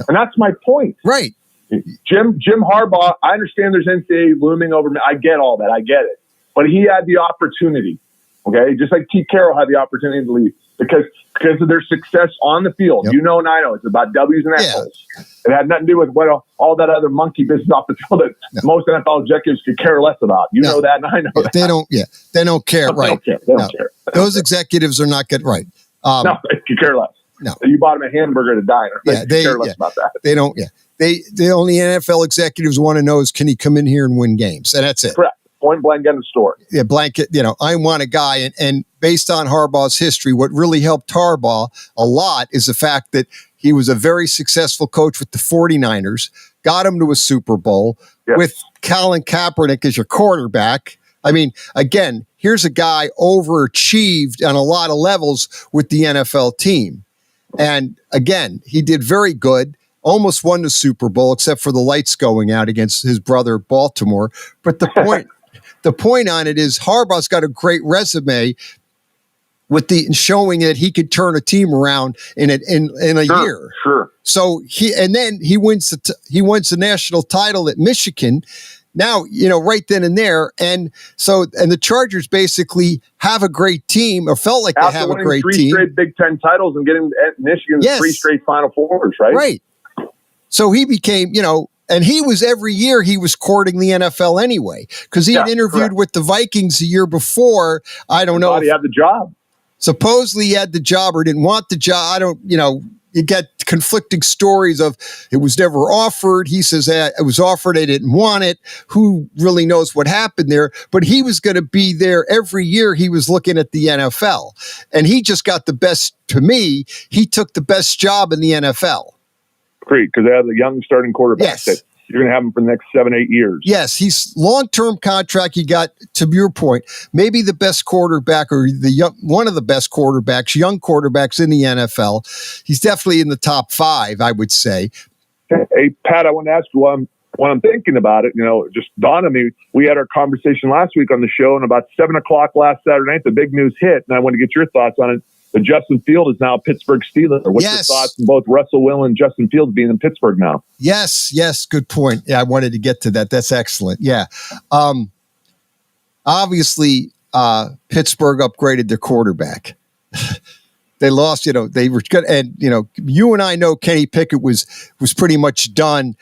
And that's my point. Right. Jim Harbaugh, I understand there's NCAA looming over me. I get all that. I get it. But he had the opportunity, okay? Just like Pete Carroll had the opportunity to leave because of their success on the field. Yep. And I know it's about W's and X's. It had nothing to do with all that other monkey business off the field that most NFL executives could care less about. You know that, and I know that. They don't care, right? They don't care. Those executives are not good, right? No, they could care less. No. You bought them a hamburger at a diner. They care less about that. They don't, The only NFL executives want to know is, can he come in here and win games? And that's it. Correct. Point blank in the store. Yeah, blanket. I want a guy, and based on Harbaugh's history, what really helped Harbaugh a lot is the fact that he was a very successful coach with the 49ers, got him to a Super Bowl with Colin Kaepernick as your quarterback. I mean, again, here's a guy overachieved on a lot of levels with the NFL team. And again, he did very good. Almost won the Super Bowl, except for the lights going out against his brother Baltimore. But the point on it is Harbaugh's got a great resume with showing that he could turn a team around in a year. Sure. So he wins the national title at Michigan. Now, right then and there. And the Chargers basically have a great team, or felt like they have a great team. 3 straight Big Ten titles and getting Michigan 3 straight Final Fours, right? Right. So he became, and he was every year he was courting the NFL anyway, because he had interviewed with the Vikings the year before. I don't know. He had the job. Supposedly he had the job or didn't want the job. I don't, you get conflicting stories of it was never offered. He says it was offered, they didn't want it. Who really knows what happened there? But he was going to be there every year. He was looking at the NFL, and he just got the best. To me, he took the best job in the NFL. Great, because they have a young starting quarterback. Yes. That you're going to have him for the next 7-8 years. Yes, he's long-term contract. He got, to your point, maybe the best quarterback or one of the best quarterbacks, young quarterbacks in the NFL. He's definitely in the top 5, I would say. Hey, Pat, I want to ask you while I'm thinking about it, just dawned on me. We had our conversation last week on the show, and about 7 o'clock last Saturday night, the big news hit, and I want to get your thoughts on it. But Justin Field is now a Pittsburgh Steeler. What's your thoughts on both Russell Wilson and Justin Fields being in Pittsburgh now? Yes, good point. Yeah, I wanted to get to that. That's excellent. Yeah. Obviously, Pittsburgh upgraded their quarterback. They lost, they were good. And, you and I know Kenny Pickett was pretty much done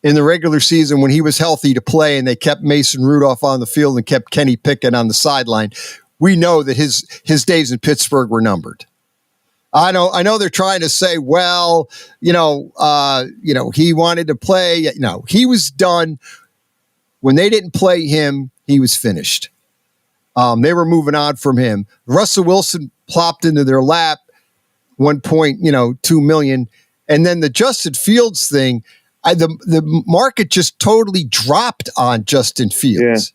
in the regular season when he was healthy to play, and they kept Mason Rudolph on the field and kept Kenny Pickett on the sideline. We know that his days in Pittsburgh were numbered. I know they're trying to say, well, he wanted to play. No, he was done. When they didn't play him, he was finished. They were moving on from him. Russell Wilson plopped into their lap, $1.2 million. And then the Justin Fields thing, the market just totally dropped on Justin Fields. Yeah.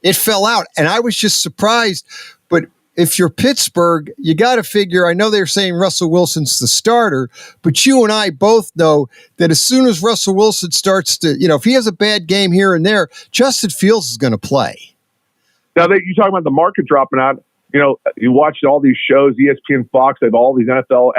It fell out, and I was just surprised. But if you're Pittsburgh, you got to figure, I know they're saying Russell Wilson's the starter, but you and I both know that as soon as Russell Wilson starts to, if he has a bad game here and there, Justin Fields is going to play. Now, you talking about the market dropping out, you watch all these shows, ESPN, Fox, they have all these NFL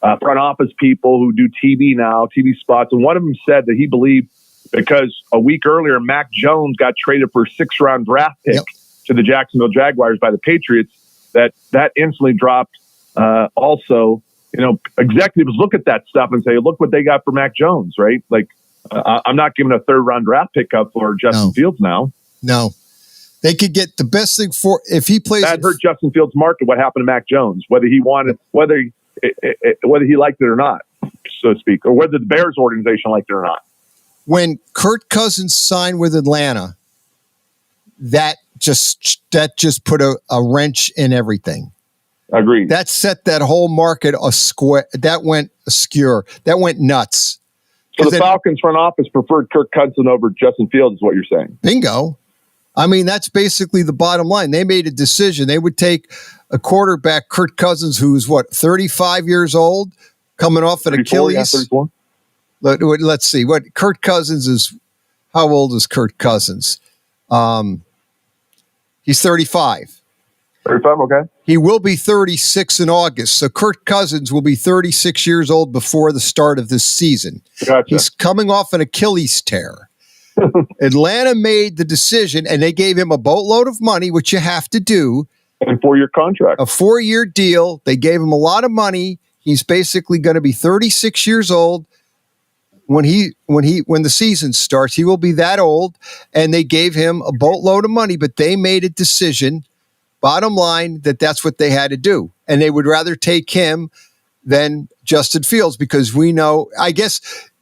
front office people who do TV now, TV spots, and one of them said that he believed because a week earlier, Mac Jones got traded for a 6th-round draft pick to the Jacksonville Jaguars by the Patriots. That instantly dropped. Also, executives look at that stuff and say, "Look what they got for Mac Jones." Right? Like, I'm not giving a 3rd-round draft pick up for Justin Fields now. No, they could get the best thing for if he plays. That hurt Justin Fields' market. What happened to Mac Jones? Whether he liked it or not, so to speak, or whether the Bears organization liked it or not. When Kirk Cousins signed with Atlanta, that just put a wrench in everything. Agreed. That set that whole market askew. That went askew. That went nuts. So the Falcons front office preferred Kirk Cousins over Justin Fields, is what you're saying. Bingo. I mean, that's basically the bottom line. They made a decision. They would take a quarterback, Kirk Cousins, who's 35 years old, coming off an Achilles. Yeah, 34. Let's see what Kirk Cousins is. How old is Kirk Cousins? He's 35. 35, okay. He will be 36 in August. So Kirk Cousins will be 36 years old before the start of this season. Gotcha. He's coming off an Achilles tear. Atlanta made the decision, and they gave him a boatload of money, which you have to do. And 4-year contract. A 4-year deal. They gave him a lot of money. He's basically going to be 36 years old. When the season starts, he will be that old, and they gave him a boatload of money, but they made a decision, bottom line, that's what they had to do. And they would rather take him than Justin Fields because we know, I guess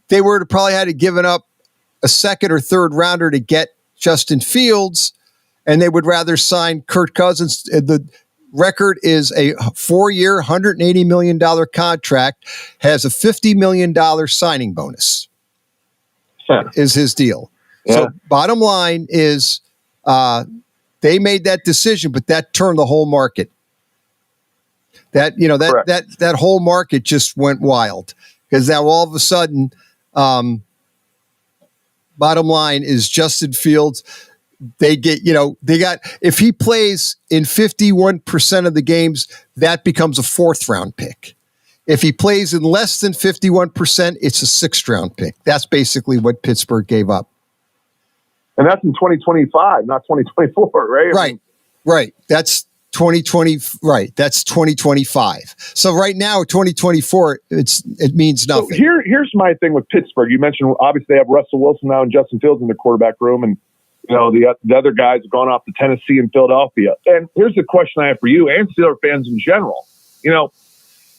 they would have probably had to given up a 2nd or 3rd rounder to get Justin Fields, and they would rather sign Kirk Cousins. The record is a 4-year, $180 million contract, has a $50 million signing bonus, is his deal. Yeah. So bottom line is they made that decision, but that turned the whole market. That whole market just went wild because now all of a sudden, bottom line is Justin Fields. They got, if he plays in 51% of the games, that becomes a 4th-round pick. If he plays in less than 51%, it's a 6th-round pick. That's basically what Pittsburgh gave up. And that's in 2025, not 2024, right? Right. That's 2020. Right. That's 2025. So right now, 2024, it means nothing. So here's my thing with Pittsburgh. You mentioned obviously they have Russell Wilson now and Justin Fields in the quarterback room, and the other guys have gone off to Tennessee and Philadelphia. And here's the question I have for you and Steelers fans in general.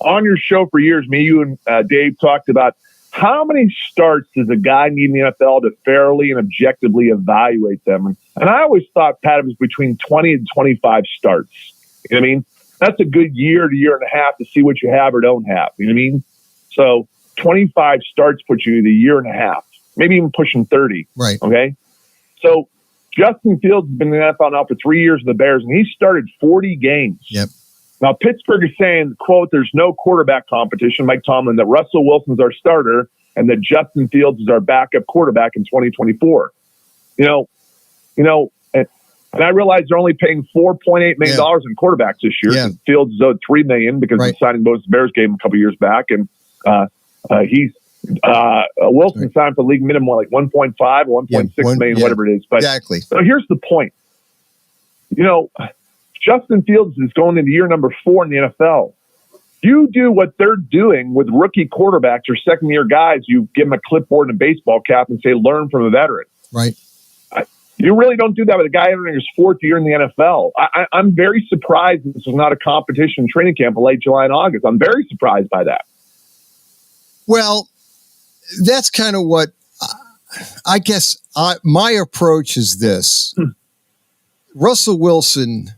on your show for years, me, you, and Dave talked about how many starts does a guy need in the NFL to fairly and objectively evaluate them? And I always thought, Pat, it was between 20 and 25 starts. You know what I mean? That's a good year to year and a half to see what you have or don't have. You know what I mean? So 25 starts puts you in a year and a half, maybe even pushing 30. Right. Okay. So Justin Fields has been in the NFL now for 3 years with the Bears, and he started 40 games. Yep. Now, Pittsburgh is saying, quote, there's no quarterback competition, Mike Tomlin, that Russell Wilson's our starter and that Justin Fields is our backup quarterback in 2024. And I realize they're only paying $4.8 million in quarterbacks this year. Yeah. Fields is owed $3 million because of signing both the Bears game a couple years back. And Wilson signed for the league minimum, like 1.5 or 1.6 million, whatever it is. But exactly. So here's the point. Justin Fields is going into year number 4 in the NFL. You do what they're doing with rookie quarterbacks or second-year guys. You give them a clipboard and a baseball cap and say, learn from a veteran. Right. You really don't do that with a guy entering his 4th year in the NFL. I'm very surprised this was not a competition training camp in late July and August. I'm very surprised by that. Well, that's kind of what I guess my approach is this. Russell Wilson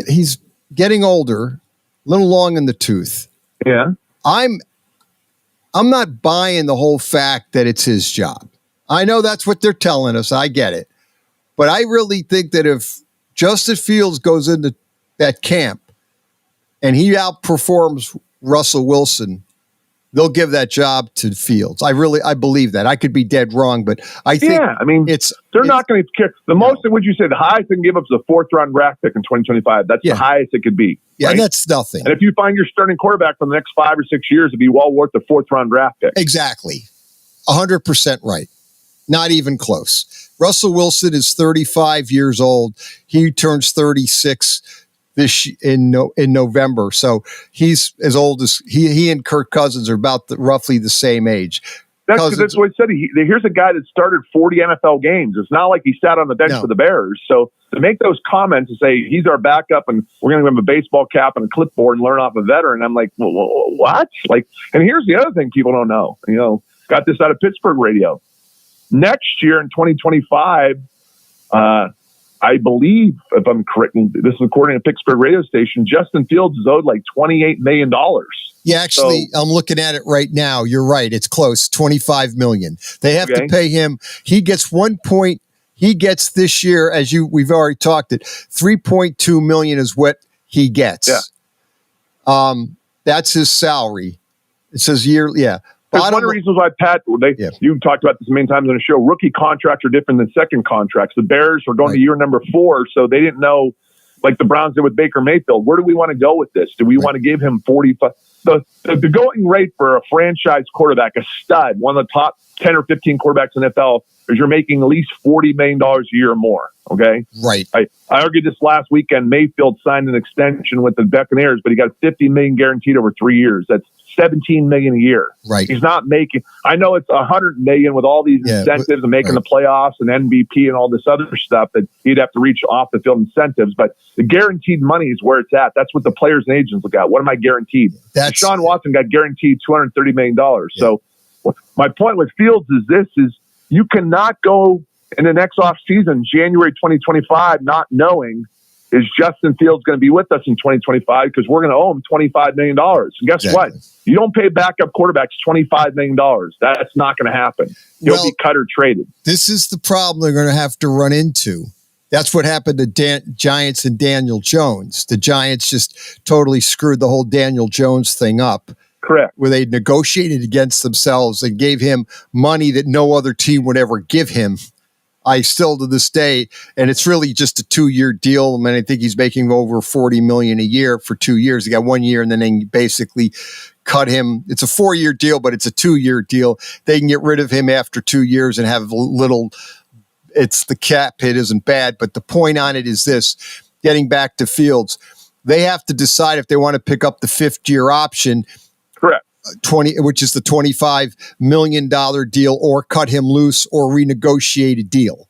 he's getting older, a little long in the tooth. Yeah. I'm not buying the whole fact that it's his job. I know that's what they're telling us. I get it. But I really think that if Justin Fields goes into that camp and he outperforms Russell Wilson, they'll give that job to Fields. I believe that. I could be dead wrong, but I think they're not going to kick the most. Would you say the highest they can give up is a 4th-round draft pick in 2025? That's the highest it could be. Yeah, right? That's nothing. And if you find your starting quarterback for the next 5 or 6 years, it'd be well worth the 4th-round draft pick. Exactly, 100% right. Not even close. Russell Wilson is 35 years old. He turns 36 in November. So he's as old as he and Kirk Cousins are about roughly the same age. That's what he said. Here's a guy that started 40 NFL games. It's not like he sat on the bench for the Bears. So to make those comments and say he's our backup and we're going to give him a baseball cap and a clipboard and learn off a veteran, I'm like, well, what? And here's the other thing people don't know. Got this out of Pittsburgh radio. Next year in 2025, I believe, if I'm correct, this is according to Pittsburgh radio station, Justin Fields is owed like $28 million. Yeah, actually, I'm looking at it right now. You're right. It's close. $25 million. They have to pay him. He gets he gets this year, we've already talked it, $3.2 million is what he gets. Yeah. That's his salary. It says yearly. Yeah. That's one of the reasons why, Pat, you talked about this many times on the show, rookie contracts are different than second contracts. The Bears are going to year number 4, so they didn't know, like the Browns did with Baker Mayfield, where do we want to go with this? Do we want to give him 45? The going rate for a franchise quarterback, a stud, one of the top 10 or 15 quarterbacks in the NFL, is you're making at least $40 million a year or more, okay? Right. I argued this last weekend. Mayfield signed an extension with the Buccaneers, but he got $50 million guaranteed over 3 years. That's $17 million a year. Right. He's not making. I know it's $100 million with all these incentives and making the playoffs and MVP and all this other stuff that he'd have to reach off the field incentives. But the guaranteed money is where it's at. That's what the players and agents look at. What am I guaranteed? Deshaun Watson got guaranteed $230 million. Yeah. So my point with Fields is you cannot go in the next off season, January 2025, not knowing, is Justin Fields going to be with us in 2025 because we're going to owe him $25 million. And guess what? You don't pay backup quarterbacks $25 million. That's not going to happen. He'll be cut or traded. This is the problem they're going to have to run into. That's what happened to Giants and Daniel Jones. The Giants just totally screwed the whole Daniel Jones thing up. Correct. Where they negotiated against themselves and gave him money that no other team would ever give him. I still to this day, and it's really just a 2-year deal. I mean, I think he's making over $40 million a year for 2 years. He got 1 year, and then they basically cut him. It's a 4-year deal, but it's a 2-year deal. They can get rid of him after 2 years and have it's the cap hit isn't bad. But the point on it is this: getting back to Fields, they have to decide if they want to pick up the 5th-year option. Correct. Which is the $25 million deal, or cut him loose or renegotiate a deal.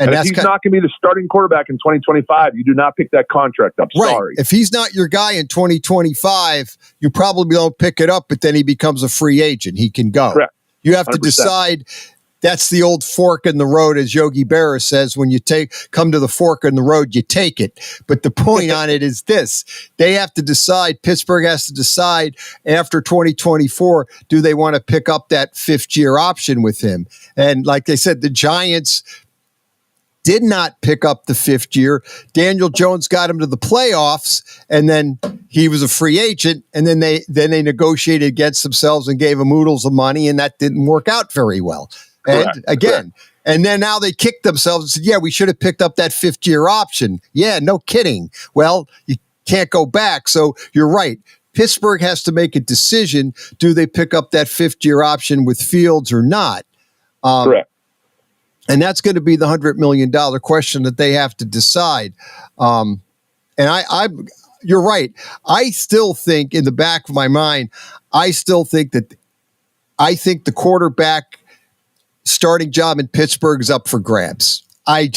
And if he's not going to be the starting quarterback in 2025, you do not pick that contract up. Right. Sorry. If he's not your guy in 2025, you probably don't pick it up, but then he becomes a free agent. He can go. Correct. You have to 100%. decide. That's the old fork in the road, as Yogi Berra says. When you come to the fork in the road, you take it. But the point on it is this. They have to decide, Pittsburgh has to decide after 2024, do they want to pick up that fifth-year option with him? And like they said, the Giants did not pick up the fifth year. Daniel Jones got him to the playoffs, and then he was a free agent, and then they negotiated against themselves and gave him oodles of money, and that didn't work out very well. Correct. And again, and then now they kicked themselves and said, yeah, we should have picked up that fifth-year option. Yeah, no kidding. Well, you can't go back, so you're right. Pittsburgh has to make a decision. Do they pick up that fifth-year option with Fields or not? Correct. And that's going to be the $100 million question that they have to decide. And you're right. I still think in the back of my mind, I think the quarterback starting job in Pittsburgh is up for grabs. I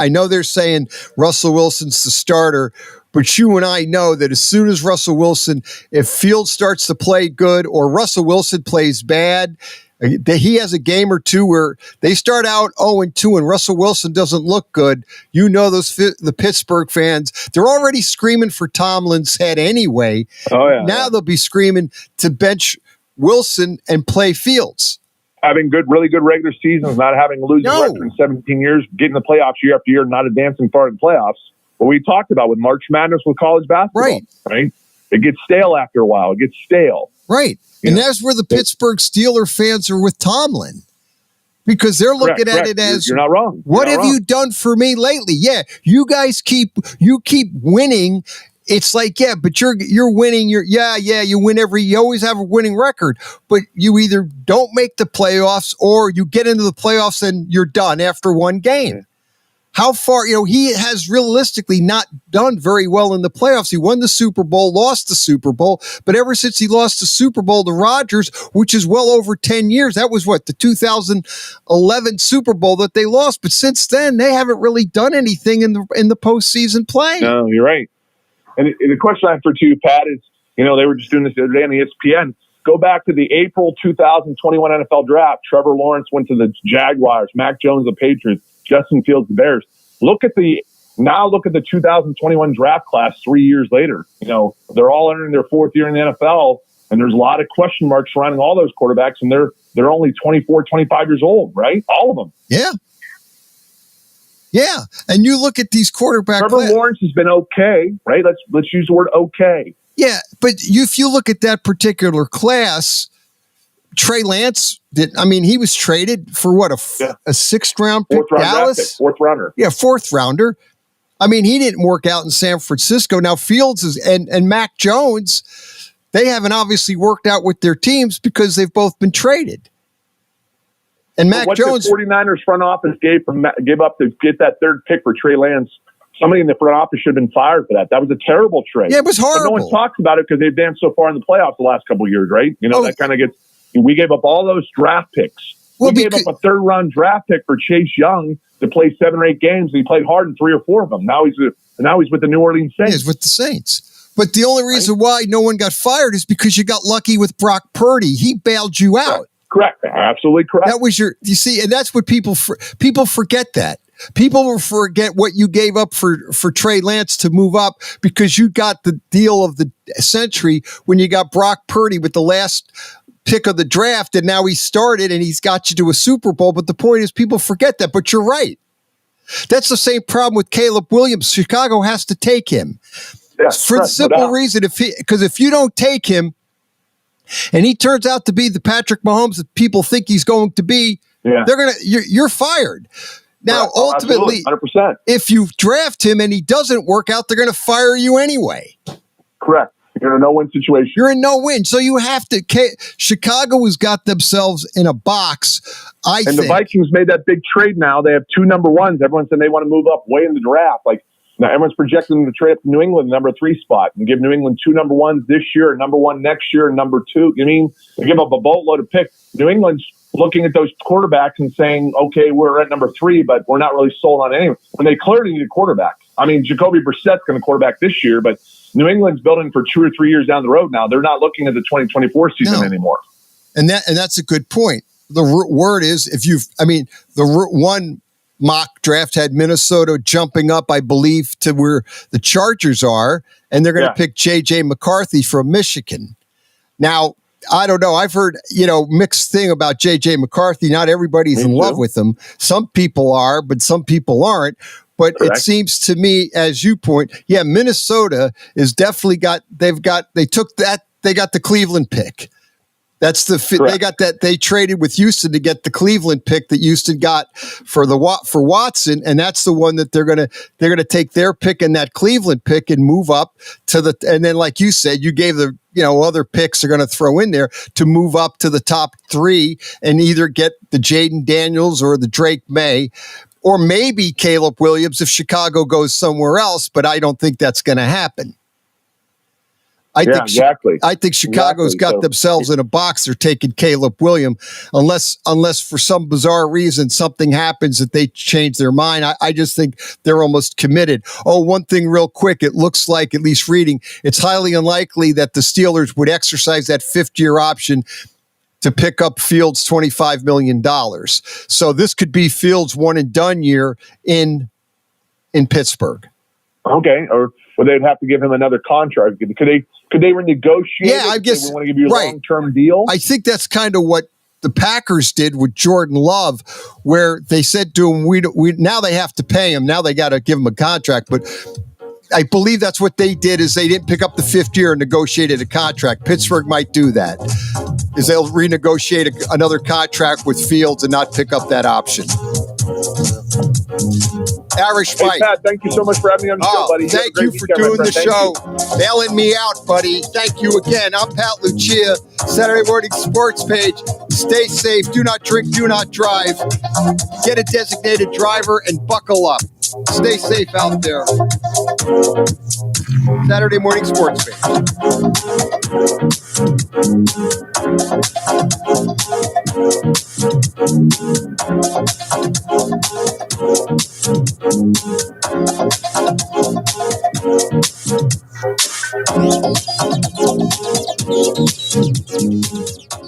know they're saying Russell Wilson's the starter, but you and I know that as soon as Russell Wilson, if Fields starts to play good or Russell Wilson plays bad, he has a game or two where they start out 0-2 and Russell Wilson doesn't look good. You know, the Pittsburgh fans, they're already screaming for Tomlin's head anyway. Oh, yeah. Now they'll be screaming to bench Wilson and play Fields. Having really good regular seasons, not having a losing record in 17 years, getting the playoffs year after year, not advancing far in the playoffs. What we talked about with March Madness with college basketball. Right? It gets stale after a while. It gets stale. Right. And that's where the Pittsburgh Steelers fans are with Tomlin. Because they're looking at it as, you're not wrong. What have you done for me lately? Yeah, you guys keep winning. It's like, yeah, but you're winning. You always have a winning record, but you either don't make the playoffs or you get into the playoffs and you're done after one game. How far, he has realistically not done very well in the playoffs. He won the Super Bowl, lost the Super Bowl, but ever since he lost the Super Bowl to Rodgers, which is well over 10 years, that was the 2011 Super Bowl that they lost. But since then, they haven't really done anything in the postseason play. No, you're right. And the question I have for you, Pat, is, they were just doing this the other day on ESPN. Go back to the April 2021 NFL draft. Trevor Lawrence went to the Jaguars, Mac Jones, the Patriots, Justin Fields, the Bears. Look at the 2021 draft class 3 years later. They're all entering their fourth year in the NFL, and there's a lot of question marks surrounding all those quarterbacks, and they're only 24, 25 years old, right? All of them. Yeah. Yeah. And you look at these quarterbacks. Trevor Lawrence has been okay, right? Let's use the word okay. Yeah, but if you look at that particular class, Trey Lance he was traded for a sixth round pick, Dallas, fourth rounder. Yeah, fourth rounder. He didn't work out in San Francisco. Now Fields and Mac Jones, they haven't obviously worked out with their teams because they've both been traded. And Mac Jones, the 49ers front office gave up to get that third pick for Trey Lance. Somebody in the front office should have been fired for that. That was a terrible trade. Yeah, it was horrible. But no one talks about it because they've danced so far in the playoffs the last couple of years, right? That kind of gets. We gave up all those draft picks. We gave up a third-round draft pick for Chase Young to play 7 or 8 games, and he played hard in 3 or 4 of them. Now he's with the New Orleans Saints. He's with the Saints. But the only reason why no one got fired is because you got lucky with Brock Purdy. He bailed you out. Correct. Absolutely correct. That was you see, and that's what people forget that. People will forget what you gave up for Trey Lance to move up because you got the deal of the century when you got Brock Purdy with the last pick of the draft, and now he started and he's got you to a Super Bowl. But the point is, people forget that. But you're right. That's the same problem with Caleb Williams. Chicago has to take him for the simple reason, because if you don't take him, and he turns out to be the Patrick Mahomes that people think he's going to be, you're fired. Now, ultimately, 100%. If you draft him and he doesn't work out, they're going to fire you anyway. Correct. You're in a no-win situation. You're in no-win. So you have to – Chicago has got themselves in a box, And the Vikings made that big trade now. They have 2 number ones. Everyone's saying they want to move up way in the draft. Now everyone's projecting them to trade up to New England, number 3 spot, and give New England 2 number 1s this year, number 1 next year, and number 2. I mean, they give up a boatload of picks. New England's looking at those quarterbacks and saying, okay, we're at number 3, but we're not really sold on anyone. When they clearly need a quarterback. I mean, Jacoby Brissett's going to quarterback this year, but New England's building for 2 or 3 years down the road now. They're not looking at the 2024 season anymore. And that's a good point. The word is, the one mock draft had Minnesota jumping up, I believe, to where the Chargers are, and they're going to pick J.J. McCarthy from Michigan. Now, I don't know. I've heard, mixed thing about J.J. McCarthy. Not everybody's in love with him. Some people are, but some people aren't. But Correct. It seems to me, as you point, Minnesota is definitely they got the Cleveland pick. That's they got that. They traded with Houston to get the Cleveland pick that Houston got for Watson, and that's the one that they're gonna take their pick and that Cleveland pick and move up to and then, like you said, you gave the other picks they're going to throw in there to move up to the top 3 and either get the Jaden Daniels or the Drake May, or maybe Caleb Williams if Chicago goes somewhere else. But I don't think that's going to happen. I think Chicago's got themselves in a box. They're taking Caleb Williams unless for some bizarre reason something happens that they change their mind. I just think they're almost committed. Oh, one thing real quick. It looks like, at least reading, it's highly unlikely that the Steelers would exercise that 5th-year option to pick up Fields' $25 million. So this could be Fields' one-and-done year in Pittsburgh. Okay, or they'd have to give him another contract. Could they renegotiate? Yeah, I guess they want to give you a long-term deal. I think that's kind of what the Packers did with Jordan Love, where they said to him, "We now they have to pay him. Now they got to give him a contract." But I believe that's what they did. Is they didn't pick up the 5th year and negotiated a contract. Pittsburgh might do that. Is they'll renegotiate another contract with Fields and not pick up that option. Irish Mike. Pat, thank you so much for having me on the show, buddy. Thank you for doing the show. Bailing me out, buddy. Thank you again. I'm Pat Lucia, Saturday Morning Sports Page. Stay safe. Do not drink. Do not drive. Get a designated driver and buckle up. Stay safe out there. Saturday Morning Sports Page.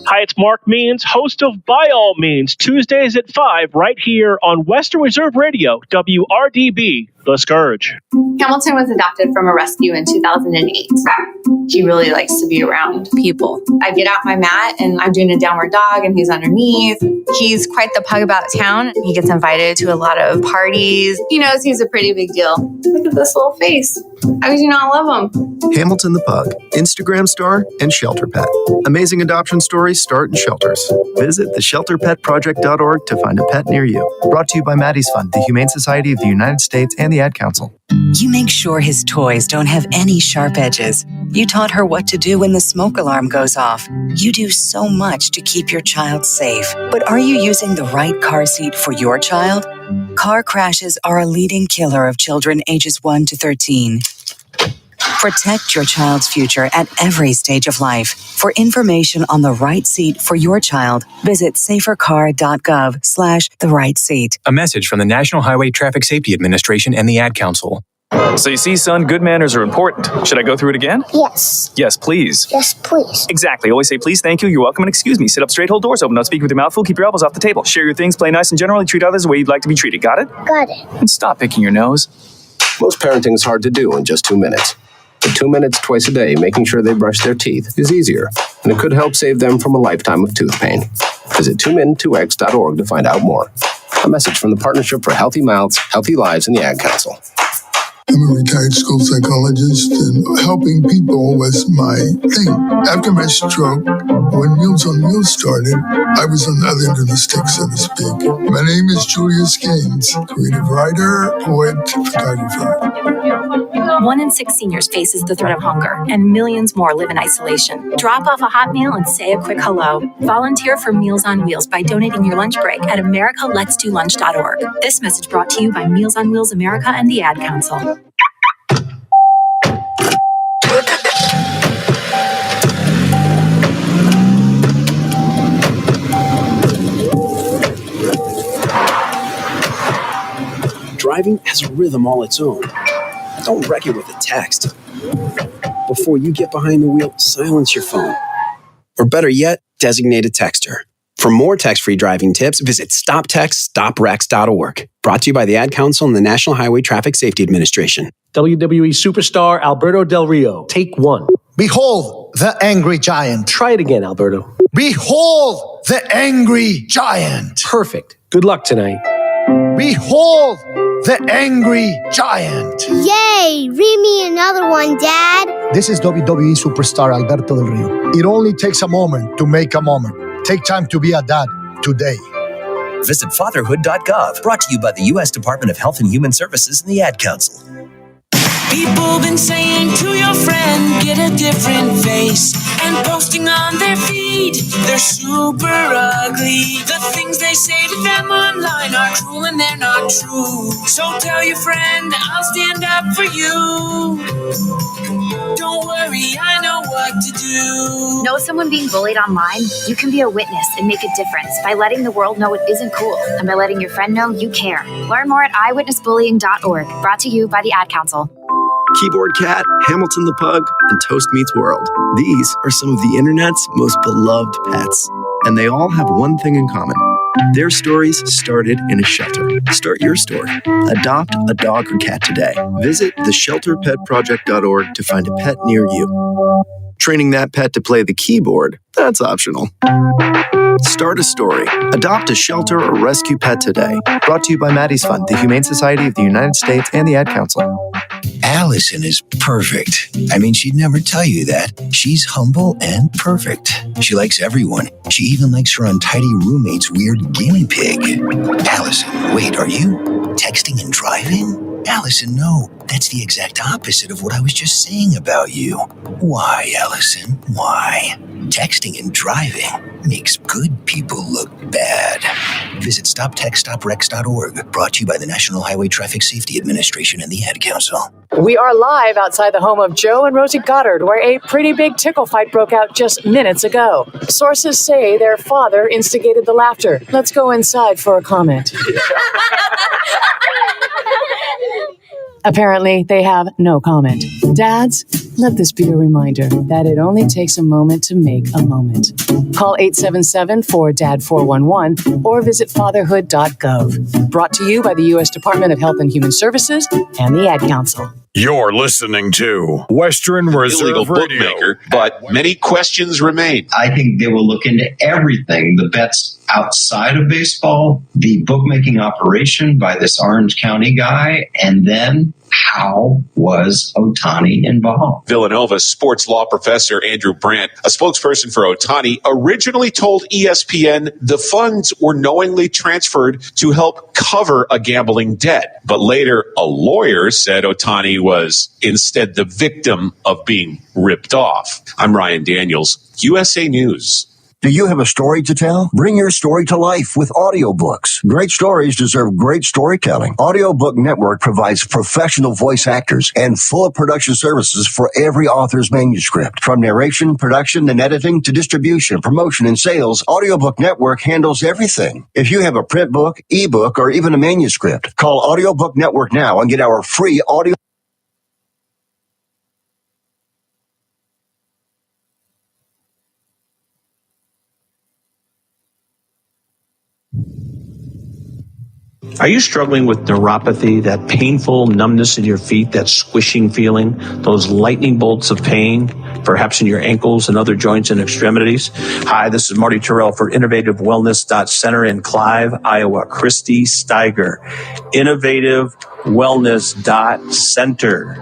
Hi, it's Mark Means, host of By All Means, Tuesdays at 5, right here on Western Reserve Radio, WRDB, The Scourge. Hamilton was adopted from a rescue in 2008. He really likes to be around people. I get out my mat and I'm doing a downward dog and he's underneath. He's quite the pug about town. He gets invited to a lot of parties. He knows he's a pretty big deal. Look at this little face. How could you not love him? Hamilton the Pug, Instagram star and shelter pet. Amazing adoption stories start in shelters. Visit theshelterpetproject.org to find a pet near you. Brought to you by Maddie's Fund, the Humane Society of the United States, and the Ad Council. You make sure his toys don't have any sharp edges. You taught her what to do when the smoke alarm goes off. You do so much to keep your child safe. But are you using the right car seat for your child? Car crashes are a leading killer of children ages 1 to 13. Protect your child's future at every stage of life. For information on the right seat for your child, visit safercar.gov/the right seat. A message from the National Highway Traffic Safety Administration and the Ad Council. So you see, son, good manners are important. Should I go through it again? Yes. Yes, please. Yes, please. Exactly. Always say please, thank you, you're welcome, and excuse me. Sit up straight, hold doors open, don't speak with your mouth full, keep your elbows off the table. Share your things, play nice, and generally treat others the way you'd like to be treated. Got it? Got it. And stop picking your nose. Most parenting is hard to do in just 2 minutes. But 2 minutes twice a day making sure they brush their teeth is easier, and it could help save them from a lifetime of tooth pain. Visit 2min2x.org to find out more. A message from the Partnership for Healthy Mouths, Healthy Lives, and the Ad Council. I'm a retired school psychologist, and helping people was my thing. After my stroke, when Meals on Wheels started, I was on the other end of the stick, so to speak. My name is Julius Gaines, creative writer, poet, photographer. 1 in 6 seniors faces the threat of hunger, and millions more live in isolation. Drop off a hot meal and say a quick hello. Volunteer for Meals on Wheels by donating your lunch break at americaletsdolunch.org. This message brought to you by Meals on Wheels America and the Ad Council. driving has a rhythm all its own. Don't wreck it with a text. Before you get behind the wheel, silence your phone. Or better yet, designate a texter. For more text-free driving tips, visit stoptextstoprex.org. Brought to you by the Ad Council and the National Highway Traffic Safety Administration. WWE superstar Alberto Del Rio. Take one. Behold the angry giant. Try it again, Alberto. Behold the angry giant. Perfect. Good luck tonight. Behold the angry giant. Yay! Read me another one, Dad. This is WWE superstar Alberto Del Rio. It only takes a moment to make a moment. Take time to be a dad today. Visit fatherhood.gov. Brought to you by the U.S. Department of Health and Human Services and the Ad Council. People been saying to your friend, get a different face, and posting on their feed, they're super ugly. The things they say to them online are cruel and they're not true. So tell your friend, I'll stand up for you. Don't worry, I know what to do. Know someone being bullied online? You can be a witness and make a difference by letting the world know it isn't cool and by letting your friend know you care. Learn more at eyewitnessbullying.org. Brought to you by the Ad Council. Keyboard Cat, Hamilton the Pug, and Toast Meets World. These are some of the internet's most beloved pets, and they all have one thing in common. Their stories started in a shelter. Start your story. Adopt a dog or cat today. Visit theshelterpetproject.org to find a pet near you. Training that pet to play the keyboard, that's optional. Start a story. Adopt a shelter or rescue pet today. Brought to you by Maddie's Fund, the Humane Society of the United States, and the Ad Council. Allison is perfect. I mean, she'd never tell you that. She's humble and perfect. She likes everyone. She even likes her untidy roommate's weird guinea pig. Allison, wait, are you texting and driving? Allison, no. That's the exact opposite of what I was just saying about you. Why, Allison? Why? Texting and driving makes good people look bad. Visit StopTextStopRex.org. Brought to you by the National Highway Traffic Safety Administration and the Ad Council. We are live outside the home of Joe and Rosie Goddard, where a pretty big tickle fight broke out just minutes ago. Sources say their father instigated the laughter. Let's go inside for a comment. Apparently, they have no comment. Dads, let this be a reminder that it only takes a moment to make a moment. Call 877-4DAD-411 or visit fatherhood.gov. Brought to you by the U.S. Department of Health and Human Services and the Ad Council. You're listening to Western Reserve illegal Radio. Bookmaker, but many questions remain. I think they will look into everything, the bets outside of baseball, the bookmaking operation by this Orange County guy, and then how was Ohtani involved? Villanova sports law professor Andrew Brandt, a spokesperson for Ohtani, originally told ESPN the funds were knowingly transferred to help cover a gambling debt. But later, a lawyer said Ohtani was instead the victim of being ripped off. I'm Ryan Daniels, USA News. Do you have a story to tell? Bring your story to life with audiobooks. Great stories deserve great storytelling. Audiobook Network provides professional voice actors and full production services for every author's manuscript. From narration, production, and editing to distribution, promotion, and sales, Audiobook Network handles everything. If you have a print book, ebook, or even a manuscript, call Audiobook Network now and get our free audio. Are you struggling with neuropathy, that painful numbness in your feet, that squishing feeling, those lightning bolts of pain, perhaps in your ankles and other joints and extremities? Hi, this is Marty Terrell for Innovative Wellness Center in Clive, Iowa. Christy Steiger, Innovative Wellness Center.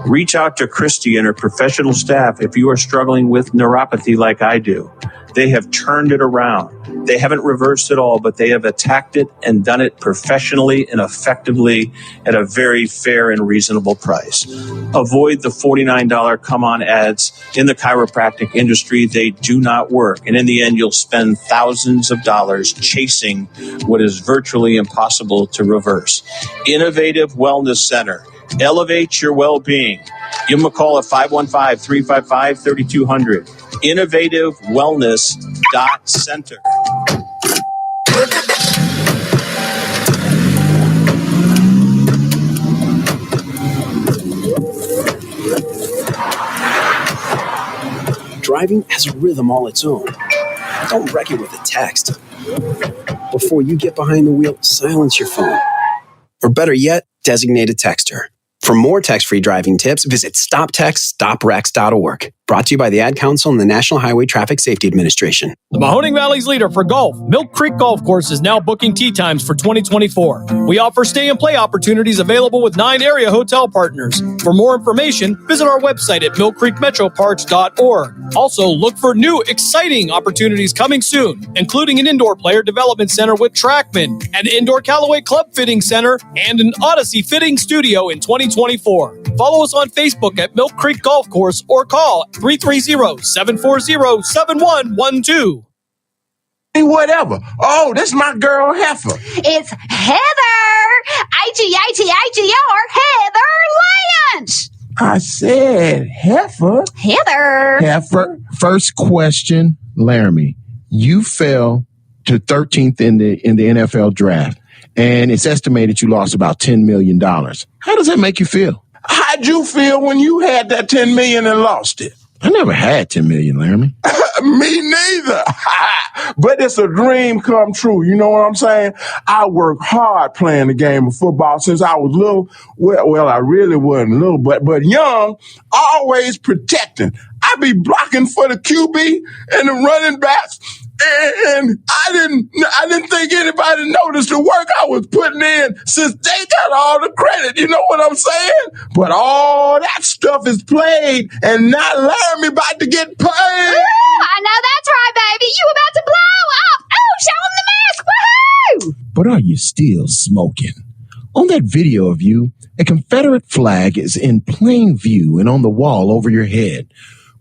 Reach out to Christy and her professional staff if you are struggling with neuropathy like I do. They have turned it around. They haven't reversed it all, but they have attacked it and done it professionally and effectively at a very fair and reasonable price. Avoid the $49 come-on ads in the chiropractic industry. They do not work. And in the end, you'll spend thousands of dollars chasing what is virtually impossible to reverse. Innovative Wellness Center. Elevate your well-being. Give them a call at 515-355-3200. Innovative Wellness Center. driving has a rhythm all its own. Don't wreck it with a text. Before you get behind the wheel, silence your phone. Or better yet, designate a texter. For more text-free driving tips, visit stoptextstoprex.org. Brought to you by the Ad Council and the National Highway Traffic Safety Administration. The Mahoning Valley's leader for golf, Milk Creek Golf Course, is now booking tee times for 2024. We offer stay and play opportunities available with 9 area hotel partners. For more information, visit our website at millcreekmetroparks.org. Also, look for new, exciting opportunities coming soon, including an indoor player development center with Trackman, an indoor Callaway Club Fitting Center, and an Odyssey Fitting Studio in 2024. Follow us on Facebook at Milk Creek Golf Course or call 330-740-7112. Whatever. Oh, that's my girl Heifer. It's Heather! H-E-A-T-H-E-R, Heather Lance! I said Heifer. Heather. Heifer. First question, Laramie. You fell to 13th in the NFL draft, and it's estimated you lost about $10 million. How does that make you feel? How'd you feel when you had that $10 million and lost it? I never had $10 million, Laramie. Me neither. But it's a dream come true. You know what I'm saying? I worked hard playing the game of football since I was little. Well, I really wasn't little, but young, always protecting. I be blocking for the QB and the running backs. And I didn't think anybody noticed the work I was putting in since they got all the credit. You know what I'm saying? But all that stuff is played, and now Laramie about to get paid. Ooh, I know that's right, baby. You about to blow up. Oh, show them the mask. Woohoo! But are you still smoking? On that video of you, a Confederate flag is in plain view and on the wall over your head.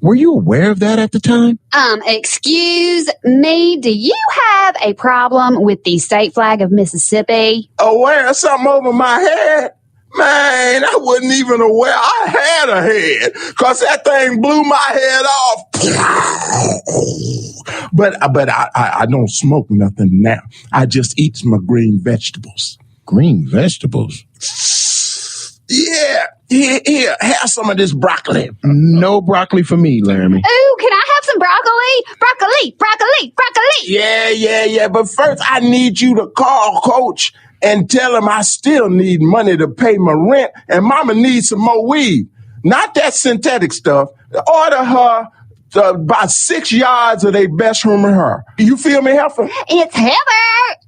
Were you aware of that at the time? Excuse me, do you have a problem with the state flag of Mississippi? Aware of something over my head? Man, I wasn't even aware I had a head, because that thing blew my head off. But I don't smoke nothing now. I just eat my green vegetables. Green vegetables? Yeah. Here, have some of this broccoli. No broccoli for me, Laramie. Ooh, can I have some broccoli? Broccoli. Yeah. But first, I need you to call Coach and tell him I still need money to pay my rent, and Mama needs some more weed. Not that synthetic stuff. Order her about 6 yards of their best rumor her. You feel me, Heifer? It's Heather.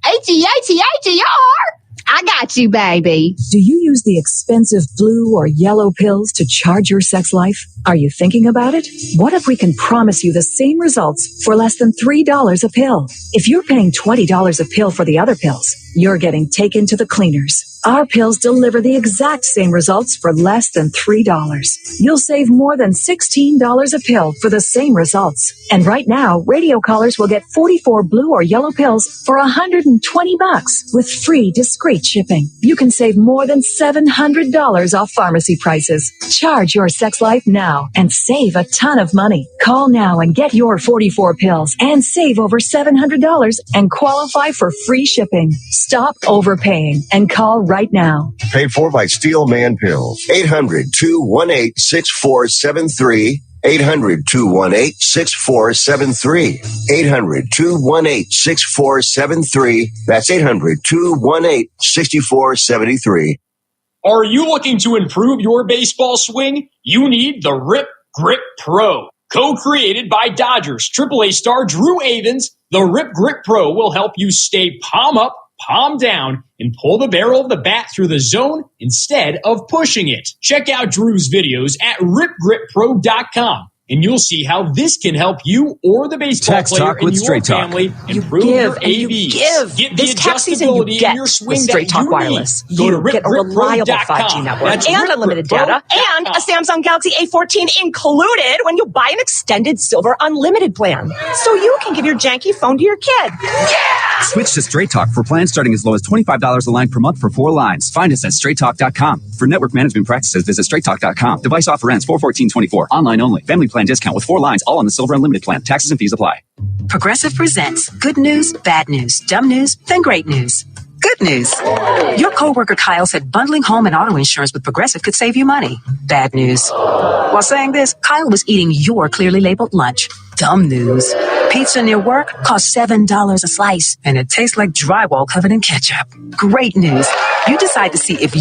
H-E-A-T-H-E-R. I got you, baby. Do you use the expensive blue or yellow pills to charge your sex life? Are you thinking about it? What if we can promise you the same results for less than $3 a pill? If you're paying $20 a pill for the other pills, you're getting taken to the cleaners. Our pills deliver the exact same results for less than $3. You'll save more than $16 a pill for the same results. And right now, radio callers will get 44 blue or yellow pills for $120 with free discreet shipping. You can save more than $700 off pharmacy prices. Charge your sex life now and save a ton of money. Call now and get your 44 pills and save over $700 and qualify for free shipping. Stop overpaying and call right now. Paid for by Steel Man Pills. 800-218-6473. 800-218-6473. 800-218-6473. That's 800-218-6473. Are you looking to improve your baseball swing? You need the Rip Grip Pro. Co-created by Dodgers AAA star Drew Avans, the Rip Grip Pro will help you stay palm up, palm down, and pull the barrel of the bat through the zone instead of pushing it. Check out Drew's videos at ripgrippro.com. And you'll see how this can help you or the baseball Text player Talk in with your Straight Talk. family improve your AVs. Get the This tax season, you adjustability get in your swing with Straight that Talk you Wireless. need. Go to You get a reliable 5G ripgrippro.com. network That's and unlimited data and a Samsung Galaxy A14 included when you buy an extended Silver Unlimited plan. So you can give your janky phone to your kid. Switch to Straight Talk for plans starting as low as $25 a line per month for 4 lines. Find us at straighttalk.com. For network management practices, visit straighttalk.com. Device offer ends 4/14/24. Online only. Family plan discount with 4 lines, all on the Silver Unlimited plan. Taxes and fees apply. Progressive presents good news, bad news, dumb news, then great news. Good news. Your coworker Kyle said bundling home and auto insurance with Progressive could save you money. Bad news. While saying this, Kyle was eating your clearly labeled lunch. Dumb news. Pizza near work costs $7 a slice, and it tastes like drywall covered in ketchup. Great news. You decide to see if